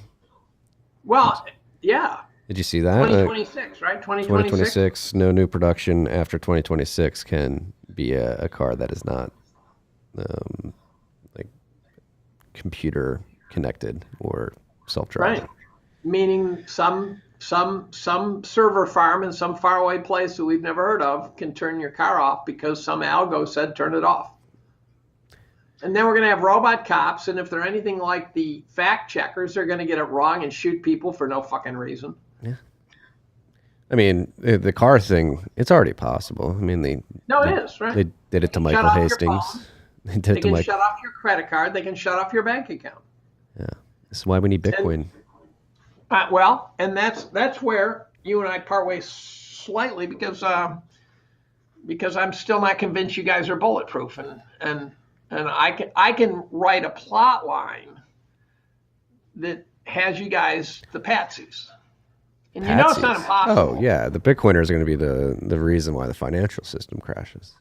Well, yeah. Did you see that? 2026, right? 2026. No new production after 2026 can be a car that is not like computer connected or self-driving. Right. Meaning some server farm in some faraway place that we've never heard of can turn your car off because some algo said turn it off. And then we're going to have robot cops, and if they're anything like the fact checkers, they're going to get it wrong and shoot people for no fucking reason. Yeah. I mean, the car thing, it's already possible. I mean, it is, right? They did it to Michael Hastings. They can shut off your credit card. They can shut off your bank account. Yeah. This is why we need Bitcoin. And that's where you and I part ways slightly because I'm still not convinced you guys are bulletproof, and I can write a plot line that has you guys the patsies. And you know it's not impossible. Oh, yeah. The Bitcoiners are going to be the reason why the financial system crashes.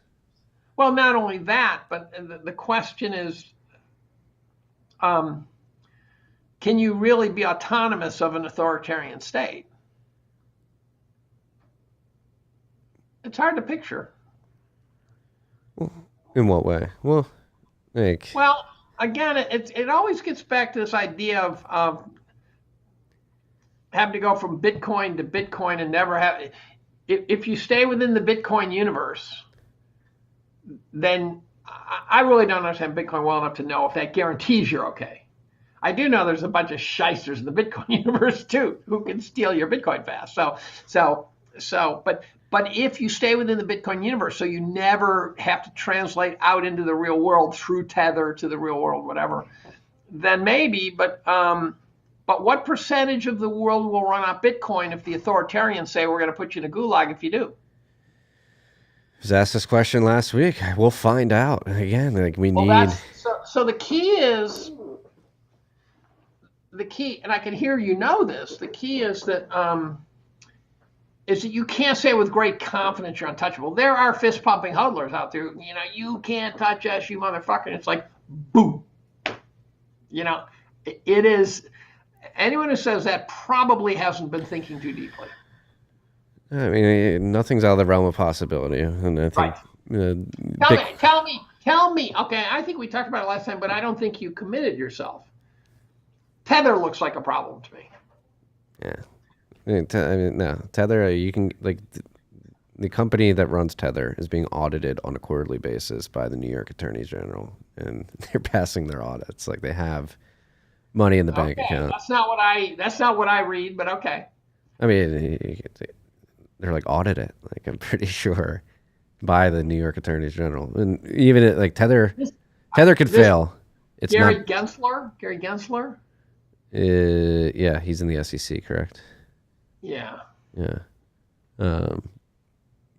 Well, not only that, but the question is, can you really be autonomous of an authoritarian state? It's hard to picture. In what way? Well, again, it always gets back to this idea of having to go from Bitcoin to Bitcoin and never have. If you stay within the Bitcoin universe, then I really don't understand Bitcoin well enough to know if that guarantees you're okay. I do know there's a bunch of shysters in the Bitcoin universe too who can steal your Bitcoin fast. But if you stay within the Bitcoin universe, so you never have to translate out into the real world through Tether to the real world, whatever, then maybe. But what percentage of the world will run on Bitcoin if the authoritarians say we're going to put you in a gulag if you do? I was asked this question last week. We'll find out. Again, need. So the key is. The key, and I can hear you know this. The key is that you can't say with great confidence you're untouchable. There are fist pumping hodlers out there. You know, you can't touch us, you motherfucker. And it's like, boom. You know, it is. Anyone who says that probably hasn't been thinking too deeply. I mean, nothing's out of the realm of possibility, and I think. Right. Tell me. Okay, I think we talked about it last time, but I don't think you committed yourself. Tether looks like a problem to me. Yeah. No. Tether, you can, the company that runs Tether is being audited on a quarterly basis by the New York Attorney General, and they're passing their audits. Like, they have money in the bank account. That's not what I read, but okay. I mean, they're audit it. I'm pretty sure by the New York Attorney General. And even Tether could fail. It's Gary Gensler? Yeah, he's in the SEC, correct? Yeah. Yeah.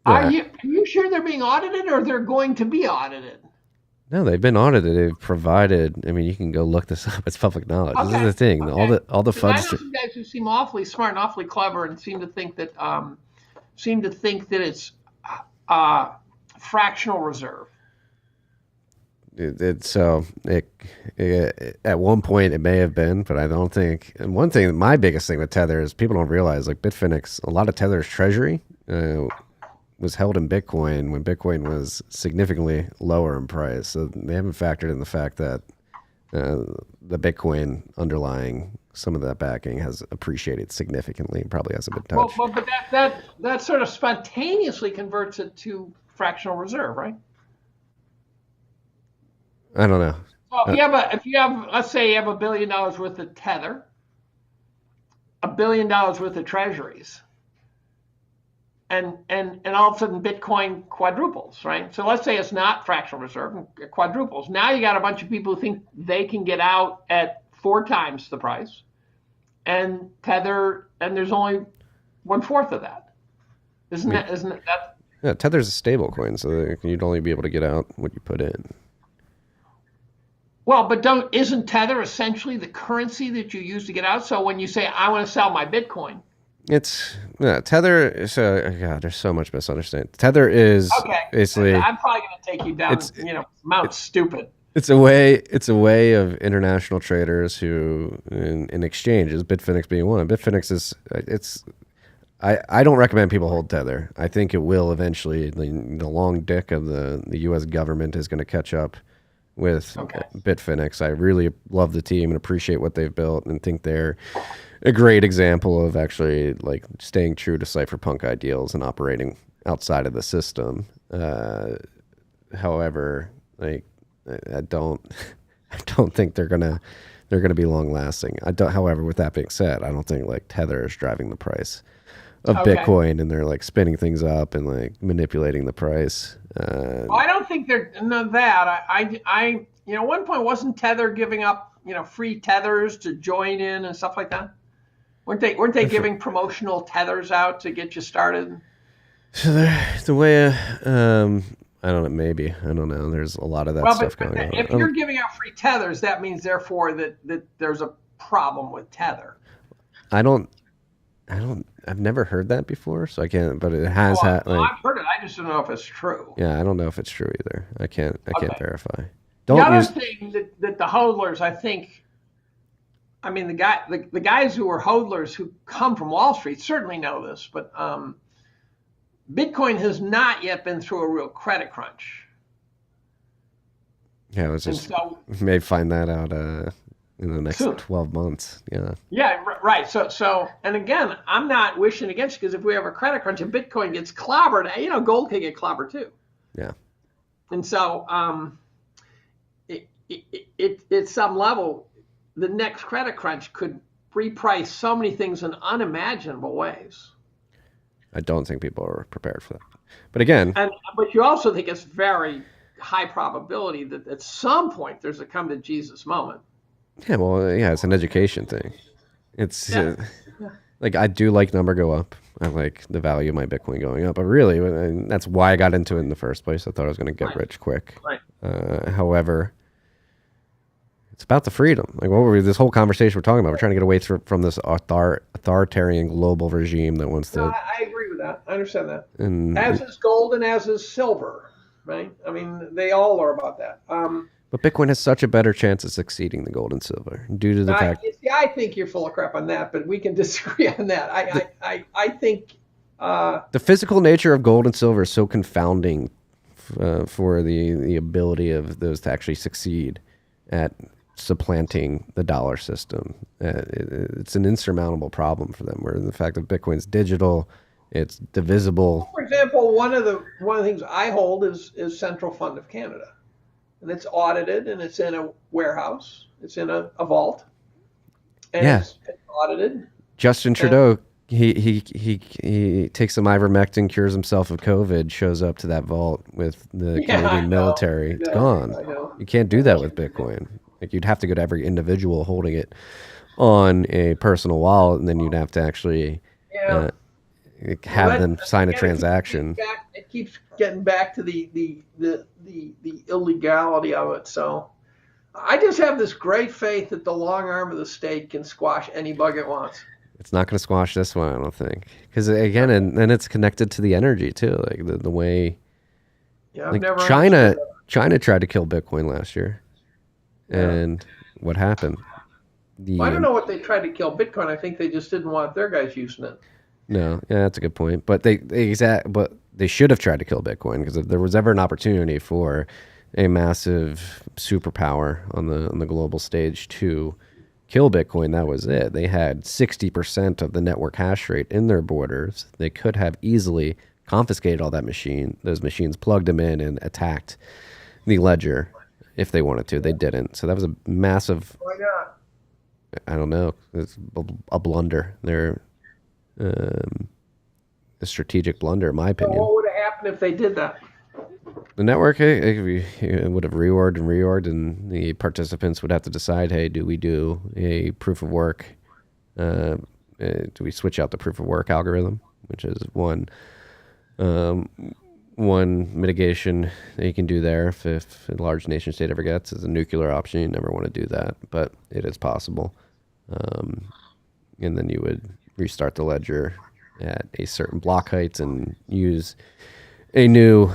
Are you sure they're being audited or they're going to be audited? No, they've been audited. They've provided. I mean, you can go look this up. It's public knowledge. Okay. This is the thing. Okay. All the funds. I know some guys who seem awfully smart and awfully clever and seem to think that it's fractional reserve. At one point it may have been, but I don't think. And one thing, my biggest thing with Tether is people don't realize, Bitfinex, a lot of Tether's treasury was held in Bitcoin when Bitcoin was significantly lower in price. So they haven't factored in the fact that the Bitcoin underlying some of that backing has appreciated significantly and probably hasn't been touched. Well, but that sort of spontaneously converts it to fractional reserve, right? I don't know. Well, let's say you have $1 billion worth of Tether, $1 billion worth of treasuries. And all of a sudden Bitcoin quadruples, right? So let's say it's not fractional reserve, it quadruples. Now you got a bunch of people who think they can get out at 4 times the price, and Tether, and there's only 1/4 of that. Isn't that? Yeah, Tether's a stable coin, so you'd only be able to get out what you put in. Well, but isn't Tether essentially the currency that you use to get out? So when you say I want to sell my Bitcoin, Tether. So God, there's so much misunderstanding. Tether is basically. I'm probably going to take you down. Mount Stupid. It's a way of international traders who, in exchanges, Bitfinex being one. Bitfinex is. I don't recommend people hold Tether. I think it will eventually. The long dick of the U.S. government is going to catch up with Bitfinex. I really love the team and appreciate what they've built and think they're a great example of actually like staying true to cypherpunk ideals and operating outside of the system. However, like I don't think they're gonna be long lasting. However, with that being said, I don't think like Tether is driving the price of Bitcoin, and they're like spinning things up and like manipulating the price. Well, I don't think they're that. I at one point wasn't Tether giving up free tethers to join in and stuff like that. Weren't they giving promotional tethers out to get you started? So the way I don't know, maybe I don't know. There's a lot of that stuff going on. If you're giving out free tethers, that means therefore that there's a problem with Tether. I've never heard that before, so I can't. But it has I've heard it. I just don't know if it's true. Yeah, I don't know if it's true either. I can't verify. The other thing that the hodlers, I think, I mean the guys who are hodlers who come from Wall Street certainly know this, but Bitcoin has not yet been through a real credit crunch. Yeah, may find that out in the next soon. 12 months. Yeah. Yeah, right. So, and again, I'm not wishing against you because if we have a credit crunch and Bitcoin gets clobbered, gold can get clobbered too. Yeah. And so, at some level, the next credit crunch could reprice so many things in unimaginable ways. I don't think people are prepared for that. But again, but you also think it's very high probability that at some point there's a come to Jesus moment. Yeah, well, yeah, it's an education thing. It's like I do like number go up. I like the value of my Bitcoin going up. But really, and that's why I got into it in the first place. I thought I was going to get rich quick. Right. However, it's about the freedom. Like this whole conversation we're talking about. We're trying to get away from this authoritarian global regime that wants to. I agree with that. I understand that. And as is gold and as is silver, right? I mean, they all are about that. But Bitcoin has such a better chance of succeeding than gold and silver due to the fact. I think you're full of crap on that, but we can disagree on that. I think the physical nature of gold and silver is so confounding for the ability of those to actually succeed at supplanting the dollar system. It's an insurmountable problem for them. Where the fact that Bitcoin's digital, it's divisible. For example, one of the things I hold is Central Fund of Canada. And it's audited, and it's in a warehouse. It's in a vault. And it's audited. Justin Trudeau, he takes some ivermectin, cures himself of COVID, shows up to that vault with the Canadian military. It's gone. You can't do that with Bitcoin. Like you'd have to go to every individual holding it on a personal wallet, and then you'd have to actually have them sign a transaction. It keeps getting back to the illegality of it. So I just have this great faith that the long arm of the state can squash any bug it wants. It's not going to squash this one, I don't think. Because again, and then it's connected to the energy too, like the way. Yeah, like China tried to kill Bitcoin last year, and what happened? I don't know what they tried to kill Bitcoin. I think they just didn't want their guys using it. No, yeah, that's a good point. But they should have tried to kill Bitcoin, because if there was ever an opportunity for a massive superpower on the global stage to kill Bitcoin, that was it. They had 60% of the network hash rate in their borders. They could have easily confiscated all those machines, plugged them in, and attacked the ledger if they wanted to. They didn't. So that was a massive. Why not? I don't know. It's a blunder. They're a strategic blunder, in my So opinion. what would have happened if they did that? The network it would have reorged, and the participants would have to decide, hey, do we do a proof of work? Do we switch out the proof of work algorithm, which is one mitigation that you can do there if a large nation state ever gets is a nuclear option. You never want to do that, but it is possible. And then you would restart the ledger at a certain block height and use a new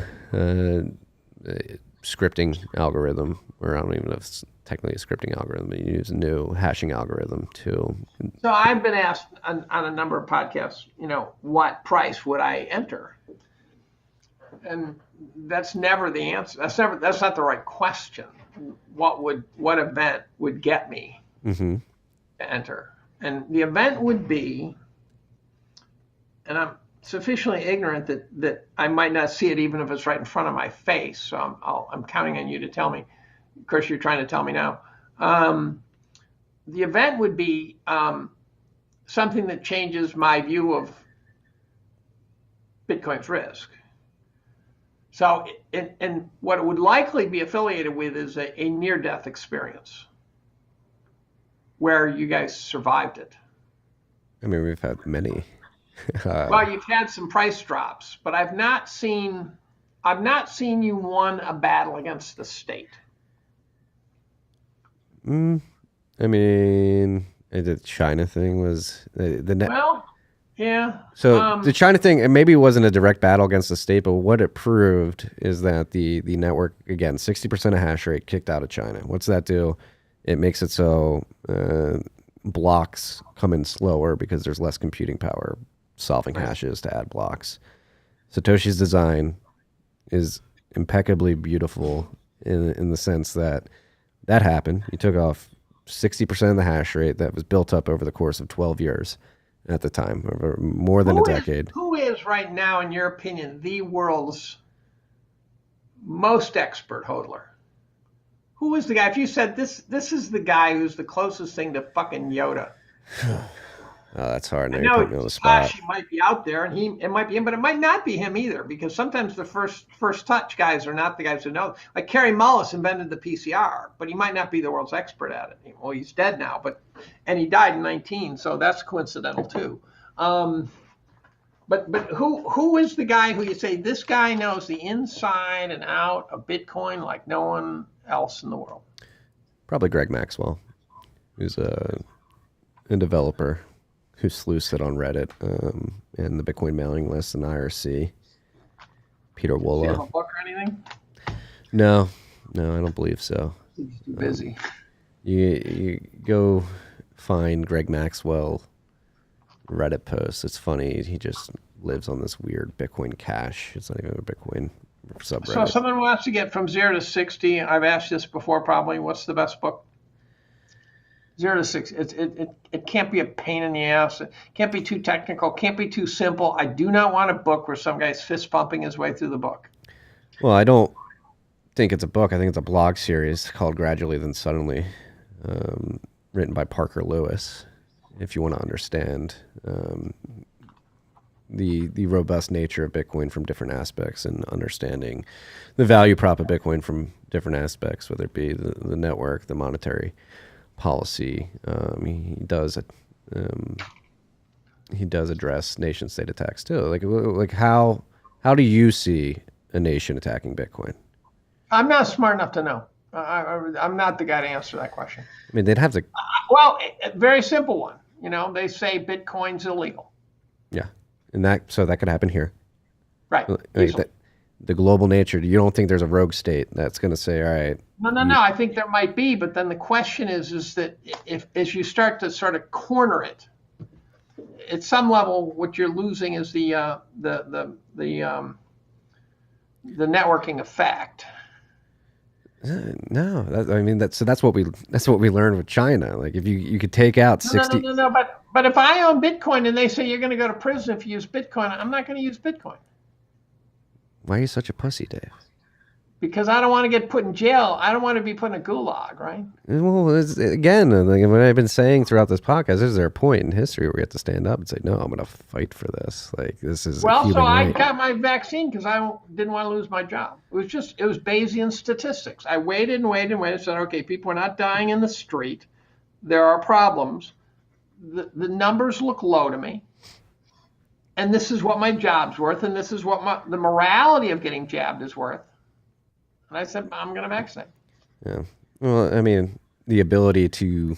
scripting algorithm, or I don't even know if it's technically a scripting algorithm, but you use a new hashing algorithm to. So I've been asked on a number of podcasts, what price would I enter? And that's never the answer. That's not the right question. What event would get me to enter? And the event would be, and I'm sufficiently ignorant that I might not see it even if it's right in front of my face. So I'm counting on you to tell me. Of course, you're trying to tell me now. The event would be something that changes my view of Bitcoin's risk. So, and what it would likely be affiliated with is a near-death experience where you guys survived it. I mean, we've had many. Well, you've had some price drops, but I've not seen you won a battle against the state. I mean, the China thing was the net. Well, yeah. So the China thing, and maybe it wasn't a direct battle against the state, but what it proved is that the network, again, 60% of hash rate kicked out of China. What's that do? It makes it so blocks come in slower because there's less computing power solving hashes to add blocks. Satoshi's design is impeccably beautiful in the sense that happened. He took off 60% of the hash rate that was built up over the course of 12 years at the time, over more than a decade. Who is right now, in your opinion, the world's most expert hodler? Who is the guy? If you said this is the guy who's the closest thing to fucking Yoda. Oh, that's hard. Now I you're know putting me on the spot. Fauci might be out there, and it might be him, but it might not be him either, because sometimes the first touch guys are not the guys who know. Like Kerry Mullis invented the PCR, but he might not be the world's expert at it. Well, he's dead now, and he died in 19, so that's coincidental too. But who is the guy who you say this guy knows the inside and out of Bitcoin like no one else in the world? Probably Greg Maxwell, who's a developer who sleuthed it on Reddit and the Bitcoin mailing list and IRC. Peter Wola. Does he have a book or anything? No, I don't believe so. He's too busy. You go find Greg Maxwell Reddit posts. It's funny. He just lives on this weird Bitcoin cache. It's not even a Bitcoin subreddit. So someone wants to get from 0 to 60. I've asked this before probably. What's the best book? 0 to 6. It can't be a pain in the ass. It can't be too technical. Can't be too simple. I do not want a book where some guy's fist pumping his way through the book. Well, I don't think it's a book. I think it's a blog series called Gradually Then Suddenly, written by Parker Lewis. If you want to understand the robust nature of Bitcoin from different aspects and understanding the value prop of Bitcoin from different aspects, whether it be the network, the monetary policy. He does address nation state attacks too. Like how do you see a nation attacking Bitcoin? I'm not smart enough to know. I'm not the guy to answer that question. I mean, they'd have to. Well, a very simple one. They say Bitcoin's illegal. Yeah, and that could happen here. Right. The global nature. You don't think there's a rogue state that's going to say, all right. No. I think there might be, but then the question is that if as you start to sort of corner it, at some level, what you're losing is the networking effect. No, that's what we learned with China. Like if you could take out 60. No. But if I own Bitcoin and they say you're going to go to prison if you use Bitcoin, I'm not going to use Bitcoin. Why are you such a pussy, Dave? because I don't want to get put in jail. I don't want to be put in a gulag, right? Well, again, like what I've been saying throughout this podcast, is there a point in history where we have to stand up and say, no, I'm going to fight for this. Like, this is a Well, so human I right. got my vaccine because I didn't want to lose my job. It was Bayesian statistics. I waited and waited and waited and said, okay, people are not dying in the street. There are problems. The numbers look low to me. And this is what my job's worth, and this is what the morality of getting jabbed is worth. And I said, I'm going to vaccinate. Yeah. Well, I mean, the ability to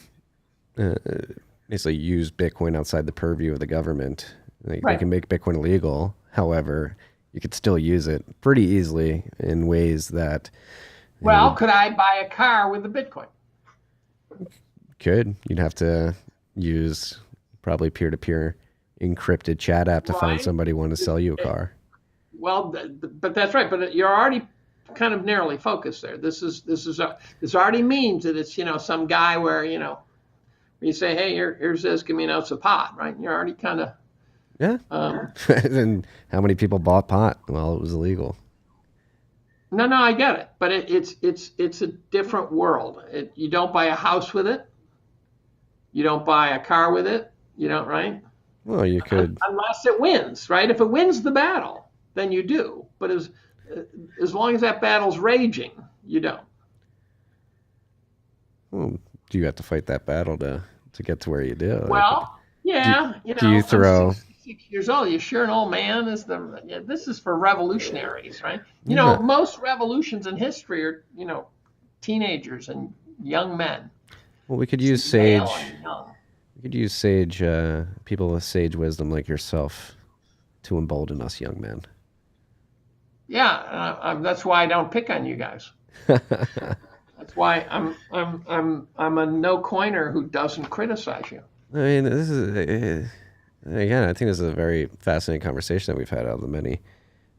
basically use Bitcoin outside the purview of the government. They can make Bitcoin illegal. However, you could still use it pretty easily in ways that... Well, could I buy a car with the Bitcoin? Could. You'd have to use probably peer-to-peer encrypted chat app to find somebody who wanted to sell you a car. Well, but that's right. But you're already kind of narrowly focused there. This already means that it's some guy where you say, hey, here's this, give me an ounce of pot, right? You're already kind of And how many people bought pot while it was illegal? No, I get it, but it's a different world. You don't buy a house with it. You don't buy a car with it. You don't, right? Well, you could, unless it wins, right? If it wins the battle, then you do. But as long as that battle's raging, you don't. Well, do you have to fight that battle to get to where you do? Well, yeah. Do you throw? I'm 66 years old. You sure an old man this is for revolutionaries, right? Most revolutions in history are teenagers and young men. Well, we could use sage. We could use sage, people with sage wisdom like yourself, to embolden us young men. Yeah, that's why I don't pick on you guys. That's why I'm a no coiner who doesn't criticize you. I mean, this is again. I think this is a very fascinating conversation that we've had out of the many,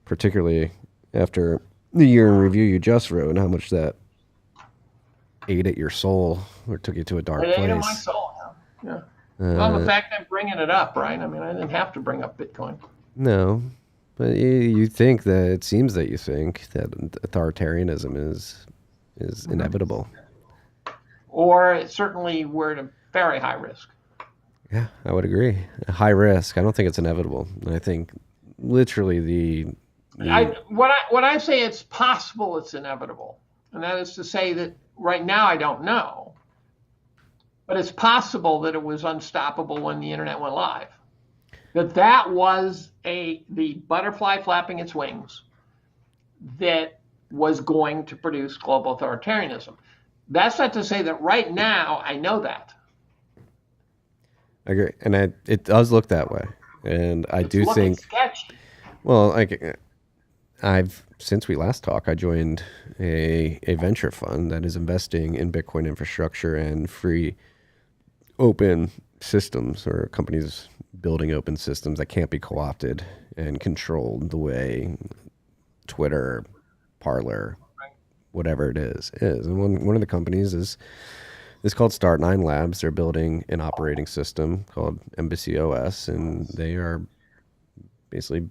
particularly after the year in review you just wrote and how much that ate at your soul or took you to a dark place. It ate at my soul. Yeah. Well, the fact I'm bringing it up, right? I mean, I didn't have to bring up Bitcoin. No, but you think that it seems that you think that authoritarianism is inevitable. Or certainly we're at a very high risk. Yeah, I would agree. High risk. I don't think it's inevitable. I think literally what I say it's possible it's inevitable. And that is to say that right now I don't know. But it's possible that it was unstoppable when the internet went live. That was the butterfly flapping its wings that was going to produce global authoritarianism. That's not to say that right now I know that. I agree, and it does look that way, and I do think. Sketchy. Well, since we last talked, I joined a venture fund that is investing in Bitcoin infrastructure and free, open systems, or companies building open systems that can't be co-opted and controlled the way Twitter, Parler, whatever it is. And one of the companies is called Start9 Labs. They're building an operating system called Embassy OS, and they are basically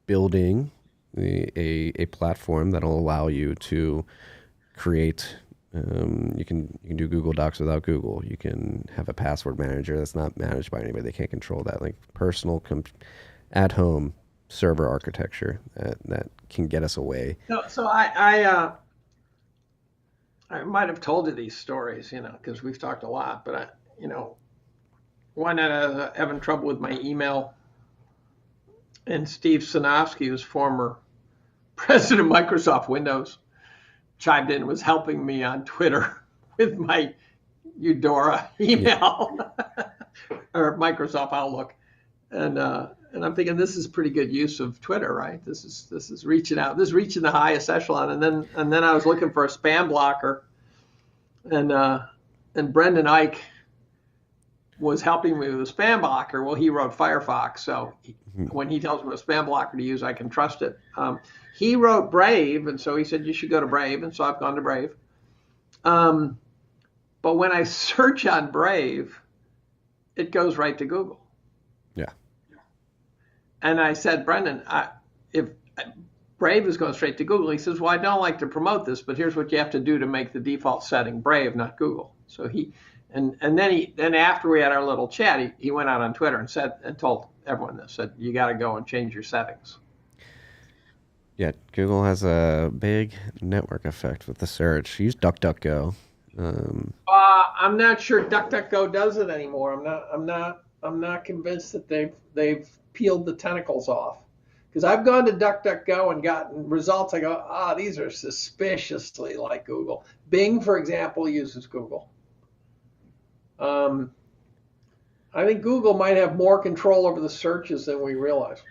building a platform that will allow you to create. You can do Google Docs without Google. You can have a password manager that's not managed by anybody. They can't control that. Like personal, at-home server architecture that can get us away. So I might have told you these stories, because we've talked a lot. But one night I was having trouble with my email, and Steve Sinofsky, who's former president of Microsoft Windows, chimed in and was helping me on Twitter with my Eudora email or Microsoft Outlook, and I'm thinking this is pretty good use of Twitter, right? This is reaching out. This is reaching the highest echelon, and then I was looking for a spam blocker, and Brendan Ike was helping me with a spam blocker. Well, he wrote Firefox, so when he tells me a spam blocker to use, I can trust it. He wrote Brave, and so he said, you should go to Brave, and so I've gone to Brave. But when I search on Brave, it goes right to Google. Yeah. And I said, Brendan, Brave is going straight to Google. He says, well, I don't like to promote this, but here's what you have to do to make the default setting Brave, not Google. So and then after we had our little chat, he went out on Twitter and told everyone this, said, you got to go and change your settings. Yeah, Google has a big network effect with the search. Use DuckDuckGo. I'm not sure DuckDuckGo does it anymore. I'm not convinced that they've peeled the tentacles off. Because I've gone to DuckDuckGo and gotten results. I go, these are suspiciously like Google. Bing, for example, uses Google. I think Google might have more control over the searches than we realize.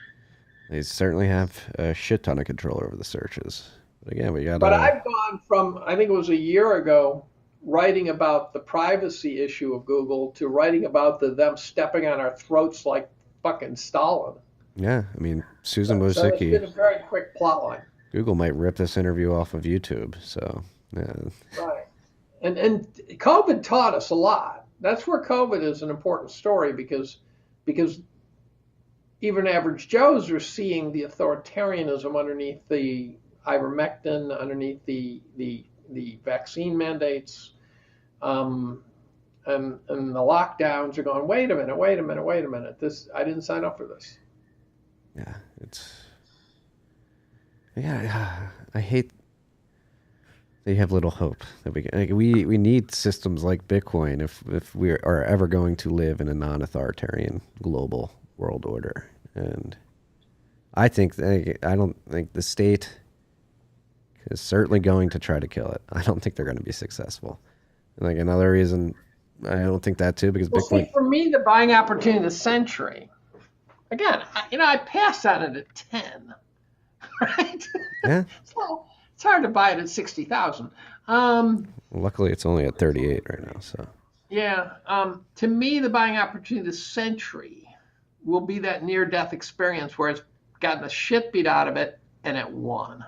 They certainly have a shit ton of control over the searches. But again, we got. But I've gone from, I think it was a year ago, writing about the privacy issue of Google to writing about them stepping on our throats like fucking Stalin. Yeah, I mean, Susan Wojcicki. So it's been a very quick plot line. Google might rip this interview off of YouTube. So, yeah. Right. And COVID taught us a lot. That's where COVID is an important story because even average Joes are seeing the authoritarianism underneath the ivermectin, underneath the vaccine mandates, and the lockdowns are going, wait a minute. I didn't sign up for this. I hate they have little hope that we need systems like Bitcoin if we are ever going to live in a non-authoritarian global world order. And I don't think the state is certainly going to try to kill it. I don't think they're going to be successful. And like another reason, I don't think that too, because Bitcoin. See, for me, the buying opportunity of the century. Again, I passed on it at 10, right? Yeah. So it's hard to buy it at 60,000. Luckily, it's only at 38 right now. So. Yeah. To me, the buying opportunity of the century will be that near-death experience where it's gotten the shit beat out of it and it won.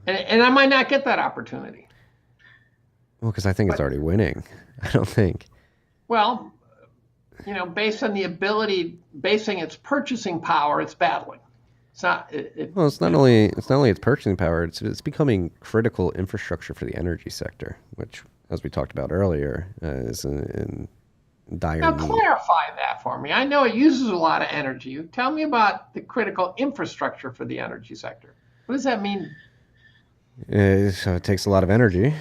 And I might not get that opportunity. Well, because I think it's already winning. I don't think. Well, based on the ability, basing its purchasing power, it's battling. It's not. Well, it's not only its purchasing power. It's becoming critical infrastructure for the energy sector, which, as we talked about earlier, is in dire Now, need. clarify that for me. I know it uses a lot of energy. Tell me about the critical infrastructure for the energy sector. What does that mean? So it takes a lot of energy.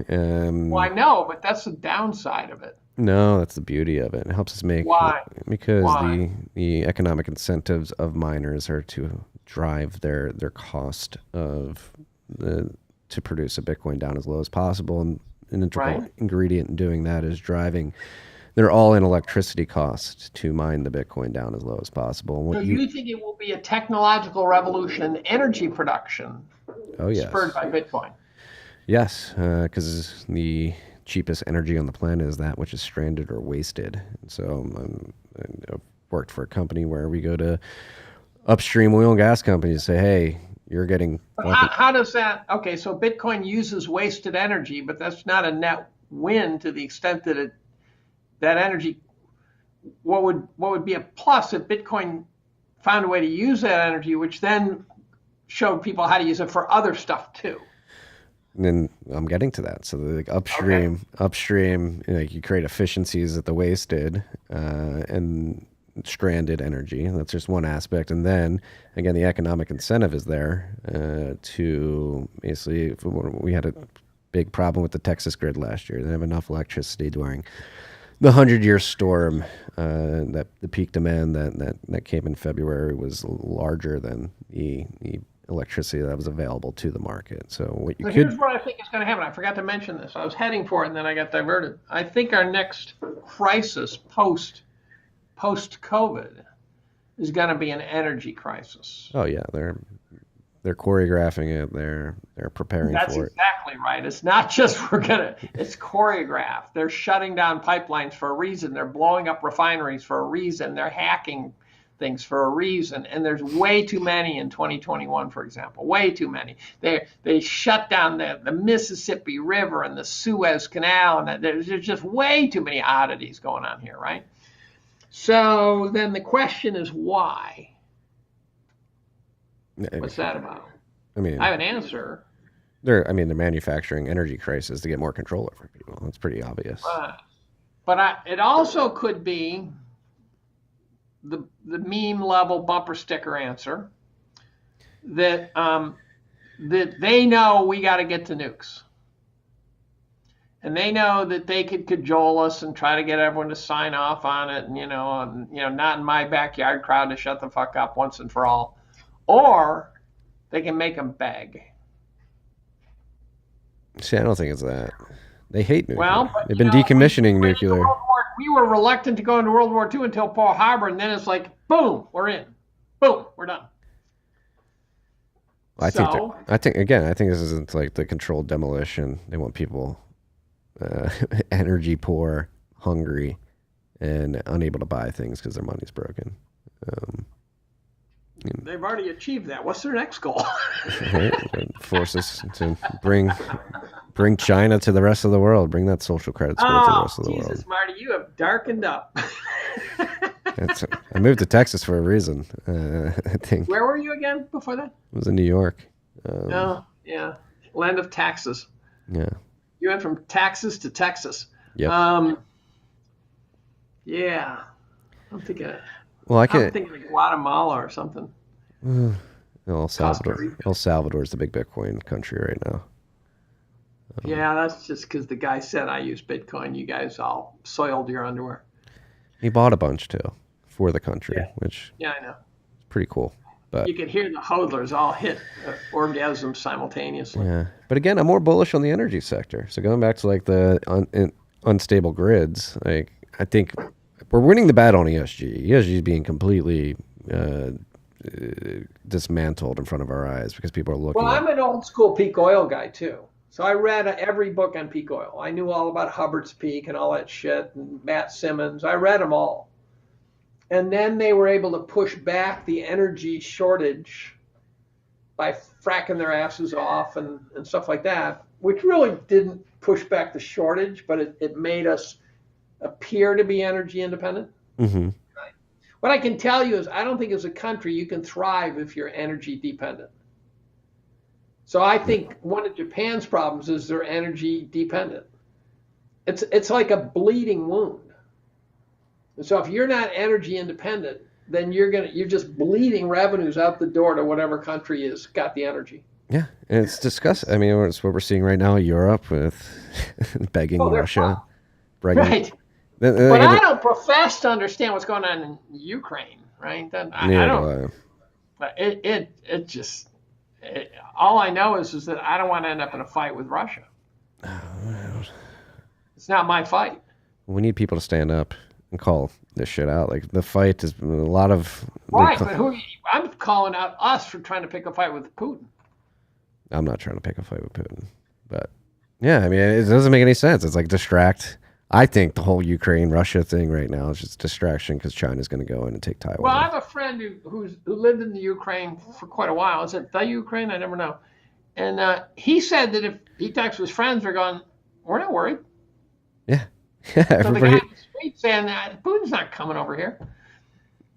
Well, I know, but that's the downside of it. No, that's the beauty of it. It helps us make. Why? Because Why? the economic incentives of miners are to drive their cost to produce a Bitcoin down as low as possible, and an integral ingredient in doing that is driving their all-in electricity cost to mine the Bitcoin down as low as possible. So you think it will be a technological revolution in energy production spurred by Bitcoin? Yes, because the cheapest energy on the planet is that which is stranded or wasted. So I've worked for a company where we go to upstream oil and gas companies and say, hey, you're getting... How does that... Okay, so Bitcoin uses wasted energy, but that's not a net win to the extent that that energy... What would be a plus if Bitcoin found a way to use that energy, which then showed people how to use it for other stuff too? And I'm getting to that. So the upstream, you create efficiencies at the wasted and stranded energy. That's just one aspect. And then again, the economic incentive is there to basically, we had a big problem with the Texas grid last year. They didn't have enough electricity during the 100-year storm. That the peak demand that came in February was larger than the electricity that was available to the market. So here's what I think is going to happen. I forgot to mention this. I was heading for it and then I got diverted. I think our next crisis post COVID is going to be an energy crisis. Oh yeah, they're choreographing it. They're preparing for it. That's exactly right. It's not just it's choreographed. They're shutting down pipelines for a reason. They're blowing up refineries for a reason. They're hacking things for a reason, and there's way too many in 2021, for example, way too many. They shut down the Mississippi River and the Suez Canal, and there's just way too many oddities going on here, right? So then the question is why? What's that about? I mean, I have an answer. they're manufacturing energy crisis to get more control over people. It's pretty obvious. But it also could be the meme level bumper sticker answer that that they know we got to get to nukes. And they know that they could cajole us and try to get everyone to sign off on it, and not in my backyard crowd to shut the fuck up once and for all, or they can make them beg. See, I don't think it's that. They hate nuclear. Well, they've been decommissioning nuclear. We were reluctant to go into World War II until Pearl Harbor, and then it's like, boom, we're in. Boom, we're done. I think this isn't like the controlled demolition. They want people energy poor, hungry, and unable to buy things because their money's broken. They've already achieved that. What's their next goal? Force us to bring China to the rest of the world. Bring that social credit score to the rest of the world. Jesus, Marty, you have darkened up. I moved to Texas for a reason. I think. Where were you again before that? I was in New York. Yeah, land of taxes. Yeah. You went from Texas to Texas. Yep. Yeah. I'm thinking. Well, I'm thinking of Guatemala or something. El Salvador's the big Bitcoin country right now. Yeah, that's just because the guy said I use Bitcoin. You guys all soiled your underwear. He bought a bunch too for the country, which I know. Is pretty cool. But you can hear the hodlers all hit orgasm simultaneously. Yeah, but again, I'm more bullish on the energy sector. So going back to like the unstable grids, like I think we're winning the battle on ESG. ESG is being completely dismantled in front of our eyes because people are looking. Well, I'm an old school peak oil guy too. So I read every book on peak oil. I knew all about Hubbard's peak and all that shit and Matt Simmons. I read them all. And then they were able to push back the energy shortage by fracking their asses off and stuff like that, which really didn't push back the shortage, but it made us appear to be energy independent. Mm-hmm. Right? What I can tell you is I don't think as a country you can thrive if you're energy dependent. So I think one of Japan's problems is they're energy dependent. It's like a bleeding wound. And so if you're not energy independent, then you're just bleeding revenues out the door to whatever country has got the energy. Yeah, and it's disgusting. I mean, it's what we're seeing right now in Europe with begging Russia. Right. But I don't profess to understand what's going on in Ukraine, right? I don't. It just. All I know is that I don't want to end up in a fight with Russia. It's not my fight. We need people to stand up and call this shit out. Like the fight is a lot of right, but I'm calling out us for trying to pick a fight with Putin. I'm not trying to pick a fight with Putin, but yeah, I mean it doesn't make any sense. It's like distract. I think the whole Ukraine-Russia thing right now is just distraction because China's going to go in and take Taiwan. Well, I have a friend who lived in the Ukraine for quite a while. Is it the Ukraine? I never know. And he said that if he talks to his friends, they're going, we're not worried. Yeah. So the guy in the street saying that Putin's not coming over here.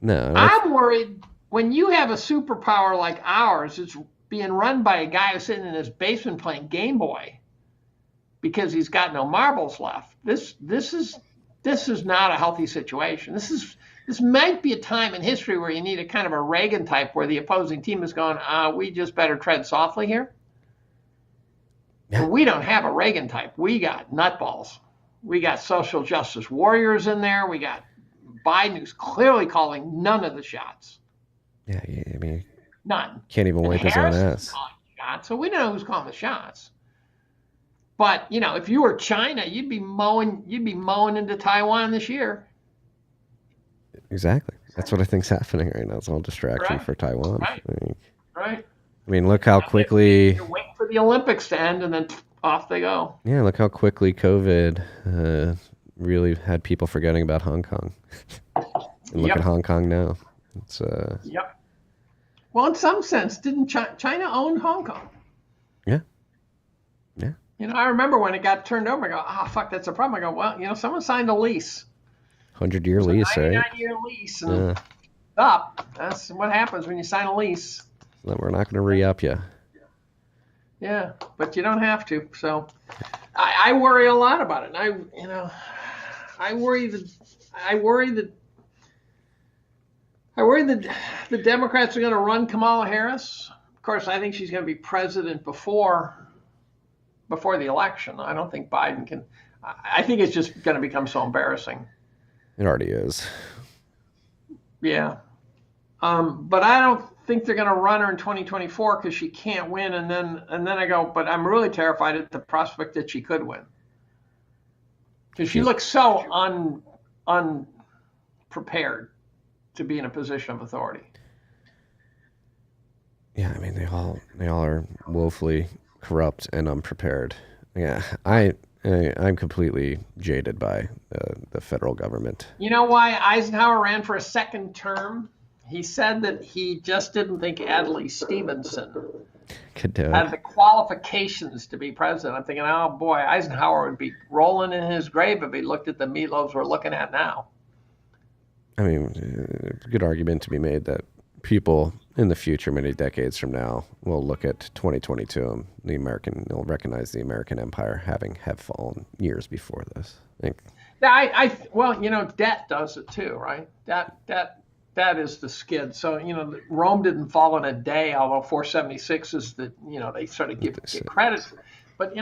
No. I'm worried when you have a superpower like ours, it's being run by a guy who's sitting in his basement playing Game Boy because he's got no marbles left. This is not a healthy situation. This might be a time in history where you need a kind of a Reagan type where the opposing team is going, we just better tread softly here. Yeah. We don't have a Reagan type. We got nutballs. We got social justice warriors in there. We got Biden who's clearly calling none of the shots. Yeah, I mean, none. Can't even wipe his own ass. Shots, so we don't know who's calling the shots. But if you were China, you'd be mowing into Taiwan this year. Exactly. That's what I think's happening right now. It's all distraction for Taiwan. Right. I mean, look how quickly. You're waiting for the Olympics to end, and then off they go. Yeah, look how quickly COVID really had people forgetting about Hong Kong. And look at Hong Kong now. It's Yep. Well, in some sense, didn't China own Hong Kong? Yeah. Yeah. I remember when it got turned over, I go, fuck, that's a problem. I go, well, someone signed a lease. 100-year lease, right? 99-year lease. And up. That's what happens when you sign a lease. Then we're not going to re-up you. Yeah, but you don't have to. So I worry a lot about it. And I worry that the Democrats are going to run Kamala Harris. Of course, I think she's going to be president before the election. I don't think Biden can. I think it's just going to become so embarrassing. It already is. Yeah. But I don't think they're going to run her in 2024 because she can't win. And then I go, but I'm really terrified at the prospect that she could win. Because she looks so unprepared to be in a position of authority. Yeah, I mean, they all are woefully corrupt and unprepared. Yeah, I'm completely jaded by the federal government. You know why Eisenhower ran for a second term? He said that he just didn't think Adlai Stevenson had the qualifications to be president. I'm thinking, oh boy, Eisenhower would be rolling in his grave if he looked at the meatloaves we're looking at now. I mean, a good argument to be made that people in the future, many decades from now, will look at 2022 and they'll recognize the American empire have fallen years before this. Well, debt does it too, right? That is the skid. So, Rome didn't fall in a day, although 476 is they sort of get credit. But,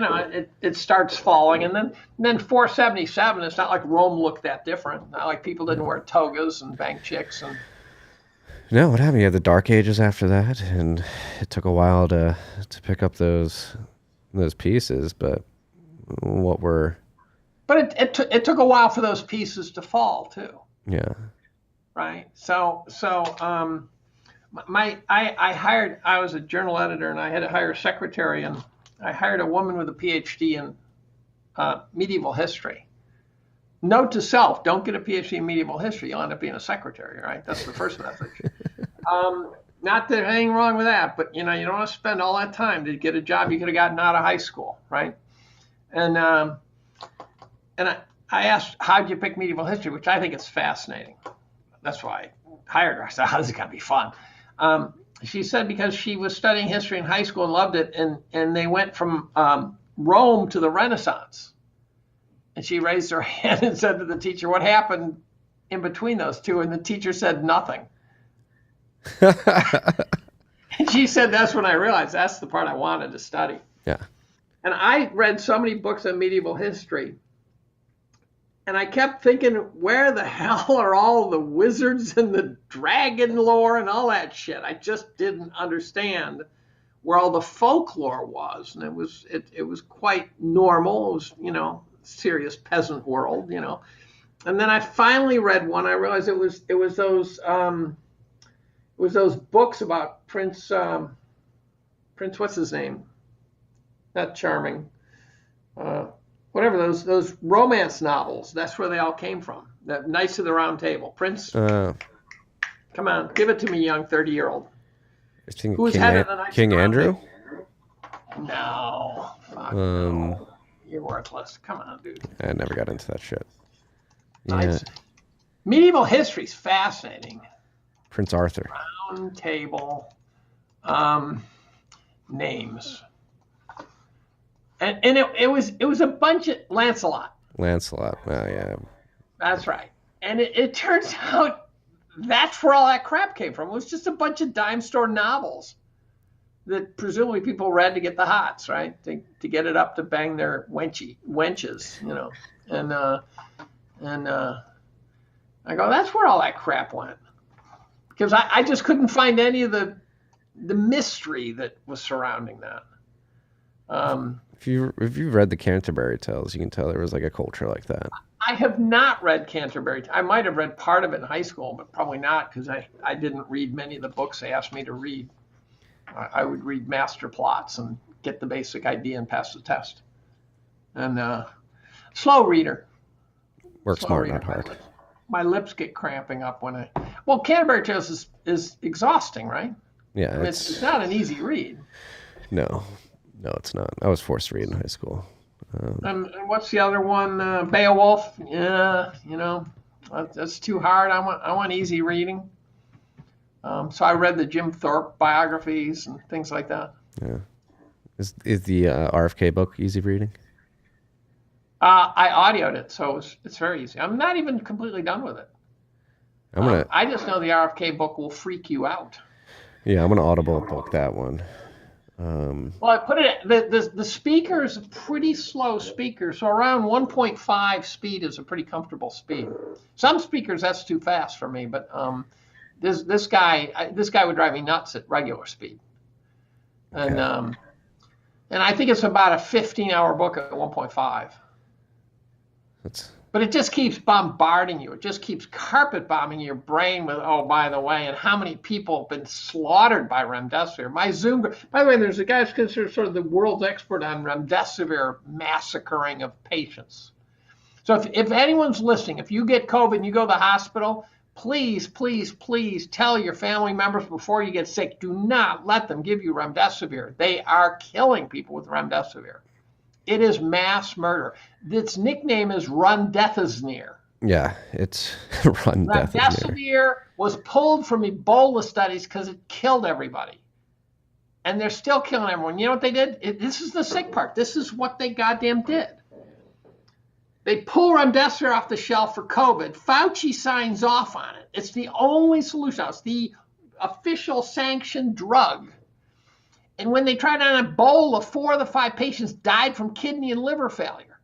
it starts falling. And then 477, it's not like Rome looked that different. Not like people didn't wear togas and bank chicks. No, what happened? You had the Dark Ages after that, and it took a while to pick up those pieces. But But it took a while for those pieces to fall, too. Yeah. Right. So I was a journal editor and I had to hire a secretary, and I hired a woman with a PhD in medieval history. Note to self, don't get a PhD in medieval history. You'll end up being a secretary, right? That's the first message. Not that there's anything wrong with that, but you don't want to spend all that time to get a job you could have gotten out of high school, right? And I asked, how'd you pick medieval history, which I think is fascinating. That's why I hired her. I said, how's it going to be fun? She said because she was studying history in high school and loved it, and they went from Rome to the Renaissance. And she raised her hand and said to the teacher, what happened in between those two? And the teacher said nothing. And she said, that's when I realized that's the part I wanted to study. Yeah. And I read so many books on medieval history. And I kept thinking, where the hell are all the wizards and the dragon lore and all that shit? I just didn't understand where all the folklore was. And it was quite normal. It was, serious peasant world, And then I finally read one. I realized it was those books about Prince what's his name? Not Charming. Whatever, those romance novels, that's where they all came from. The Knights of the Round Table. Prince, come on, give it to me, young 30-year-old. Who's head of the Knights King of the Andrew? Round Table? No. Fuck no. You're worthless. Come on, dude. I never got into that shit. Yeah. Medieval history is fascinating. Prince Arthur. Round Table. Names. And it was a bunch of Lancelot. Oh, yeah. That's right. And it turns out that's where all that crap came from. It was just a bunch of dime store novels that presumably people read to get the hots, right? To get it up to bang their wenches, And I go, that's where all that crap went. Because I just couldn't find any of the mystery that was surrounding that. If you read the Canterbury Tales, you can tell there was like a culture like that. I have not read Canterbury. I might have read part of it in high school, but probably not because I didn't read many of the books they asked me to read. I would read master plots and get the basic idea and pass the test. And slow reader. Work smart, not hard. My lips get cramping up when Well, Canterbury Tales is exhausting, right? Yeah, it's not an easy read. No, it's not. I was forced to read in high school. And what's the other one? Beowulf. Yeah, that's too hard. I want easy reading. So I read the Jim Thorpe biographies and things like that. Yeah. Is the RFK book easy reading? I audioed it, so it's very easy. I'm not even completely done with it. I just know the RFK book will freak you out. Yeah, I'm gonna Audible book that one. Well, I put it. The speaker is a pretty slow speaker, so around 1.5 speed is a pretty comfortable speed. Some speakers that's too fast for me, but this guy would drive me nuts at regular speed. And Okay. and I think it's about a 15-hour book at 1.5. But it just keeps bombarding you. It just keeps carpet bombing your brain with, oh, by the way, and how many people have been slaughtered by remdesivir. My Zoom group, by the way, there's a guy who's considered sort of the world's expert on remdesivir massacring of patients. So if anyone's listening, if you get COVID and you go to the hospital, please, please, please tell your family members before you get sick, do not let them give you remdesivir. They are killing people with remdesivir. It is mass murder. Its nickname is remdesivir. Yeah, it's remdesivir. Remdesivir was pulled from Ebola studies because it killed everybody. And they're still killing everyone. You know what they did? This is the sick part. This is what they goddamn did. They pull remdesivir off the shelf for COVID. Fauci signs off on it. It's the only solution. It's the official sanctioned drug. And when they tried on Ebola, 4 of the 5 patients died from kidney and liver failure.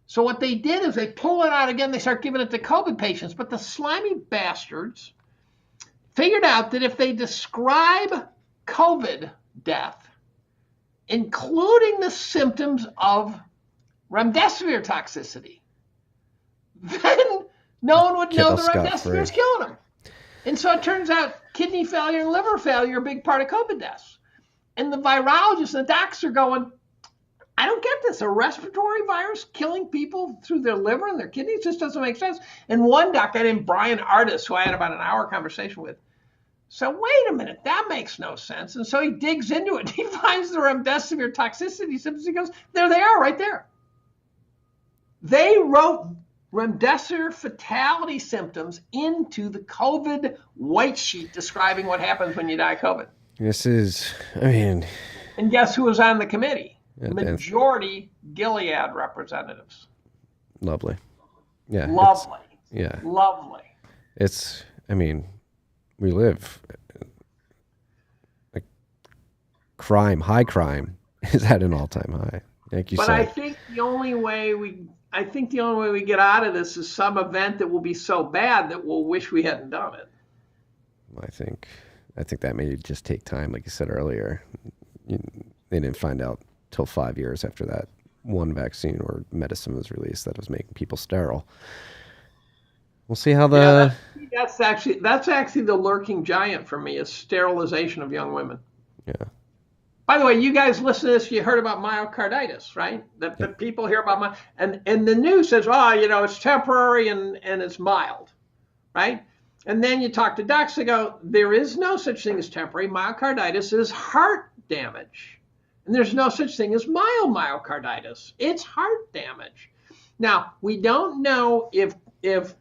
So what they did is they pull it out again. They start giving it to COVID patients. But the slimy bastards figured out that if they describe COVID death, including the symptoms of remdesivir toxicity, then no one would know the remdesivir is killing them. And so it turns out kidney failure and liver failure are a big part of COVID deaths. And the virologists and the docs are going, I don't get this. A respiratory virus killing people through their liver and their kidneys just doesn't make sense. And one doc, guy named Brian Artis, who I had about an hour conversation with, so wait a minute, that makes no sense. And so he digs into it. He finds the remdesivir toxicity symptoms. He goes, there they are right there. They wrote remdesivir fatality symptoms into the COVID white sheet describing what happens when you die of COVID. This is, and guess who was on the committee? Majority Gilead representatives. Lovely. Yeah. Lovely. Yeah. Lovely. We live, high crime is at an all-time high. Like you said. I think the only way we get out of this is some event that will be so bad that we'll wish we hadn't done it. I think that may just take time, like you said earlier. They didn't find out till 5 years after that one vaccine or medicine was released that was making people sterile. We'll see how that's actually the lurking giant for me, is sterilization of young women. Yeah. By the way, you guys listen to this, you heard about myocarditis, right? That people hear about and the news says, it's temporary and it's mild, right? And then you talk to docs, they go, there is no such thing as temporary. Myocarditis is heart damage. And there's no such thing as mild myocarditis. It's heart damage. Now, we don't know if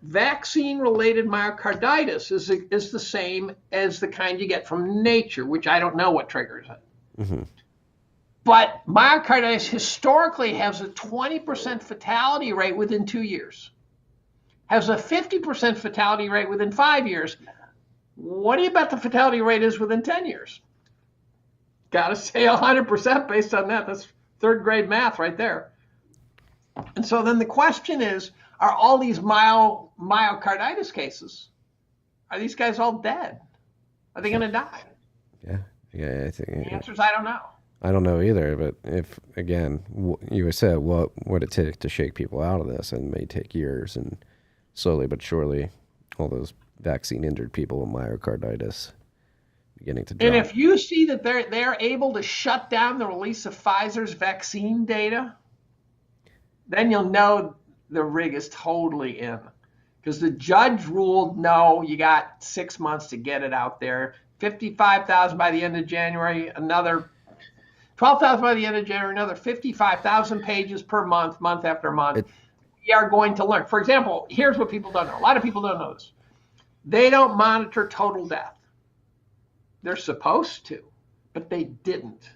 vaccine-related myocarditis is the same as the kind you get from nature, which I don't know what triggers it. Mm-hmm. But myocarditis historically has a 20% fatality rate within 2 years. Has a 50% fatality rate within 5 years. What do you bet the fatality rate is within 10 years? Got to say 100% based on that. That's third grade math right there. And so then the question is, are all these myocarditis cases, are these guys all dead? Are they going to die? Yeah, I think the answer is I don't know. I don't know either, but if, again, you said, what would it take to shake people out of this? And it may take years, and slowly but surely, all those vaccine-injured people with myocarditis beginning to drop. And if you see that they're able to shut down the release of Pfizer's vaccine data, then you'll know the rig is totally in. Because the judge ruled, no, you got 6 months to get it out there. 55,000 by the end of January, another 12,000 by the end of January, another 55,000 pages per month, month after month. We are going to learn. For example, here's what people don't know. A lot of people don't know this. They don't monitor total death. They're supposed to, but they didn't.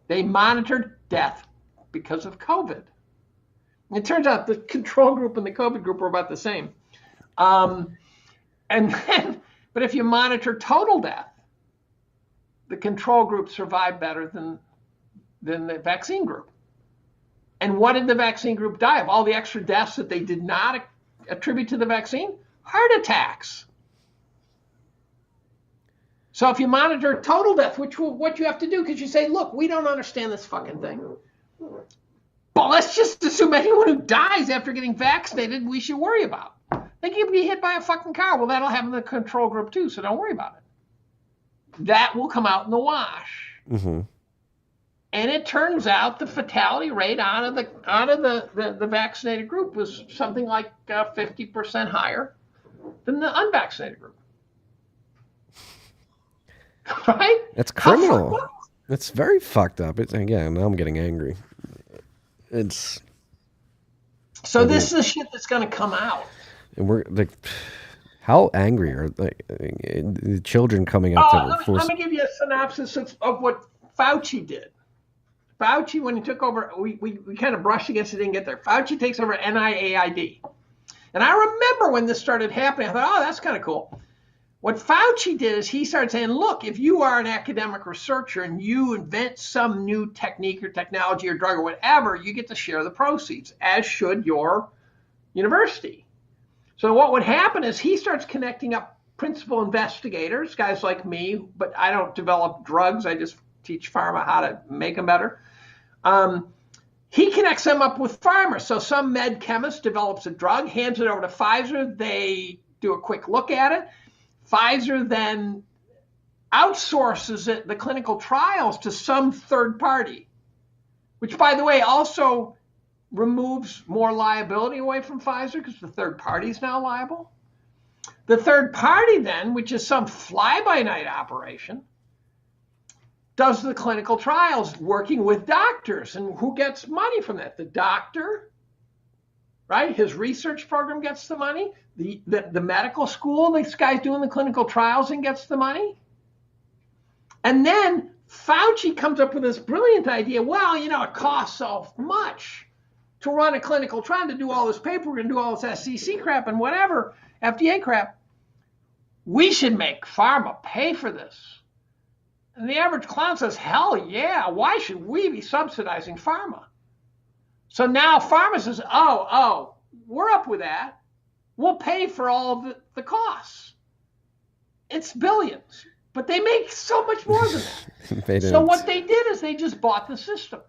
They monitored death because of COVID. It turns out the control group and the COVID group were about the same. But if you monitor total death, the control group survived better than the vaccine group. And what did the vaccine group die of? All the extra deaths that they did not attribute to the vaccine? Heart attacks. So if you monitor total death, what you have to do, because you say, look, we don't understand this fucking thing. But let's just assume anyone who dies after getting vaccinated, we should worry about. They could be hit by a fucking car. Well, that'll happen in the control group too, so don't worry about it. That will come out in the wash. Mm-hmm. And it turns out the fatality rate out of the vaccinated group was something like 50% higher than the unvaccinated group. Right? That's criminal. It's very fucked up. Again, now I'm getting angry. This is the shit that's going to come out. And we're like, how angry are the children coming up to let me give you a synopsis of what Fauci did. Fauci, when he took over, we kind of brushed against it, didn't get there. Fauci takes over NIAID. And I remember when this started happening, I thought, oh, that's kind of cool. What Fauci did is he started saying, look, if you are an academic researcher and you invent some new technique or technology or drug or whatever, you get to share the proceeds, as should your university. So what would happen is he starts connecting up principal investigators, guys like me, but I don't develop drugs. I just teach pharma how to make them better. He connects them up with pharma. So some med chemist develops a drug, hands it over to Pfizer. They do a quick look at it. Pfizer then outsources it, the clinical trials, to some third party, which, by the way, also removes more liability away from Pfizer because the third party is now liable. The third party then, which is some fly-by-night operation, does the clinical trials working with doctors. And who gets money from that? The doctor, right? His research program gets the money. The medical school, this guy's doing the clinical trials and gets the money. And then Fauci comes up with this brilliant idea. Well, it costs so much to run a clinical trial, to do all this paperwork and do all this SEC crap and whatever, FDA crap. We should make pharma pay for this. And the average clown says, hell yeah, why should we be subsidizing pharma? So now pharma says, oh, we're up with that. We'll pay for all of the costs. It's billions, but they make so much more than that. So what they did is they just bought the system.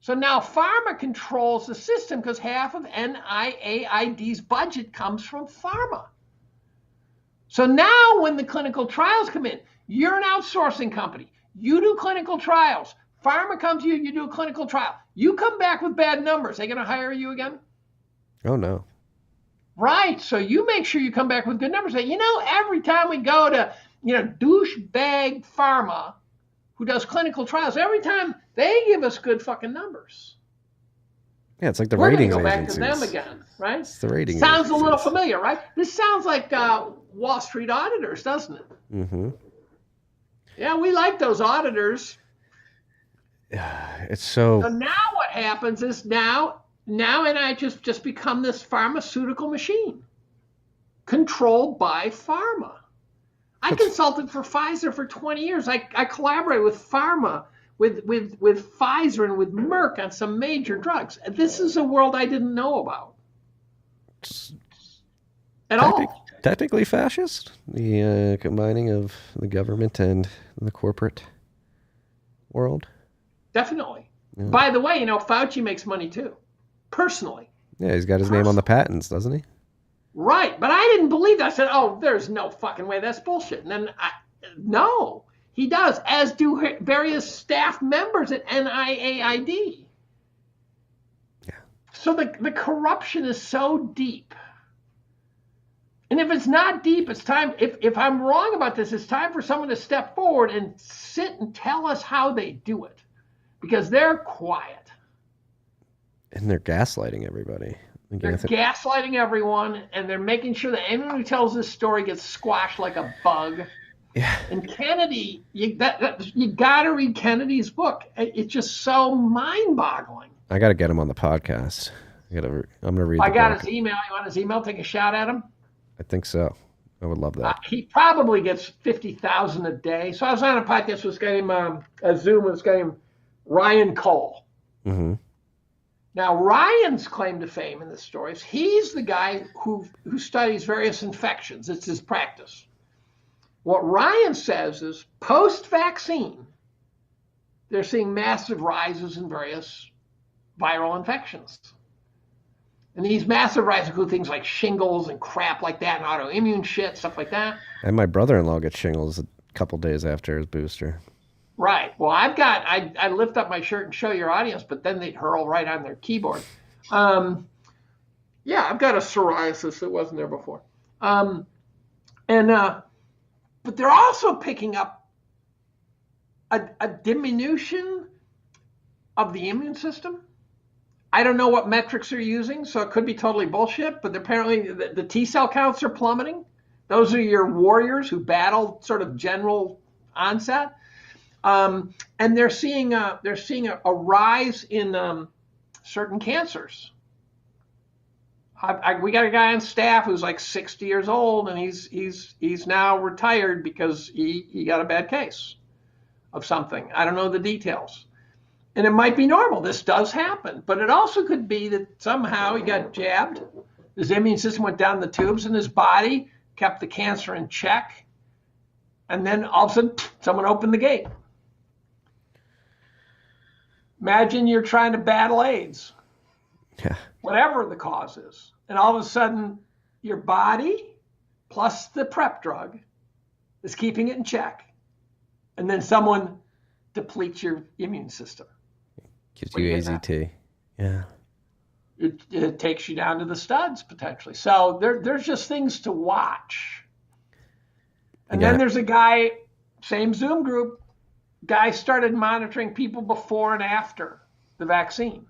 So now pharma controls the system because half of NIAID's budget comes from pharma. So now when the clinical trials come in, you're an outsourcing company. You do clinical trials. Pharma comes to you, you do a clinical trial. You come back with bad numbers. They going to hire you again? Oh, no. Right. So you make sure you come back with good numbers. Say, every time we go to, douchebag pharma who does clinical trials, every time they give us good fucking numbers. Yeah, it's like the We're ratings go back agencies. to them again, right? It's the ratings Sounds agencies. a little familiar, right? This sounds like Wall Street auditors, doesn't it? Mm-hmm. Yeah, we like those auditors. It's so now what happens is now NIH just become this pharmaceutical machine controlled by pharma. I consulted for Pfizer for 20 years. I collaborated with pharma, with Pfizer and with Merck on some major drugs. This is a world I didn't know about at all. Technically fascist, the combining of the government and the corporate world. Definitely. Yeah. By the way, Fauci makes money too, personally. Yeah, he's got his name on the patents, doesn't he? Right, but I didn't believe that. I said, oh, there's no fucking way. That's bullshit. And then, no, he does, as do various staff members at NIAID. Yeah. So the corruption is so deep. And if it's not deep, it's time, if I'm wrong about this, it's time for someone to step forward and sit and tell us how they do it. Because they're quiet. And they're gaslighting everybody. They're gaslighting everyone, and they're making sure that anyone who tells this story gets squashed like a bug. Yeah. And Kennedy, you got to read Kennedy's book. It's just so mind-boggling. I got to get him on the podcast. I'm going to read I the got book. his email. You want his email? Take a shot at him? I think so. I would love that. He probably gets 50,000 a day. So I was on a podcast with this guy named, a Zoom with this guy named Ryan Cole. Mm-hmm. Now, Ryan's claim to fame in this story is he's the guy who studies various infections. It's his practice. What Ryan says is post-vaccine, they're seeing massive rises in various viral infections. And these massive rises include things like shingles and crap like that and autoimmune shit, stuff like that. And my brother-in-law gets shingles a couple days after his booster. Right. Well, I lift up my shirt and show your audience, but then they'd hurl right on their keyboard. Yeah, I've got a psoriasis that wasn't there before. But they're also picking up a diminution of the immune system. I don't know what metrics they're using, so it could be totally bullshit, but apparently the T cell counts are plummeting. Those are your warriors who battle sort of general onset. And they're seeing a rise in certain cancers. We got a guy on staff who's like 60 years old, and he's now retired because he got a bad case of something. I don't know the details. And it might be normal. This does happen. But it also could be that somehow he got jabbed. His immune system went down the tubes in his body, kept the cancer in check. And then all of a sudden, someone opened the gate. Imagine you're trying to battle AIDS. Yeah. Whatever the cause is. And all of a sudden, your body plus the PrEP drug is keeping it in check. And then someone depletes your immune system. Gives you AZT. Yeah. It takes you down to the studs, potentially. So there's just things to watch. And then there's a guy, same Zoom group, guy started monitoring people before and after the vaccine.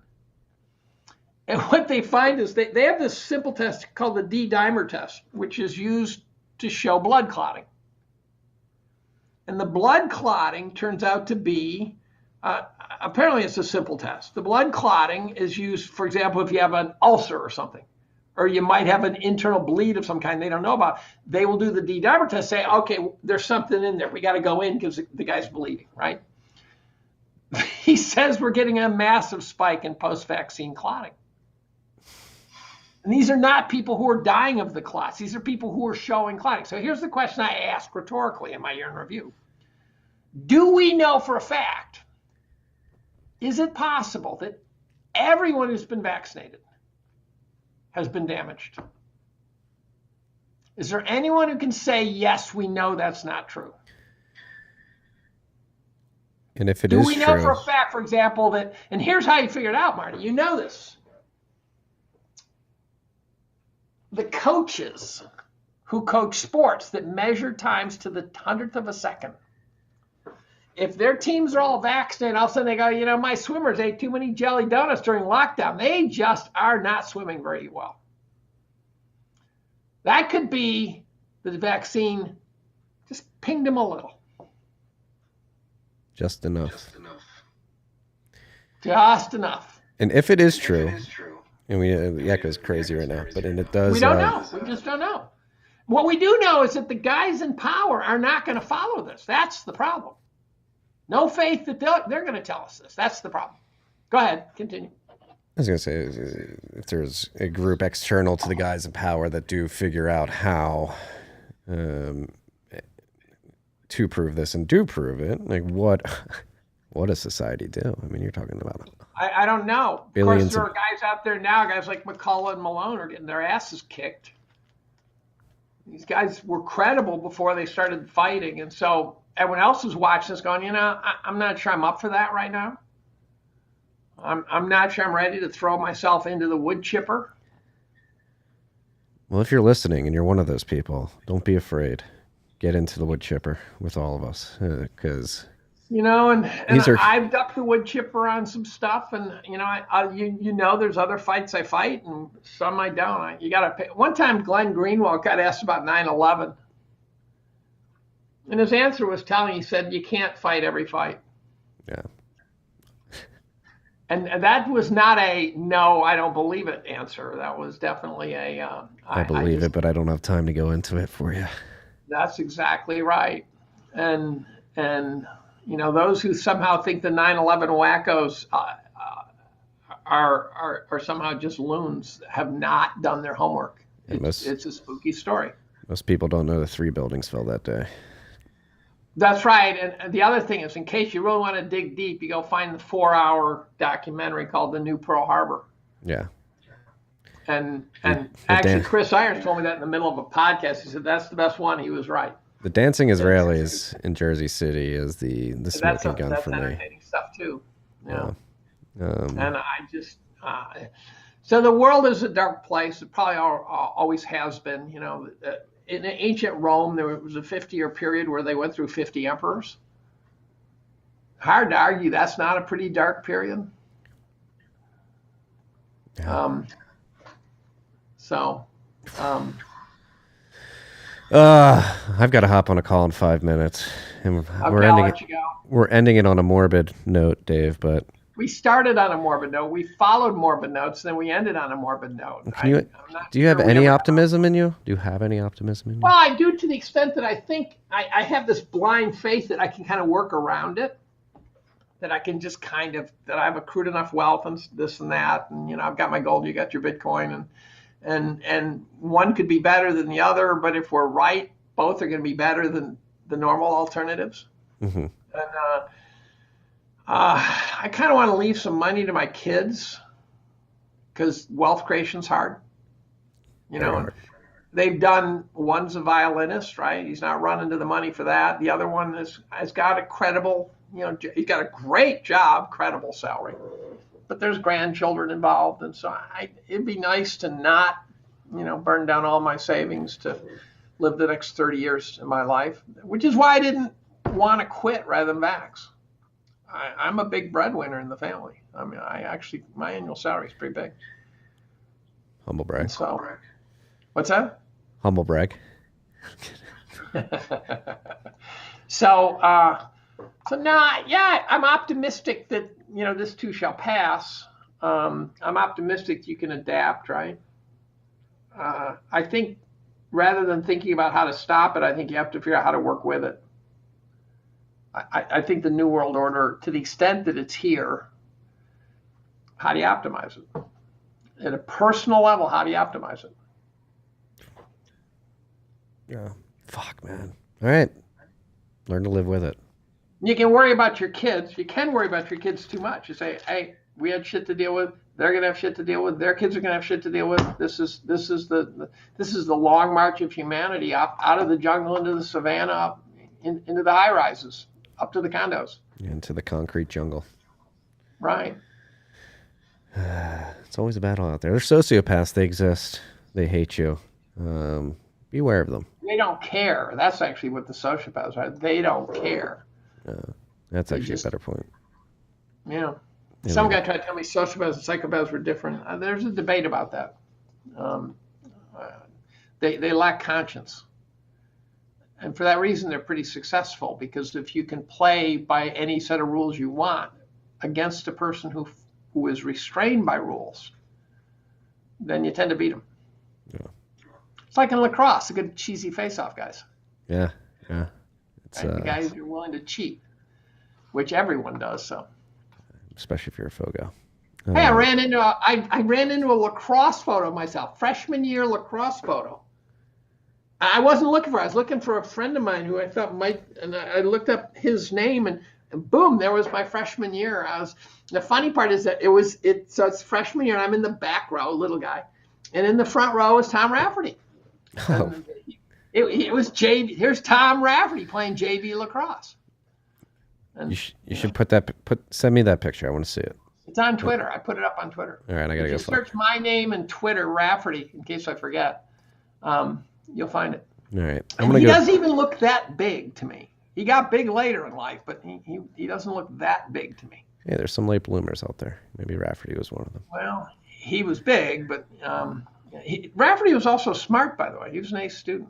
And what they find is they have this simple test called the D-dimer test, which is used to show blood clotting. And the blood clotting turns out to be, apparently it's a simple test. The blood clotting is used, for example, if you have an ulcer or something, or you might have an internal bleed of some kind they don't know about. They will do the D-dimer test, say, okay, there's something in there. We got to go in because the guy's bleeding, right? He says we're getting a massive spike in post-vaccine clotting. And these are not people who are dying of the clots. These are people who are showing clotting. So here's the question I ask rhetorically in my year in review. Do we know for a fact, is it possible that everyone who's been vaccinated has been damaged? Is there anyone who can say, yes, we know that's not true? And if it is true, do we know for a fact, for example, that, and here's how you figure it out, Marty, you know this. The coaches who coach sports that measure times to the 100th of a second, if their teams are all vaccinated, all of a sudden they go, my swimmers ate too many jelly donuts during lockdown. They just are not swimming very well. That could be that the vaccine just pinged them a little. Just enough. Just enough. And if it is true, and the echo's crazy right now, but it does. We don't know. We just don't know. What we do know is that the guys in power are not going to follow this. That's the problem. No faith that they're going to tell us this. That's the problem. Go ahead. Continue. I was going to say, if there's a group external to the guys in power that do figure out how to prove this and do prove it, like what does society do? I mean, you're talking about I don't know. Of billions course, there are guys out there now, guys like McCullough and Malone are getting their asses kicked. These guys were credible before they started fighting. And so everyone else is watching this going, I'm not sure I'm up for that right now. I'm not sure I'm ready to throw myself into the wood chipper. Well, if you're listening and you're one of those people, don't be afraid. Get into the wood chipper with all of us, because I've ducked the wood chipper on some stuff, and there's other fights I fight, and some I don't. You got to pay. One time, Glenn Greenwald got asked about 9/11, And his answer was telling. He said, "You can't fight every fight." Yeah. And that was not a no, I don't believe it answer. That was definitely a I believe it, but I don't have time to go into it for you. That's exactly right. And those who somehow think the 9/11 wackos are somehow just loons have not done their homework. It's a spooky story. Most people don't know the 3 buildings fell that day. That's right. And the other thing is, in case you really want to dig deep, you go find the 4-hour documentary called The New Pearl Harbor. Yeah. And actually, Chris Irons told me that in the middle of a podcast. He said, that's the best one. He was right. The dancing Israelis in Jersey City is the smoking gun for me. That's entertaining stuff, too. Yeah. And I just... so the world is a dark place. It probably always has been. In ancient Rome, there was a 50-year period where they went through 50 emperors. Hard to argue that's not a pretty dark period. Yeah. I've got to hop on a call in 5 minutes. And we're ending it on a morbid note, Dave, but we started on a morbid note. We followed morbid notes, then we ended on a morbid note. Do you have any optimism in you? Do you have any optimism in you? Well, I do, to the extent that I think I have this blind faith that I can kind of work around it, that I can just that I've accrued enough wealth and this and that, and I've got my gold, you got your Bitcoin, and one could be better than the other, but if we're right, both are going to be better than the normal alternatives. Mm-hmm. And I kind of want to leave some money to my kids because wealth creation's hard. They've done, one's a violinist, right? He's not running to the money for that. The other one has got a credible, he's got a great job, credible salary. But there's grandchildren involved. And so it'd be nice to not, burn down all my savings to live the next 30 years of my life, which is why I didn't want to quit rather than vax. I'm a big breadwinner in the family. I mean, my annual salary is pretty big. Humble brag. So, what's that? Humble brag. So now, yeah, I'm optimistic that, this too shall pass. I'm optimistic you can adapt, right? I think rather than thinking about how to stop it, I think you have to figure out how to work with it. I think the New World Order, to the extent that it's here, how do you optimize it? At a personal level, how do you optimize it? Yeah. Fuck, man. All right. Learn to live with it. You can worry about your kids. You can worry about your kids too much. You say, hey, we had shit to deal with. They're going to have shit to deal with. Their kids are going to have shit to deal with. This is the long march of humanity out of the jungle into the savannah, into the high rises, up to the condos. Into the concrete jungle. Right. It's always a battle out there. They're sociopaths. They exist. They hate you. Beware of them. They don't care. That's actually what the sociopaths are. They don't care. That's actually a better point. Yeah. Some guy tried to tell me sociopaths and psychopaths were different. There's a debate about that. They lack conscience. And for that reason, they're pretty successful, because if you can play by any set of rules you want against a person who is restrained by rules, then you tend to beat them. Yeah. It's like in lacrosse, a good cheesy face-off, guys. Yeah. It's, the guys who are willing to cheat, which everyone does. So, especially if you're a Fogo. Hey, I ran into a lacrosse photo of myself, freshman year lacrosse photo. I wasn't looking for it. I was looking for a friend of mine who I thought might, and I looked up his name, and boom, there was my freshman year. The funny part is that so it's freshman year, and I'm in the back row, little guy, and in the front row is Tom Rafferty. Oh. It was JV. Here's Tom Rafferty playing JV lacrosse. And, you should send me that picture. I want to see it. It's on Twitter. I put it up on Twitter. All right, I gotta go. Search my name and Twitter, Rafferty, in case I forget. You'll find it. All right. He doesn't even look that big to me. He got big later in life, but he doesn't look that big to me. Yeah, there's some late bloomers out there. Maybe Rafferty was one of them. Well, he was big, but Rafferty was also smart, by the way. He was an ace student.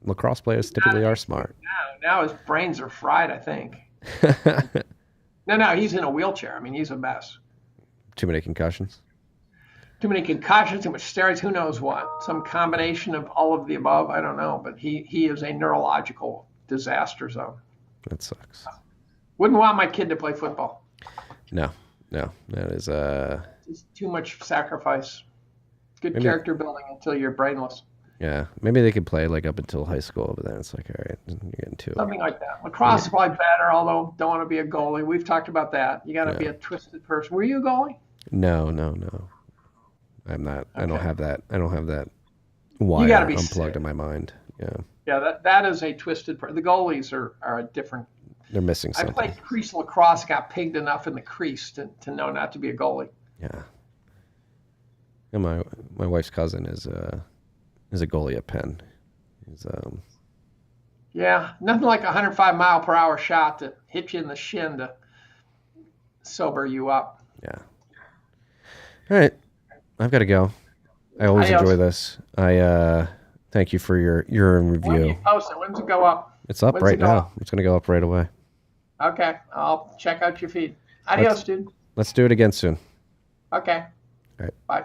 lacrosse players typically are smart. Now his brains are fried, I think. No, he's in a wheelchair. I mean, he's a mess. Too many concussions. Too many concussions, too much steroids, who knows what. Some combination of all of the above, I don't know. But he is a neurological disaster zone. That sucks. Wouldn't want my kid to play football. No. That is It's too much sacrifice. Good character building until you're brainless. Yeah, maybe they could play like up until high school, but then it's like, all right, you're getting too. Something like that. Lacrosse is probably better, although don't want to be a goalie. We've talked about that. You got to be a twisted person. Were you a goalie? No. I'm not. Okay. I don't have that wire unplugged in my mind. Yeah. Yeah, that is a twisted person. The goalies are a different. They're missing something. I played crease lacrosse, got pigged enough in the crease to know not to be a goalie. Yeah. And my wife's cousin is a goalie at Penn. He's Yeah, nothing like a 105-mile-per-hour shot to hit you in the shin to sober you up. Yeah. All right. I've got to go. I always enjoy this. I thank you for your review. When do you post it? When does it go up? It's up right now. It's going to go up right away. Okay. I'll check out your feed. Adios, dude. Let's do it again soon. Okay. All right. Bye.